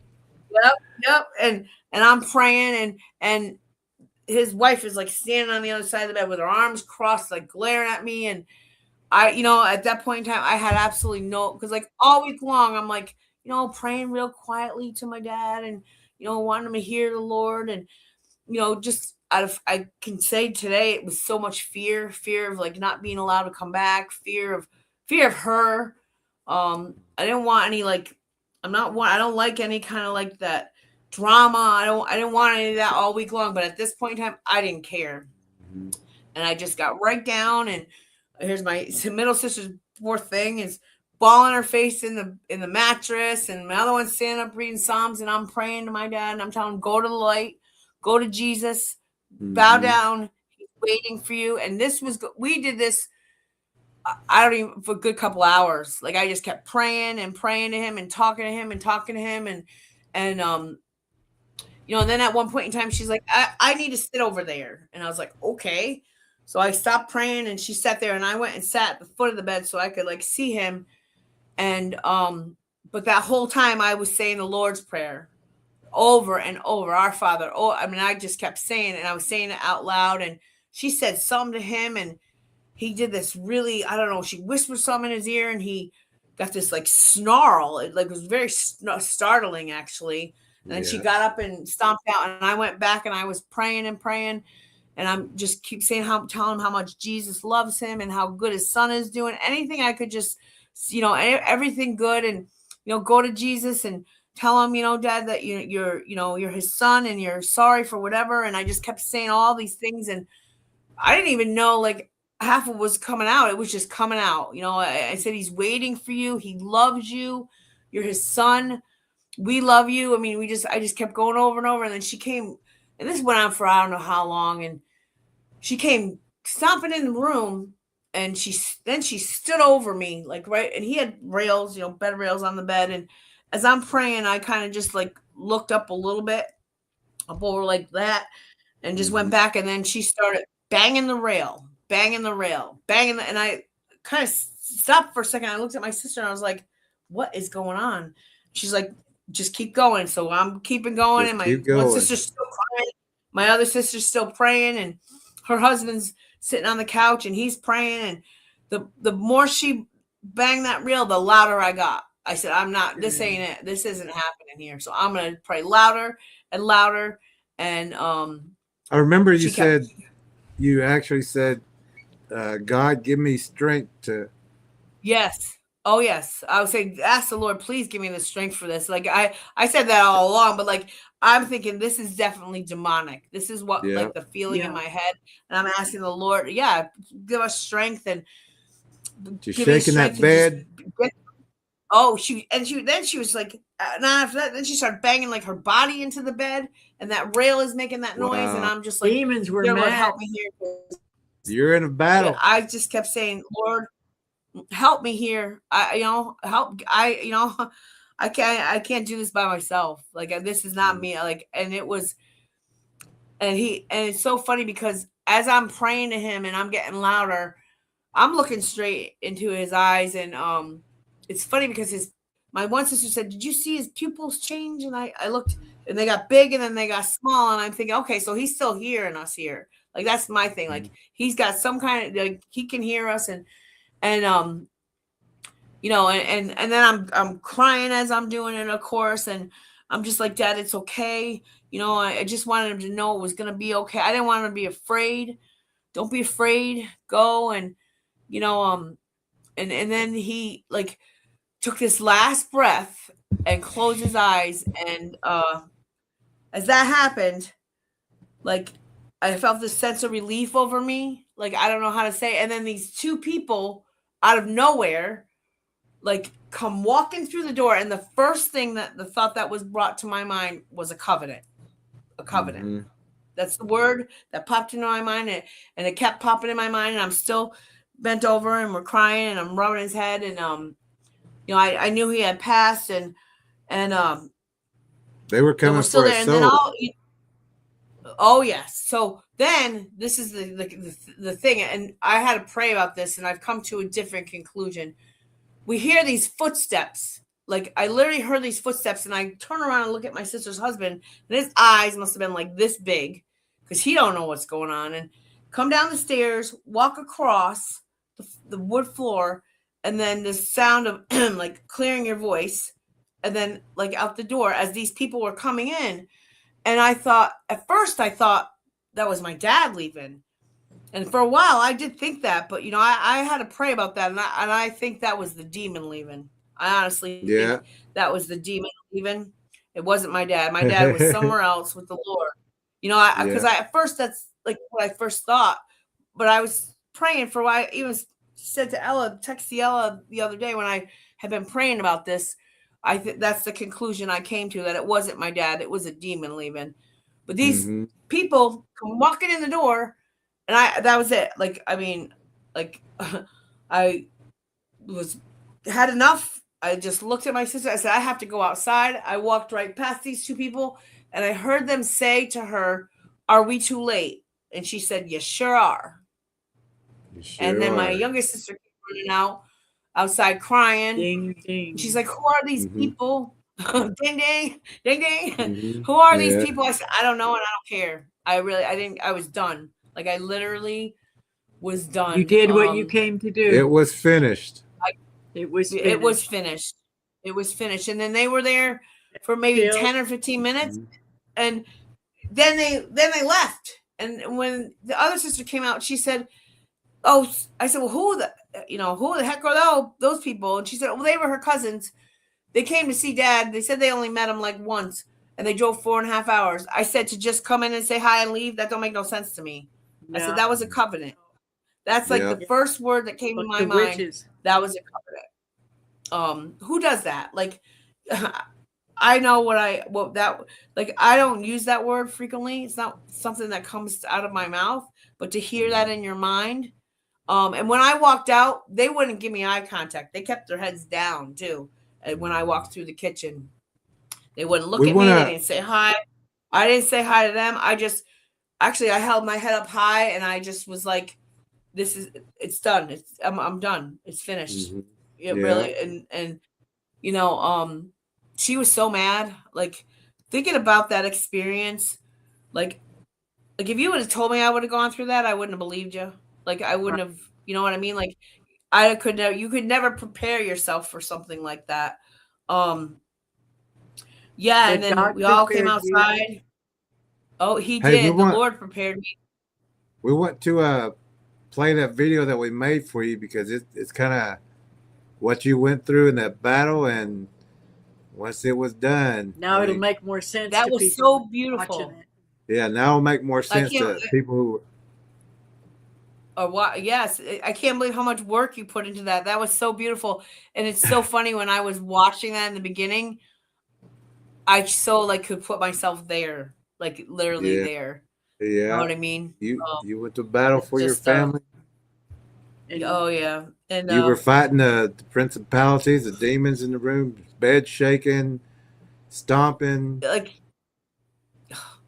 Yep, yep. And I'm praying, and his wife is like standing on the other side of the bed with her arms crossed, like glaring at me. And I, at that point in time, I had absolutely no, because like all week long, I'm like, praying real quietly to my dad and, wanting him to hear the Lord. And, just out of, I can say today, it was so much fear of like not being allowed to come back, fear of her. I didn't want any, like, I don't like any kind of like that drama. I didn't want any of that all week long. But at this point in time, I didn't care. Mhm. And I just got right down, and here's my middle sister's poor thing is balling her face in the mattress, and my other one's standing up reading Psalms, and I'm praying to my dad, and I'm telling him, go to the light, go to Jesus, bow Mhm. down, he's waiting for you. And we did this, I don't even, for a good couple hours. Like I just kept praying and praying to him and talking to him and talking to him, and and then at one point in time, she's like, I need to sit over there. And I was like, okay. So I stopped praying and she sat there, and I went and sat at the foot of the bed so I could like see him. And, but that whole time I was saying the Lord's Prayer over and over, our Father. Oh, I mean, I just kept saying it, and I was saying it out loud. And she said something to him, and he did this really, I don't know, she whispered something in his ear, and he got this like snarl. It like was very startling actually. And then she Yeah. got up and stomped out, and I went back and I was praying and praying, and I'm just keep saying telling him how much Jesus loves him and how good his son is doing. Anything I could just, everything good, and go to Jesus and tell him, Dad, that you're his son and you're sorry for whatever. And I just kept saying all these things, and I didn't even know like half of was coming out. It was just coming out. I said, he's waiting for you. He loves you. You're his son. We love you. I mean, I just kept going over and over. And then she came, and this went on for I don't know how long. And she came stomping in the room, and she stood over me, like, right. And he had rails, bed rails on the bed. as I'm praying, I kind of just like looked up a little bit, up over like that, and just went back. And then she started banging the rail, banging the rail, banging and I kind of stopped for a second. I looked at my sister and I was like, what is going on? She's like, just keep going. So I'm keeping going. Just And my keep one going. sister's still crying. My other sister's still praying, and her husband's sitting on the couch and he's praying. And the more she banged that reel, the louder I got. I said, I'm not, this ain't it. This isn't happening here. So I'm going to pray louder and louder. And I remember you she kept- said, you actually said, God, give me strength to. yes. Oh yes. I would say, ask the Lord, please give me the strength for this. Like I said that all along, but like, I'm thinking this is definitely demonic. This is what Yeah. like the feeling in Yeah. my head. And I'm asking the Lord, yeah, give us strength and She's give me shaking that strength to bed. just get- oh, then she was like, not after that, then she started banging like her body into the bed, and that rail is making that noise. And Wow. I'm just like, Demons were dear Lord, mad. help me here. You're in a battle. I just kept saying, Lord, help me here. Help. I can't do this by myself. Like this is not me. Like, and it was, and it's so funny because as I'm praying to him and I'm getting louder, I'm looking straight into his eyes. And it's funny because my one sister said, did you see his pupils change? And I looked and they got big and then they got small. And I'm thinking, okay, so he's still hearing us here. Like, that's my thing. Like he's got some kind of, like, he can hear us. And then I'm crying as I'm doing it, of course. And I'm just like, Dad, it's okay. I just wanted him to know it was going to be okay. I didn't want him to be afraid. Don't be afraid. Go. And, and then he like took this last breath and closed his eyes. And as that happened, like I felt this sense of relief over me. Like, I don't know how to say it. And then these two people out of nowhere, like, come walking through the door. And the first thing the thought that was brought to my mind was a covenant. A covenant. Mhm. That's the word that popped into my mind. And it kept popping in my mind. And I'm still bent over and we're crying and I'm rubbing his head. And, I knew he had passed and They were coming we're still for there. his And then soul. oh yes. So then this is the thing. And I had to pray about this and I've come to a different conclusion. We hear these footsteps. Like, I literally heard these footsteps and I turn around and look at my sister's husband and his eyes must have been like this big because he don't know what's going on, and come down the stairs, walk across the wood floor, and then the sound of like clearing your voice, and then like out the door as these people were coming in. And at first I thought that was my dad leaving. And for a while I did think that, but I had to pray about that. And I think that was the demon leaving. I honestly think that was the demon leaving. It wasn't my dad. My dad was somewhere else with the Lord. Because at first that's like what I first thought. But I was praying for why I even said to Ella, texted Ella the other day when I had been praying about this. I think that's the conclusion I came to, that it wasn't my dad. It was a demon leaving. But these people come walking in the door, and that was it. Like, I mean, like I had enough. I just looked at my sister. I said, I have to go outside. I walked right past these two people and I heard them say to her, are we too late? And she said, you sure are. And then my youngest sister came running outside crying. Ding, ding. She's like, who are these people? Ding, ding, ding, ding. Who are these people? I said, I don't know. And I don't care. I was done. Like, I literally was done. You did what you came to do. It was finished. It was finished. It was finished. It was finished. And then they were there for maybe 10 or 15 minutes. And then they left. And when the other sister came out, she said, oh, I said, well, who the heck are those people? And she said, well, they were her cousins. They came to see Dad. They said they only met him like once and they drove 4.5 hours. I said, to just come in and say hi and leave, that don't make no sense to me. I said, that was a covenant. That's like the first word that came to my mind. Witches. That was a covenant. Who does that? Like, I know I don't use that word frequently. It's not something that comes out of my mouth, but to hear that in your mind. And when I walked out, they wouldn't give me eye contact. They kept their heads down too. when I walked through the kitchen. They wouldn't look We at me. They wanna- didn't say hi. I didn't say hi to them. I held my head up high and I just was like, it's done. I'm done. It's finished. Mhm. It Yeah. really, and you know, she was so mad. Like thinking about that experience, like if you would have told me I would have gone through that, I wouldn't have believed you. Like I wouldn't have, you know what I mean? Like you could never prepare yourself for something like that. Yeah, But and then God we all came prepared you. outside. Oh, he Hey, did. The Lord prepared me. We want to play that video that we made for you because it's kind of what you went through in that battle, and once it was done, Now I it'll mean, make more sense. That to was people so watching beautiful. it. yeah, now it'll make more sense to can't- people who. Or what? Yes, I can't believe how much work you put into that. That was so beautiful, and it's so funny when I was watching that in the beginning. I so like could put myself there, like literally Yeah. there. Yeah, You know what I mean? you went to battle for your just, family. And Oh yeah, and You were fighting the principalities, the demons in the room, bed shaking, stomping. like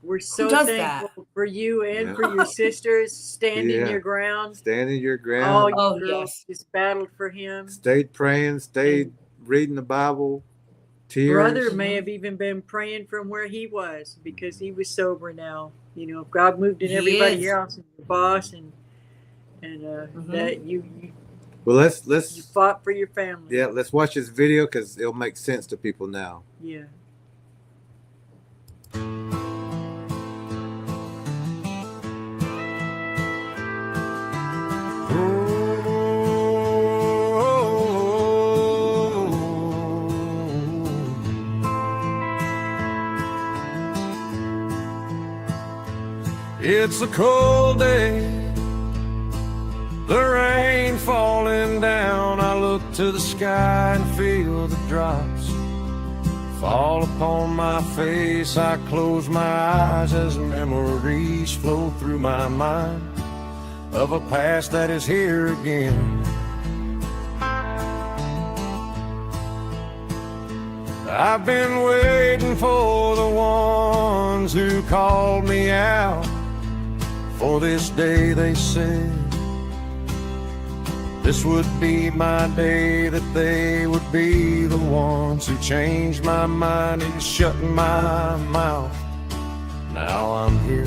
we're so does that? thankful for you and Yeah. for your sisters standing Yeah. your ground. Standing your All ground, you Oh, girls yes. just battled for him. stayed praying, stayed reading the Bible, tears. Brother may have even been praying from where he was because he was sober now. You know, God moved in He everybody is. else, and your boss, and that you Well, let's fought for your family. yeah, let's watch this video because it'll make sense to people now. Yeah. It's a cold day, the rain falling down. I look to the sky and feel the drops fall upon my face. I close my eyes as memories flow through my mind of a past that is here again. I've been waiting for the ones who called me out. For this day they said this would be my day, that they would be the ones who changed my mind and shut my mouth. Now I'm here.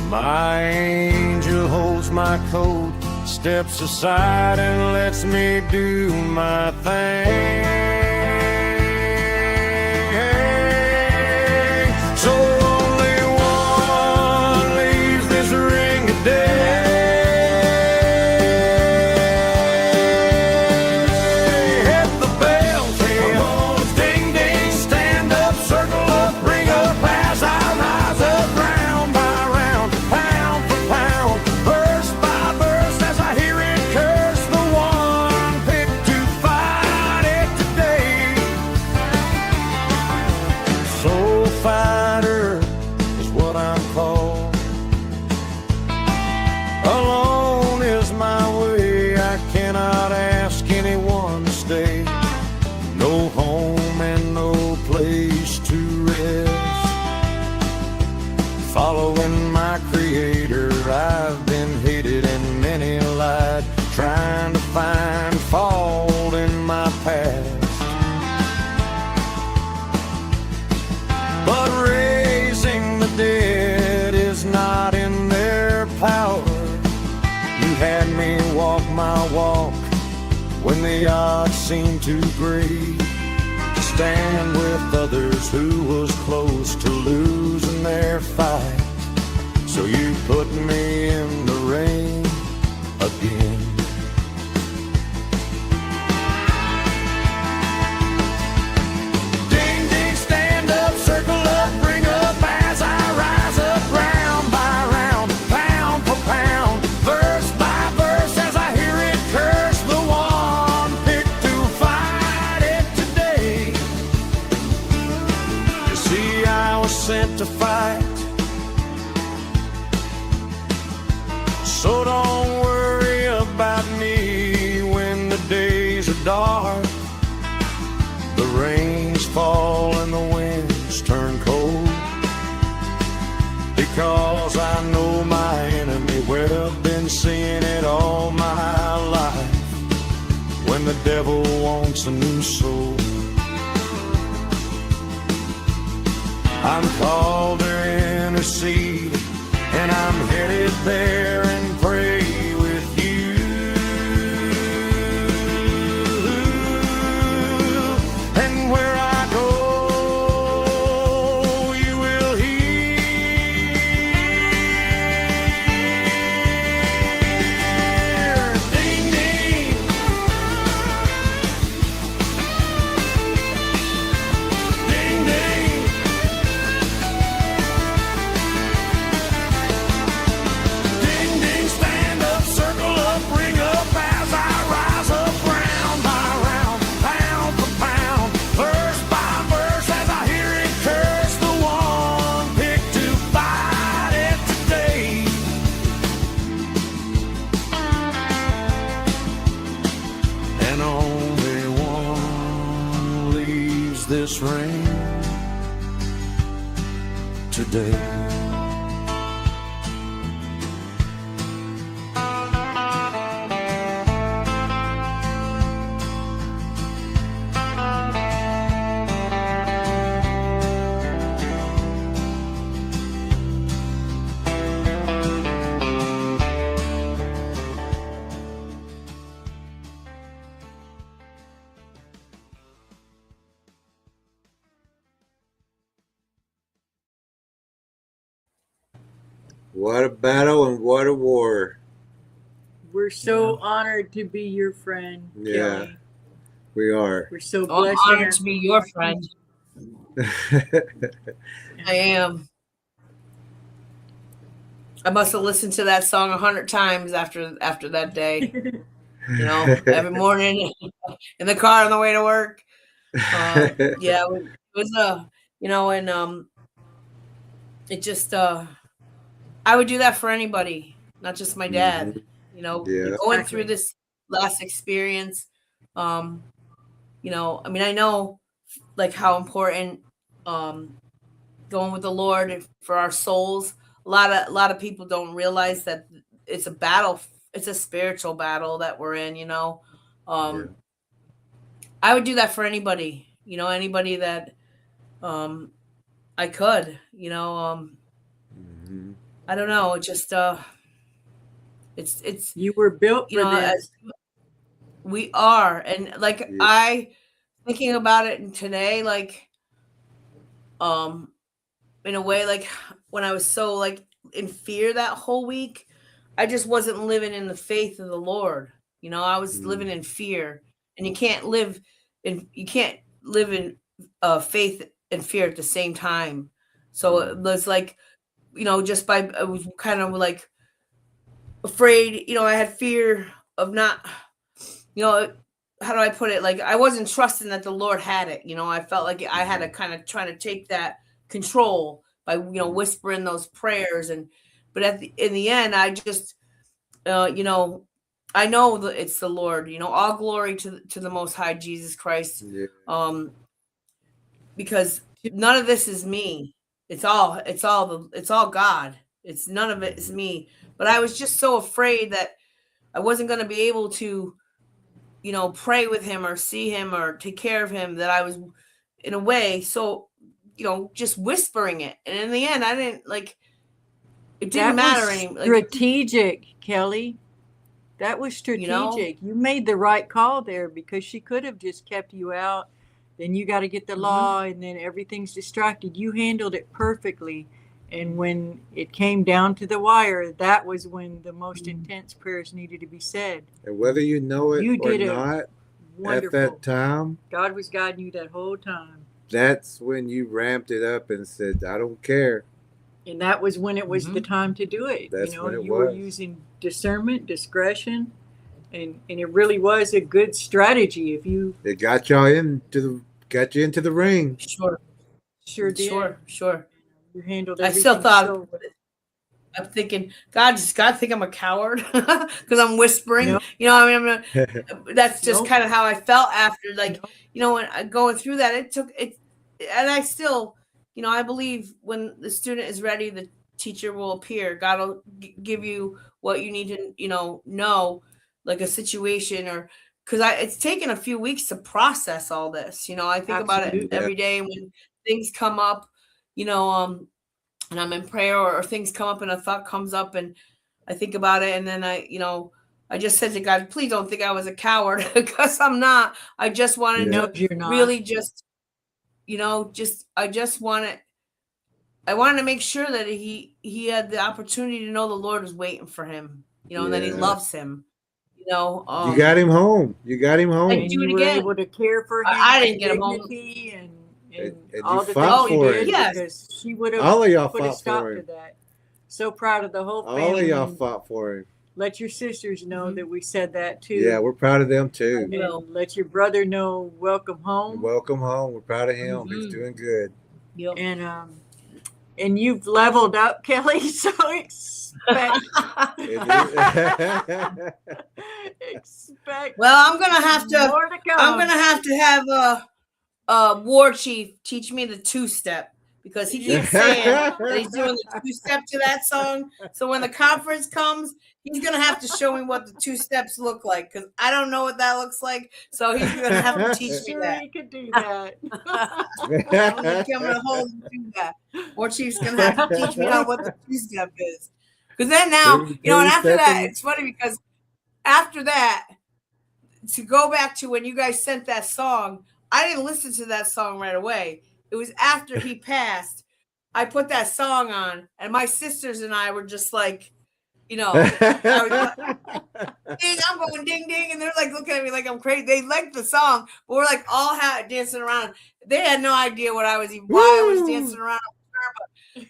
My angel holds my coat, steps aside and lets me do my thing. So only one leaves this ring of day. Hit the bells, hey, ding ding, stand up, circle up, bring up, as I rise up, round by round, pound for pound, verse by verse, as I hear it curse the one picked to fight it today. Soul fighter is what I'm called. Alone is my way, I cannot ask anyone to stay. No home and no place to rest. Following my creator, I've been hated and many lied, trying to find fault in my past. But raising the dead is not in their power. You had me walk my walk when the odds seemed too great. To stand with others who was close to losing their fight. So you put me in the rain again. Ding ding, stand up, circle up, bring up, as I rise up, round by round, pound for pound, verse by verse, as I hear it curse the one picked to fight it today. You see, I was sent to fight, so don't worry about me. rains fall and the winds turn cold, because I know my enemy well, been seeing it all my life. When the devil wants a new soul, I'm called to intercede, and I'm headed there and pray with you. And where I go, you will hear. Ding, ding. Ding, ding. Ding, ding, stand up, circle up, ring up as I rise up round by round, pound for pound, verse by verse as I hear it curse the one picked to fight it today. And only one leaves this ring today. What a battle and what a war. We're so honored to be your friend, Yeah. Kelly. We are. We're so I'm blessed. honored to be your friend. I am. I must have listened to that song 100 times after that day. You know, every morning in the car on the way to work. Yeah, it was you know, and it just I would do that for anybody, not just my dad. You know, Yeah. going through this last experience. You know, I mean, I know like how important going with the Lord for our souls. A lot of people don't realize that it's a battle. It's a spiritual battle that we're in. You know, Yeah. I would do that for anybody. You know, anybody that I could. You know, Mhm. I don't know. It just it's You were built you for know, this. we are, and like Yeah. I thinking about it today, like in a way, like when I was so like in fear that whole week, I just wasn't living in the faith of the Lord. You know, I was living in fear, and you can't live in faith and fear at the same time. So it was like, you know, just by I was kind of like afraid. You know, I had fear of not, you know, how do I put it? Like I wasn't trusting that the Lord had it. You know, I felt like I had to kind of trying to take that control by, you know, whispering those prayers. But in the end, I just, you know, I know that it's the Lord. You know, all glory to the Most High Jesus Christ. Yeah. Because none of this is me. It's all God. It's none of it is me. But I was just so afraid that I wasn't going to be able to, you know, pray with him or see him or take care of him, that I was in a way, so, you know, just whispering it. And in the end, I didn't like, it didn't matter anymore. Like, Strategic, Kelly. That was strategic. You know? You made the right call there, because she could have just kept you out. Then you got to get the law, and then everything's distracted. You handled it perfectly. And when it came down to the wire, that was when the most intense prayers needed to be said. And whether you know it You or did it not, Wonderful. at that time, God was guiding you that whole time. that's when you ramped it up and said, I don't care. And that was when it was the time to do it. That's you know, when it you were was. using discernment, discretion, and it really was a good strategy. If you It got you into the ring. Sure. sure did, Sure. you handled I everything. still thought so well. I'm thinking, does God think I'm a coward because I'm whispering? Nope. You know, I mean, that's just Nope. kind of how I felt after, like, Nope. you know, when I going through that, it took it, and I still, you know, I believe when the student is ready, the teacher will appear. God will give you what you need to, you know, like a situation or because it's taken a few weeks to process all this. You know, I think about it Absolutely. every day when things come up, you know, and I'm in prayer or things come up and a thought comes up and I think about it and then I just said to God, please don't think I was a coward because I'm not. I just wanted No, to you're not. really just, I wanted to make sure that he had the opportunity to know the Lord was waiting for him, and that he Yeah. loves him, You got him home. You got him home. And do it you were again. able to care for him I with didn't get him home. dignity and And all you the fought things you for did it. Yes. because she would have All of y'all put a fought stop for to him. that. So proud of the whole family. All of y'all and fought for him. Let your sisters know Mhm. that we said that too. Yeah, we're proud of them too. And let your brother know welcome home. Welcome home. We're proud of him. He's Mhm. doing good. Yep. And you've leveled up, Kelly. So expect expect Well, I'm gonna have to. more to come. I'm gonna have to have a war chief teach me the two-step because he keeps saying that he's doing the two-step to that song. So when the conference comes, he's gonna have to show me what the two steps look like because I don't know what that looks like. So he's gonna have to teach me Sure, that. you could do that. I'm gonna come to hold and do that. War chief's gonna have to teach me what the two-step is. Because then now, and after that, it's funny because after that, to go back to when you guys sent that song, I didn't listen to that song right away. It was after he passed. I put that song on, and my sisters and I were just like, I was like, ding, I'm going ding ding, and they're like looking at me like I'm crazy. They liked the song, but we're like all dancing around. They had no idea why I was dancing around.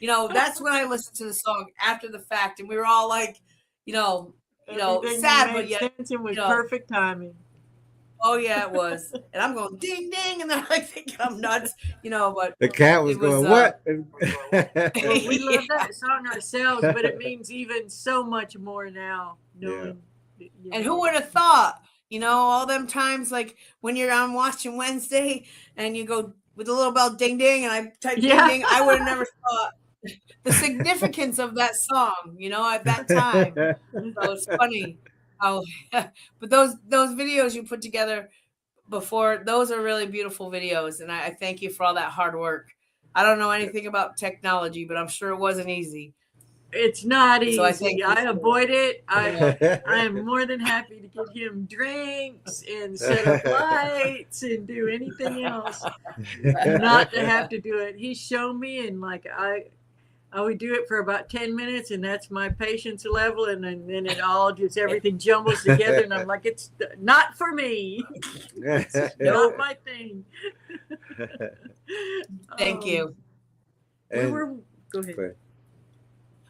But that's when I listened to the song after the fact, and we were all like, Everything sad, made but yet sense and was perfect timing. Oh yeah, it was. And I'm going ding ding, and they're like thinking I'm nuts, but the cat was going, what? Well, we love that song ourselves, but it means even so much more now. Knowing, And who would have thought? All them times like when you're on Watching Wednesday and you go with the little bell ding ding, and I type ding ding, I would have never thought the significance of that song, at that time. So it's funny how, but those videos you put together before, those are really beautiful videos, and I thank you for all that hard work. I don't know anything about technology, but I'm sure it wasn't easy. It's not easy. So I avoid it. I am more than happy to get him drinks and set up lights and do anything else, not to have to do it. He's shown me, and I would do it for about 10 minutes, and that's my patience level, and then it all just everything jumbles together, and I'm like, it's not for me. It's not my thing. Thank you. Go ahead.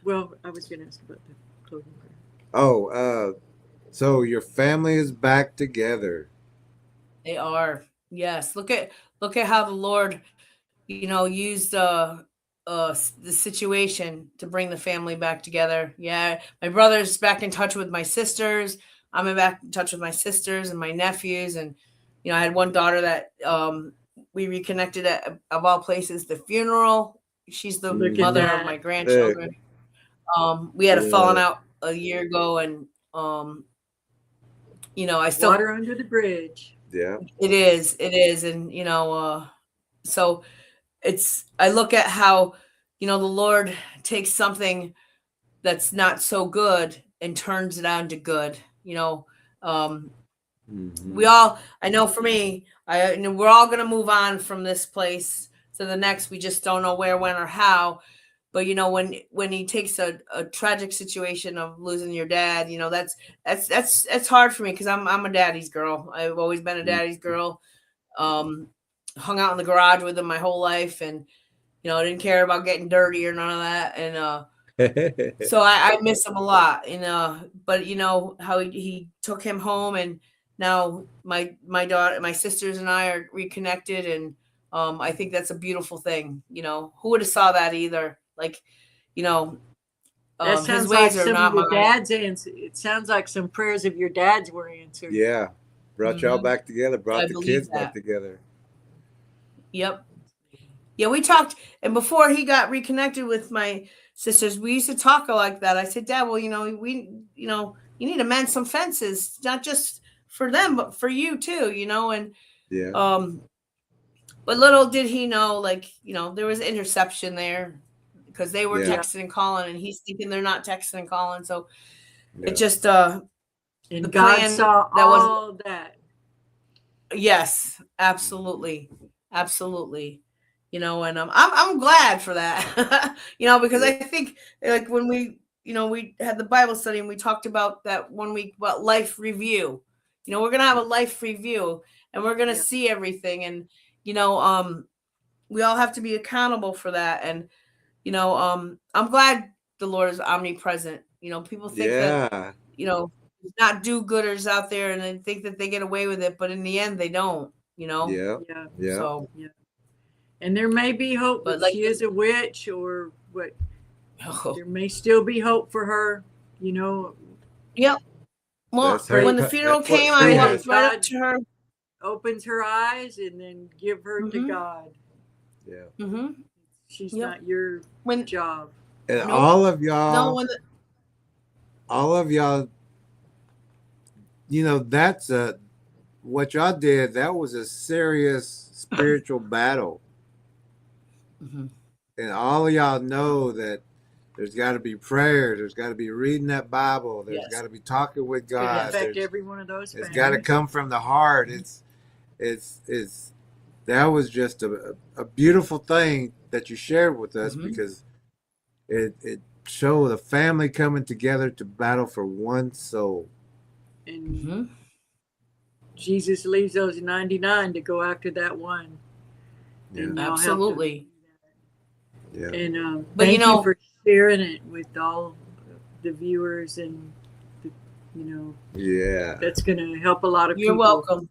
Well, I was going to ask about the closing prayer. Oh, so your family is back together. They are. Yes. Look at how the Lord, used the situation to bring the family back together. Yeah, my brother's back in touch with my sisters. I'm back in touch with my sisters and my nephews, and I had one daughter that we reconnected at, of all places, the funeral. She's the mother of my grandchildren. We had a falling out a year ago, and I still water under the bridge. Yeah, it is, and so I look at how the Lord takes something that's not so good and turns it on to good. We all, I know for me, we're all going to move on from this place to the next. We just don't know where, when, or how. But when he takes a tragic situation of losing your dad, that's hard for me because I'm a daddy's girl. I've always been a daddy's girl. Hung out in the garage with him my whole life, and I didn't care about getting dirty or none of that. And so I miss him a lot. And but how he took him home, and now my daughter, my sisters, and I are reconnected, and I think that's a beautiful thing. Who would have saw that either? Like, That His sounds like ways are some not of your mine. dad's answer. It sounds like some prayers of your dad's were answered. Yeah. Brought y'all Mhm. back together, brought I the believe kids back that. together. Yep. Yeah, we talked, and before he got reconnected with my sisters, we used to talk like that. I said, Dad, well, you need to mend some fences, not just for them, but for you too, and Yeah. but little did he know, like, there was interception there because they were Yeah. texting and calling, and he's thinking they're not texting and calling. So Yeah. it just, And the God plan saw that was, all that. yes, absolutely. Absolutely. And I'm glad for that, because Yeah. I think, like, when we had the Bible study and we talked about that 1 week about life review, we're going to have a life review and we're going to Yeah. see everything. And, we all have to be accountable for that. And, I'm glad the Lord is omnipresent. People think that, Yeah. there's not do-gooders out there and they think that they get away with it, but in the end they don't, Yeah. Yeah. Yeah. so, Yeah. And there may be hope, but but like, she is a witch or what. oh, There may still be hope for her. You know, yep. Well, That's her. when the funeral That's what came, she I Pray has. walked that right up God to her. opens her eyes and then give her to Mhm. God. Yeah. Mm-hmm. She's Yep. not your When job. And Nope. all of no, y'all, when that's what y'all did. That was a serious spiritual battle. Mhm. And all of y'all know that there's got to be prayer. There's got to be reading that Bible. There's Yes. got to be talking with It's going to God. affect every one of those It's families. got to come from the heart. It's that was just a beautiful thing that you shared with us, Mhm. because it showed a family coming together to battle for one soul. And Mhm. Jesus leaves those 99 to go after that one. Yeah. And y'all helped him. Absolutely. Yeah. And But, thank you for sharing it with all the viewers, and Yeah. that's going to help a lot of You're people. welcome.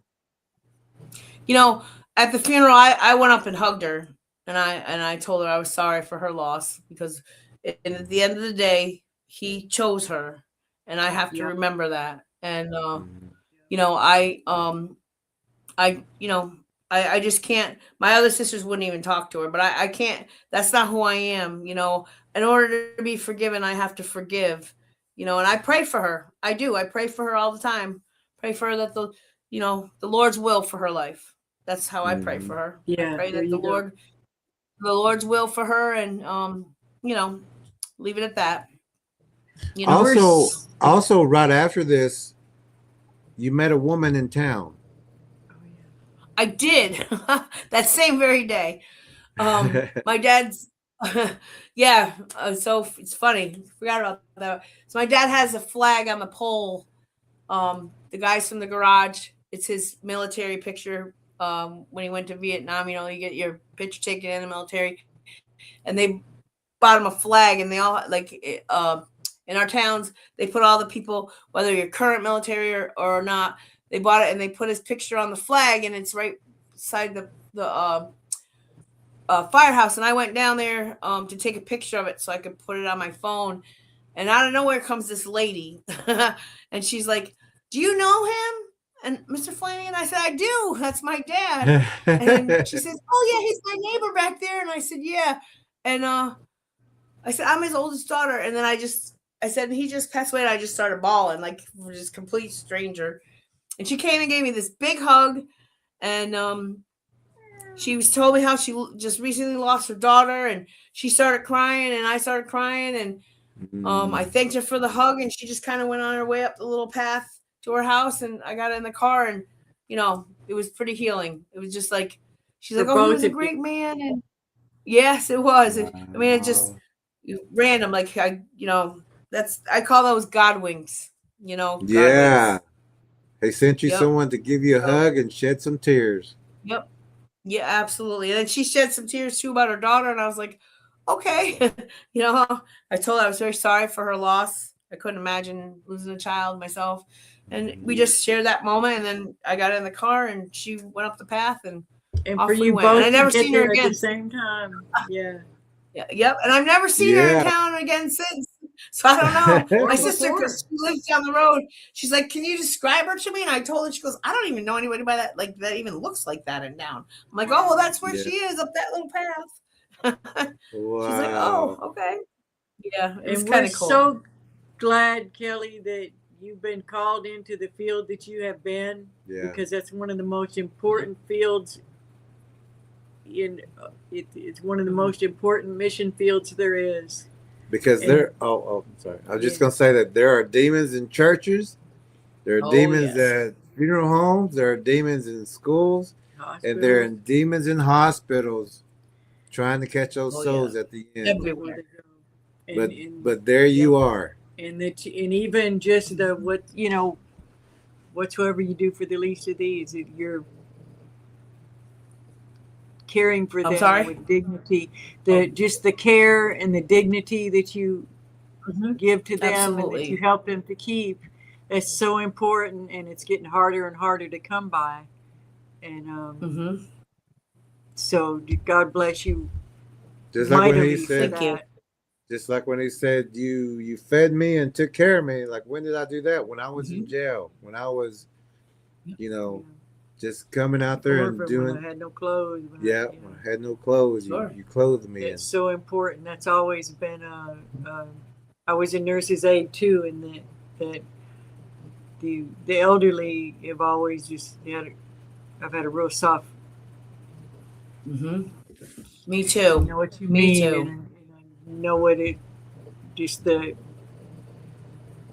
At the funeral, I went up and hugged her, and I told her I was sorry for her loss, because at the end of the day, he chose her, and I have to Yeah. remember that. And Mhm. I just can't. My other sisters wouldn't even talk to her, but I can't. That's not who I am. In order to be forgiven, I have to forgive. And I pray for her. I do. I pray for her all the time. Pray for her that the Lord's will for her life. That's how I pray for her. I Yeah, pray there that you go. the Lord's will for her, and leave it at that. Also, right after this, you met a woman in town. Oh, yeah. I did that same very day. My dad's, yeah. So it's funny. Forgot about that. So my dad has a flag on the pole. The guys from the garage. It's his military picture. When he went to Vietnam, you get your picture taken in the military, and they bought him a flag, and they all in our towns, they put all the people, whether you're current military or not, they bought it and they put his picture on the flag, and it's right beside the firehouse. And I went down there to take a picture of it so I could put it on my phone. And out of nowhere comes this lady, and she's like, "Do you know him?" And Mr. Flanagan, I said, "I do. That's my dad." And she says, "Oh yeah, he's my neighbor back there." And I said, "Yeah." And I said, "I'm his oldest daughter." And then I said, "He just passed away." And I just started bawling, like we're just complete stranger. And she came and gave me this big hug. And she told me how she just recently lost her daughter, and she started crying, and I started crying. And I thanked her for the hug, and she just kind of went on her way up the little path to her house. And I got in the car, and it was pretty healing. It was just like, she's For like, "Oh, he both was a of you. great man." And yes, it was. I mean, it just random. Like I call those God winks. God Yeah. winks. They sent you Yep. someone to give you a So- hug and shed some tears. Yep. Yeah, absolutely. And then she shed some tears too about her daughter, and I was like, okay. I told her I was very sorry for her loss. I couldn't imagine losing a child myself. And we just shared that moment, and then I got in the car and she went up the path, and And off for we you went. And both I to never get seen her there at again. the same time. Yeah. Yeah, yep. And I've never seen her in Yeah. town again since. So I don't know. Or My sister, before. because she lives down the road, she's like, "Can you describe her to me?" And I told her, she goes, "I don't even know anybody by that, like that even looks like that in down." I'm like, "Oh, well, that's where Yeah. she is, up that little path." Wow. She's like, "Oh, okay." Yeah, it was And kind we're of cool. so glad, Kelly, that you've been called into the field that you have been, Yeah. because that's one of the most important fields. It's one of the most important mission fields there is. Because And- there. Oh, sorry. I was just Yeah. gonna say that there are demons in churches. There are Oh, demons yes. at funeral homes. There are demons in schools, and there are Hospitals, demons in hospitals, trying to catch those Oh, souls yeah. at the end. Everywhere. where they go. But there you are. And even just the whatsoever you do for the least of these, you're caring for I'm them sorry? with dignity. Just the care and the dignity that you Mhm. give to them and Absolutely. that you help them to keep, that's so important, and it's getting harder and harder to come by. And Mhm. so God bless you Just like when he mightily for said. Thank you. that. Just like when he said, "You fed me and took care of me." Like, when did I do that? When I was in jail. When I was, just coming out there and Orphan, when doing. I had no clothes. When I had no clothes, Sure. you clothed me. It's so important. That's always been I was a nurse's aide too, and that the elderly have always I've had a real soft. Mhm. Me I too. know what you Me mean, too. and I know what it. Just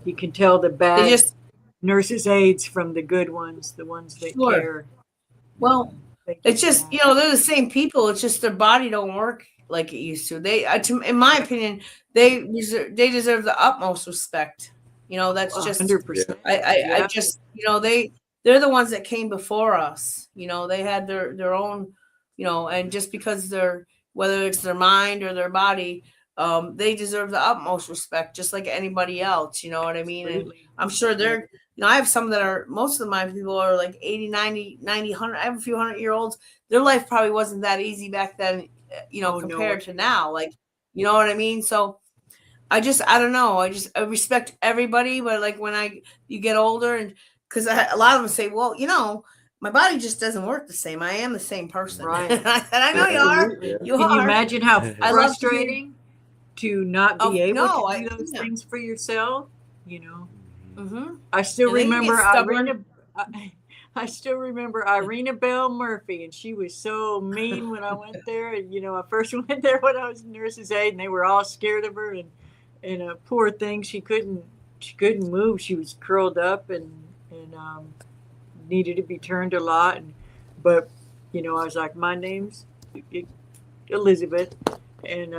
you can tell the bad They just nurses' aides from the good ones, the ones that Sure. care. well, They it's do just that. they're the same people. It's just their body don't work like it used to. In my opinion, they deserve the utmost respect. That's just 100%. I Yeah. just they're the ones that came before us. They had their own and just because they're whether it's their mind or their body, they deserve the utmost respect, just like anybody else. You know what I mean? And Absolutely. I'm sure they're I have some that are most of my people are like 80, 90, 90, 100. I have a few 100-year-olds. Their life probably wasn't that easy back then, Oh, no. compared to now. Like, you know what I mean? So I don't know. I respect everybody, but like when you get older, and because a lot of them say, well, my body just doesn't work the same. I am the same person. Right. And I said, I know you are. Absolutely. You Can you are. imagine how I love to hear- frustrating to not be able no, to do those yeah. things for yourself? Mm-hmm. I still And they get remember stubborn. I still remember Irina Bell Murphy, and she was so mean when I went there. And I first went there when I was nurse's aide, and they were all scared of her. And poor thing, she couldn't move. She was curled up and needed to be turned a lot. But I was like, my name's Elizabeth, and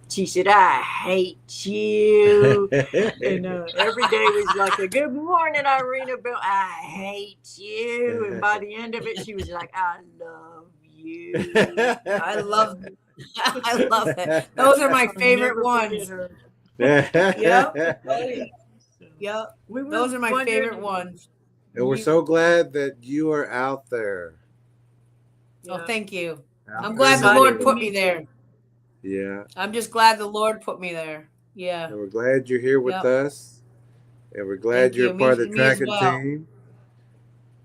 she said, I hate you. And every day was like a good morning, Irina Bell. I hate you. And by the end of it, she was like, I love you. I love it. Those are my I'll favorite never ones. forget her. Yep. So, Yep. we were Those are my wondering- favorite ones. And we're so glad that you are out there. Oh, Yeah. thank you. Out I'm there glad the in Lord world. put me there. Yeah. I'm just glad the Lord put me there. Yeah. And we're glad you're here with Yep. us. And we're glad Thank you're you. a part of the Me as tracking well. team.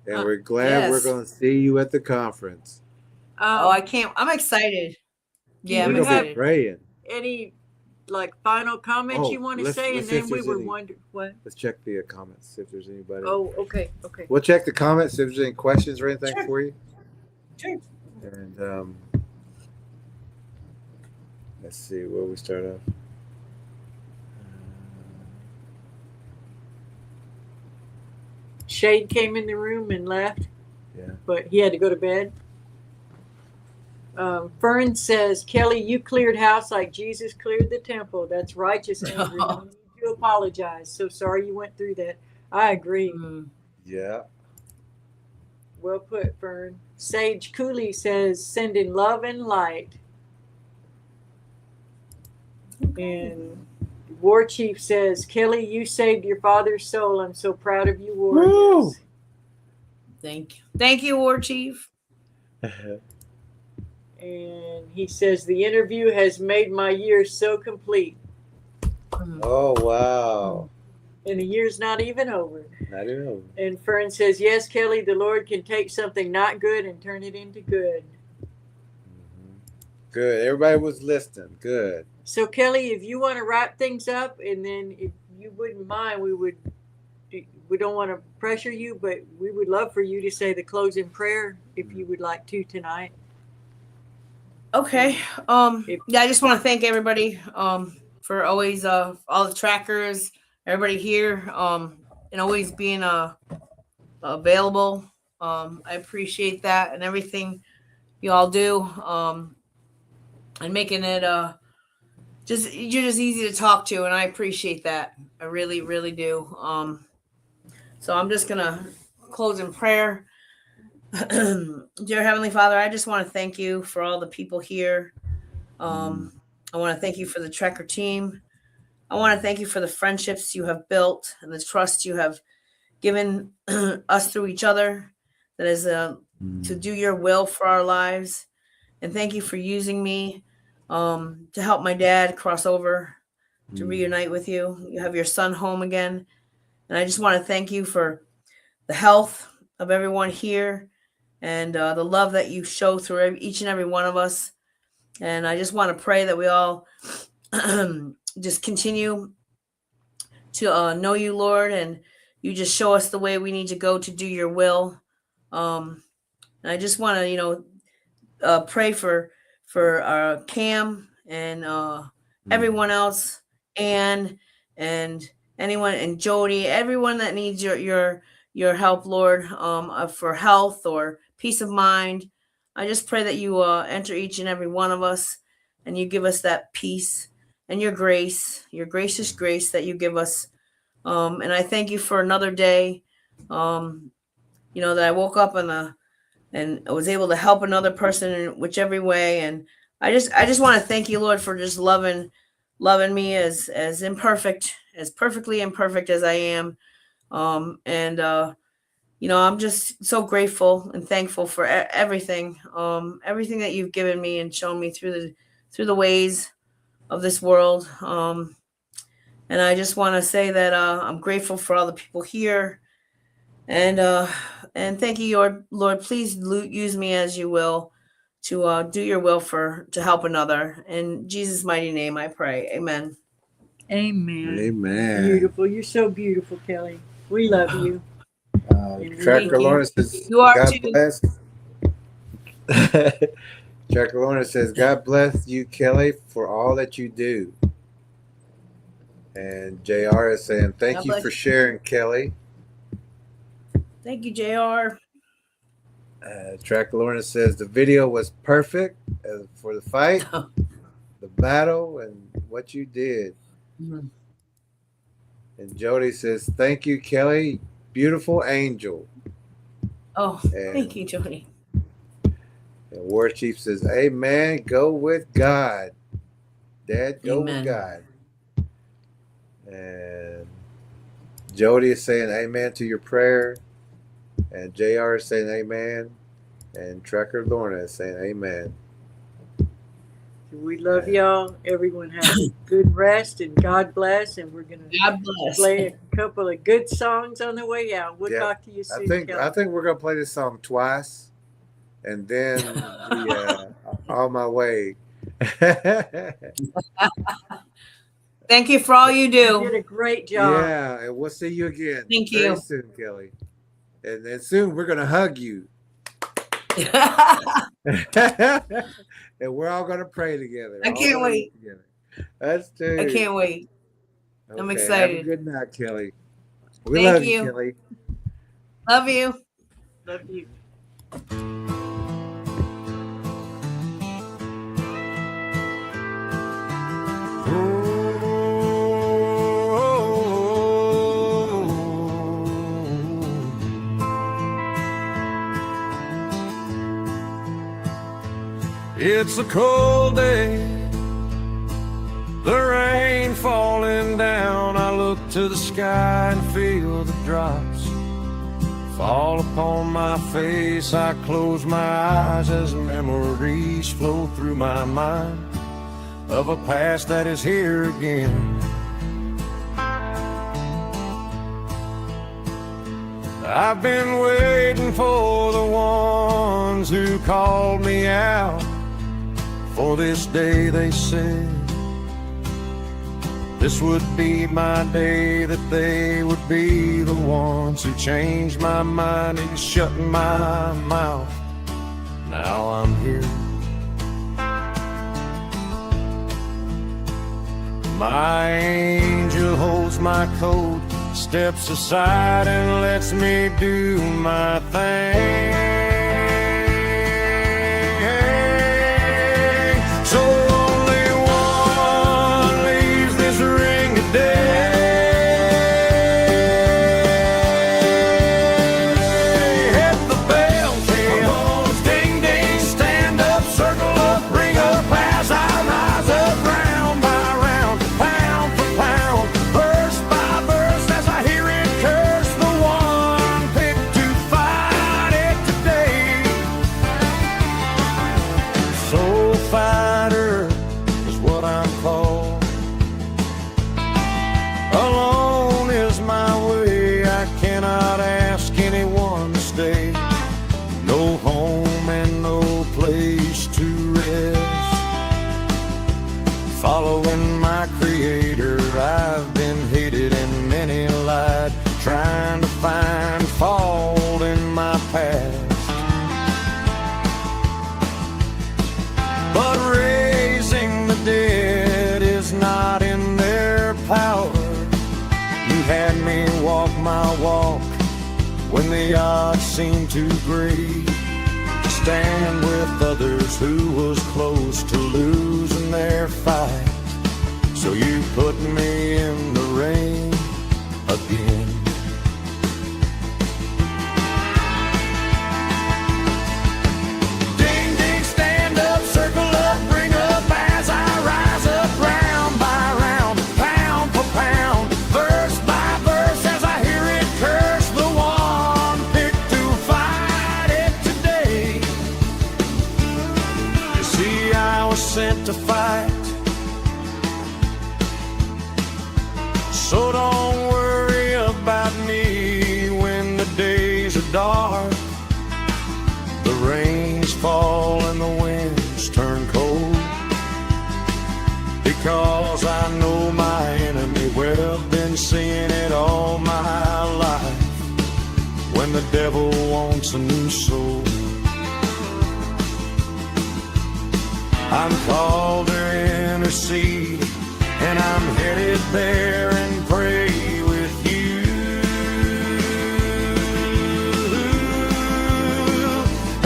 And we're glad we're yes. going to see you at the conference. Oh, I can't. I'm excited. Yeah, We're I'm going to be excited. praying. any final comments Oh, you want to let's- say, let's and see if then we there's were any- wondering what. Let's check the comments, see if there's anybody. Oh, okay. We'll check the comments, see if there's any questions or anything Sure. for you. Sure. And let's see where we start off. Shade came in the room and left. Yeah. But he had to go to bed. Fern says, Kelly, you cleared house like Jesus cleared the temple. That's righteous, Andrew. No need to apologize. So sorry you went through that. I agree. Mm. Yeah. Well put, Fern. Sage Cooley says, sending love and light. And War Chief says, Kelly, you saved your father's soul. I'm so proud of you, warriors. Woo! Thank you. Thank you, War Chief. And he says, the interview has made my year so complete. Oh, wow. And the year's not even over. Not even over. And Fern says, yes, Kelly, the Lord can take something not good and turn it into good. Good. Everybody was listening. Good. So, Kelly, if you want to wrap things up, and then if you wouldn't mind, we don't want to pressure you, but we would love for you to say the closing prayer if you would like to tonight. Okay. Yeah, I just want to thank everybody for always all the trackers, everybody here, and always being available. I appreciate that and everything you all do, and making it you're just easy to talk to, and I appreciate that. I really, really do. So I'm just gonna close in prayer. Dear Heavenly Father, I just want to thank you for all the people here. I want to thank you for the Trekker team. I want to thank you for the friendships you have built and the trust you have given us through each other, that is to do your will for our lives. And thank you for using me to help my dad cross over, to reunite with you. You have your son home again. And I just want to thank you for the health of everyone here and the love that you show through each and every one of us. And I just want to pray that we all just continue to know you, Lord, and you just show us the way we need to go to do your will. And I just want to, pray for Cam and everyone else, and anyone, and Jody, everyone that needs your help, Lord, for health or peace of mind. I just pray that you enter each and every one of us, and you give us that peace and your gracious grace that you give us. And I thank you for another day, that I woke up and I was able to help another person in whichever way. And I just want to thank you, Lord, for just loving me as perfectly imperfect as I am. I'm just so grateful and thankful for everything that you've given me and shown me through the ways of this world. And I just want to say that I'm grateful for all the people here, and thank you, Lord. Please use me as you will to do your will to help another. In Jesus' mighty name, I pray. Amen. Amen. Amen. Beautiful. You're so beautiful, Kelly. We love you. Tracker Lawrence says, You are God too. bless. Tracker Lawrence says, God bless you, Kelly, for all that you do. And JR is saying, thank God you bless for you. sharing, Kelly. Thank you, JR. Tracker Lawrence says, the video was perfect for the fight, the battle, and what you did. Mhm. And Jody says, thank you, Kelly. Beautiful angel. Oh, And- thank you, Jody. And War Chief says, amen. Go with God. Dad, go Amen. with God. And Jody is saying amen to your prayer. And JR is saying amen. And Tracker Lorna is saying amen. We love y'all. Everyone have a good rest and God bless. And we're going to God bless. play a couple of good songs on the way out. We'll Yeah. talk to you soon, I Kelly. think we're gonna play this song twice, and then the On My Way. Thank you for all you You do. did a great job. Yeah, and we'll see you again. Thank very you. soon, Kelly. And then soon we're gonna hug you. And we're all gonna pray together. I can't all wait. together. That's true. I can't wait. I'm Okay, excited. Have a good night, Kelly. We Thank love you, you. Kelly. Love you. Love you. It's a cold day, the rain falling down. I look to the sky and feel the drops fall upon my face. I close my eyes as memories flow through my mind of a past that is here again. I've been waiting for the ones who called me out. For this day they said this would be my day, that they would be the ones who changed my mind and shut my mouth. Now I'm here. My angel holds my coat, steps aside and lets me do my thing. So only one leaves this ring today. Hit the bell, bells, ding ding, stand up, circle up, bring up as I rise up, round by round, pound for pound, verse by verse, as I hear it curse the one picked to fight it today. Soul fighter is what I'm called. Alone is my way, I cannot ask anyone to stay. No home and no place to rest. Following my creator, I've been hated and many lied, trying to find fault in my past. But raising the dead is not in their power. You had me walk my walk when the odds seemed too great. Stand with others who was close to losing their fight. So you put me in the rain again. Ding ding, stand up, circle up, bring up as I rise up, round by round, pound for pound, verse by verse, as I hear it curse the one picked to fight it today. You see, I was sent to fight, so don't worry about me when the days are dark. The rains fall and the winds turn cold, because I know my enemy well, been seeing it all my life. When the devil wants a new soul, I'm called to intercede, and I'm headed there and pray with you.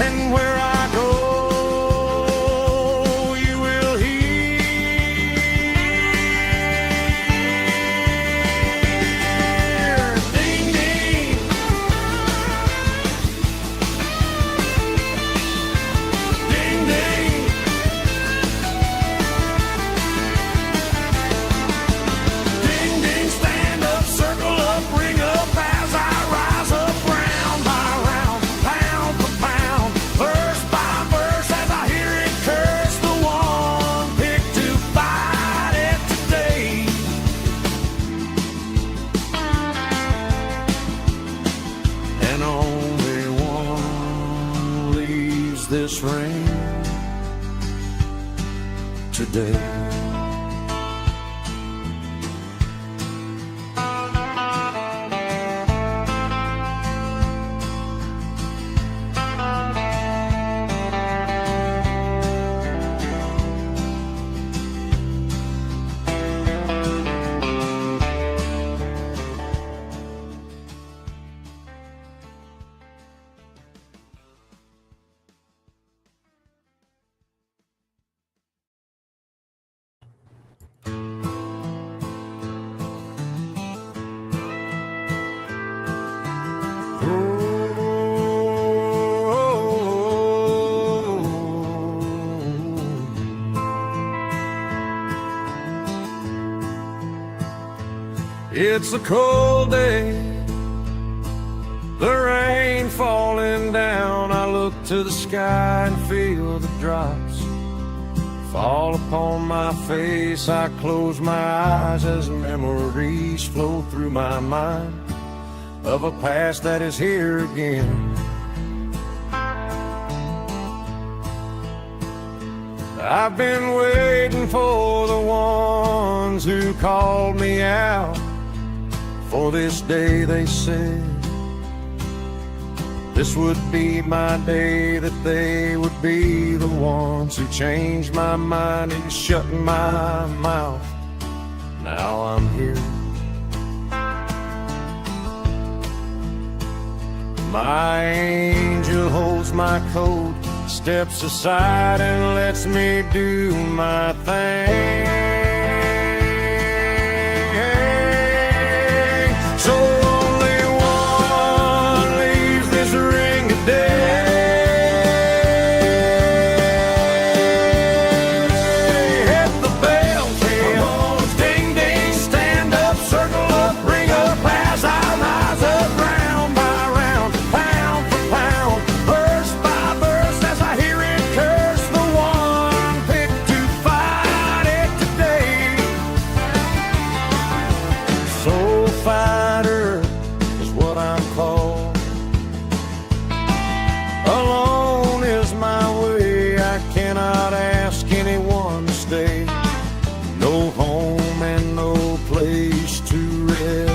And where I go, you will hear. Ding ding, ding ding. Ding ding, stand up, circle up, ring up as I rise up, round by round, pound for pound, verse by verse, as I hear it curse the one picked to fight it today. And only one leaves this ring today. It's a cold day, the rain falling down. I look to the sky and feel the drops fall upon my face. I close my eyes as memories flow through my mind. of a past that is here again. I've been waiting for the ones who called me out. For this day they said this would be my day, that they would be the ones who changed my mind and shut my mouth. Now I'm here. My angel holds my coat, steps aside and lets me do my thing. So only one leaves this ring today. Hit the bell, Tim. Ding, ding, stand up, circle up, bring up as I rise up round by round, pound for pound, verse by verse, as I hear it curse the one picked to fight it today. Soul fighter is what I'm called. Alone is my way, I cannot ask anyone to stay. No home and no place to rest.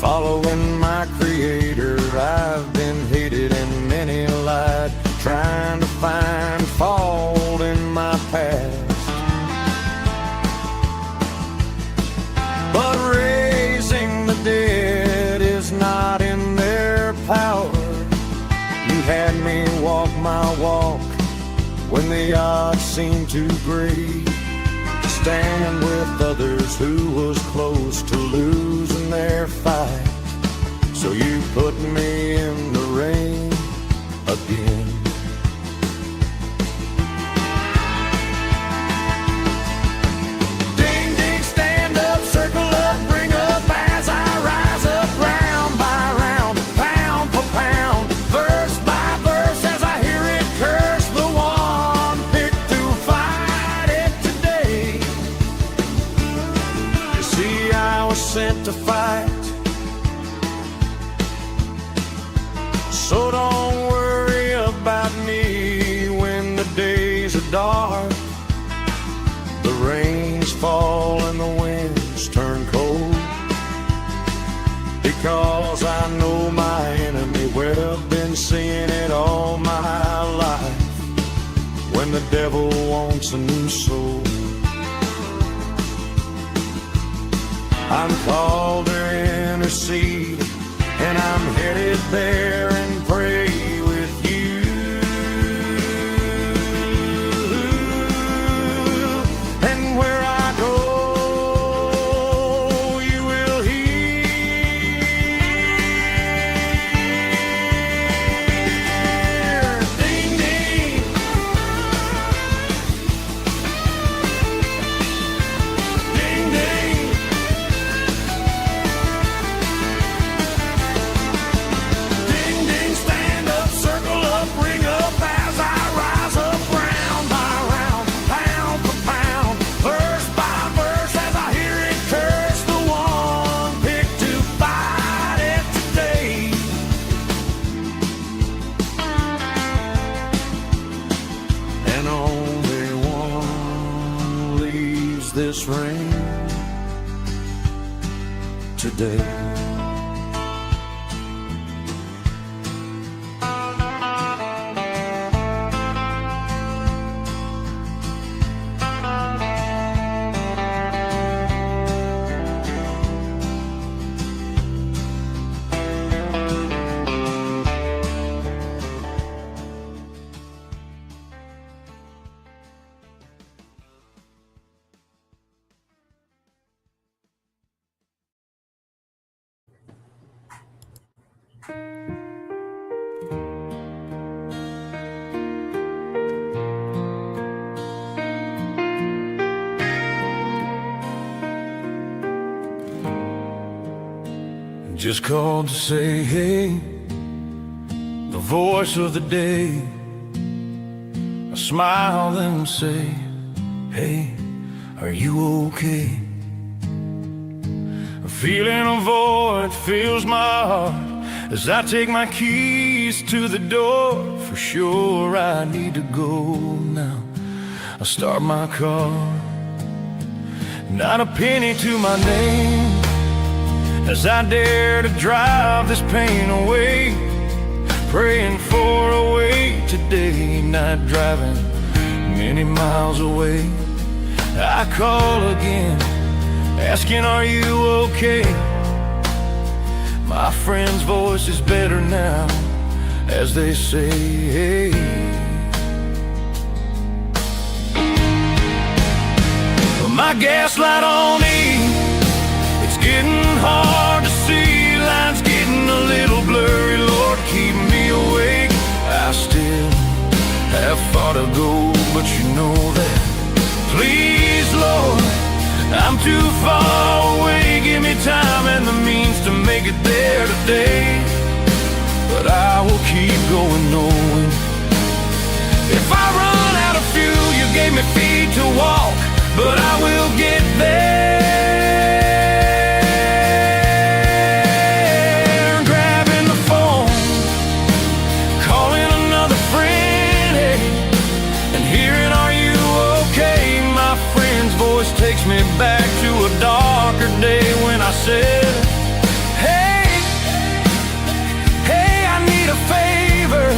Following my creator, I've been hated and many lied, trying to find fault in my past. But raising the dead is not in their power. You had me walk my walk when the odds seemed too great. Stand with others who was close to losing their fight. So you put me in the rain again. Ding, ding, stand up, circle up, bring up as I rise up round by round, pound for pound, verse by verse, as I hear it curse the one picked to fight it today. You see, I was sent to fight, so don't worry about me when the days are dark, the rains fall and the winds turn cold. Because I know my enemy well, been seeing it all my life. When the devil wants a new soul, I'm called to intercede, and I'm headed there and pray with you. And where I go, you will hear. Ding, ding. Ding, ding. Ding, ding, stand up, circle up, ring up as I rise up round by round, pound for pound, verse by verse, as I hear it curse the one picked to fight it today. And only one leaves this ring today. Just called to say, hey, the voice of the day. I smile and say, hey, are you okay? feeling a void fills my heart as I take my keys to the door. For sure I need to go now. I start my car, not a penny to my name, as I dare to drive this pain away. Praying for a way today, not driving many miles away. I call again, asking are you okay? My friend's voice is better now, as they say, hey. My gas light on E, it's getting hard to see, lines getting a little blurry, Lord keep me awake. I still have far to go, but you know that. Please, Lord, I'm too far away, give me time and the means to make it there today. But I will keep going knowing, if I run out of fuel, you gave me feet to walk, but I will get there. Grabbing the phone, calling another friend, hey, and hearing are you okay? My friend's voice takes me back to a darker day when I said, hey, hey, I need a favor.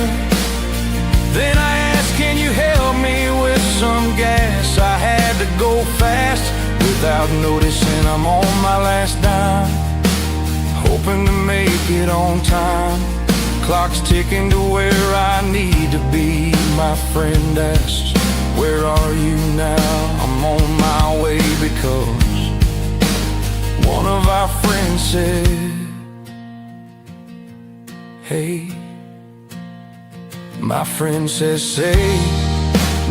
Then I asked, can you help me with some gas? I had to go fast without noticing I'm on my last dime, hoping to make it on time. Clock's ticking to where I need to be. My friend asks, where are you now? I'm on my way because one of our friends said, hey. My friend says, say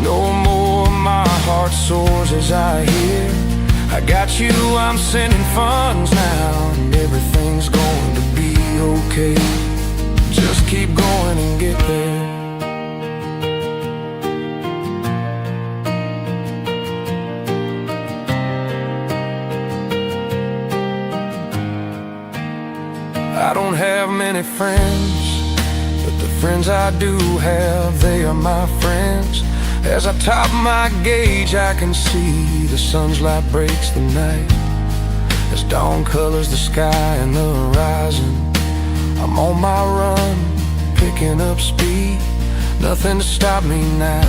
no more, my heart soars as I hear, I got you, I'm sending funds now, and everything's going to be okay. Just keep going and get there. I don't have many friends, but the friends I do have, they are my friends. As I top my gauge, I can see the sun's light breaks the night, as dawn colors the sky and the horizon. I'm on my run, picking up speed, nothing to stop me now.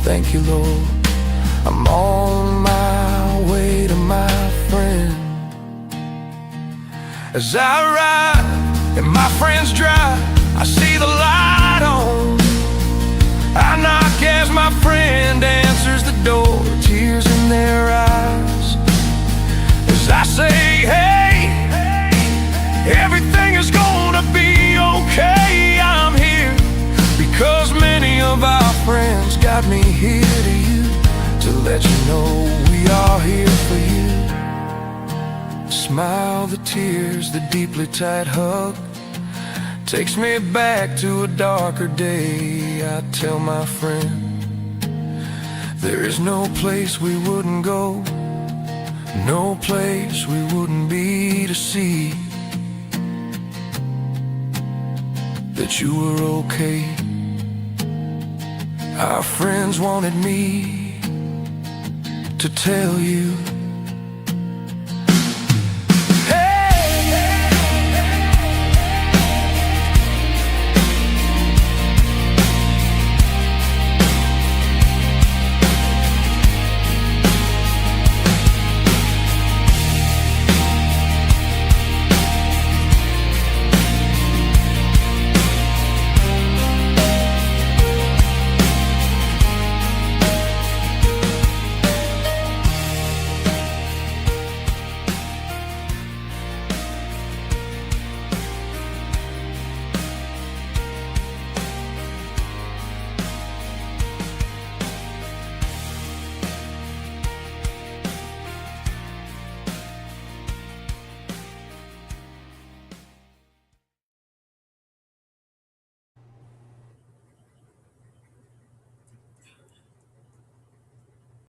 Thank you, Lord. I'm on my way to my friend. As I ride and my friends drive, I see the light on. I knock as my friend answers the door, tears in their eyes, as I say, hey, everything is gonna be okay. I'm here because many of our friends got me here to you, to let you know we are here for you. The smile, the tears, the deeply tight hug takes me back to a darker day. I tell my friend, there is no place we wouldn't go, no place we wouldn't be to see that you were okay. Our friends wanted me to tell you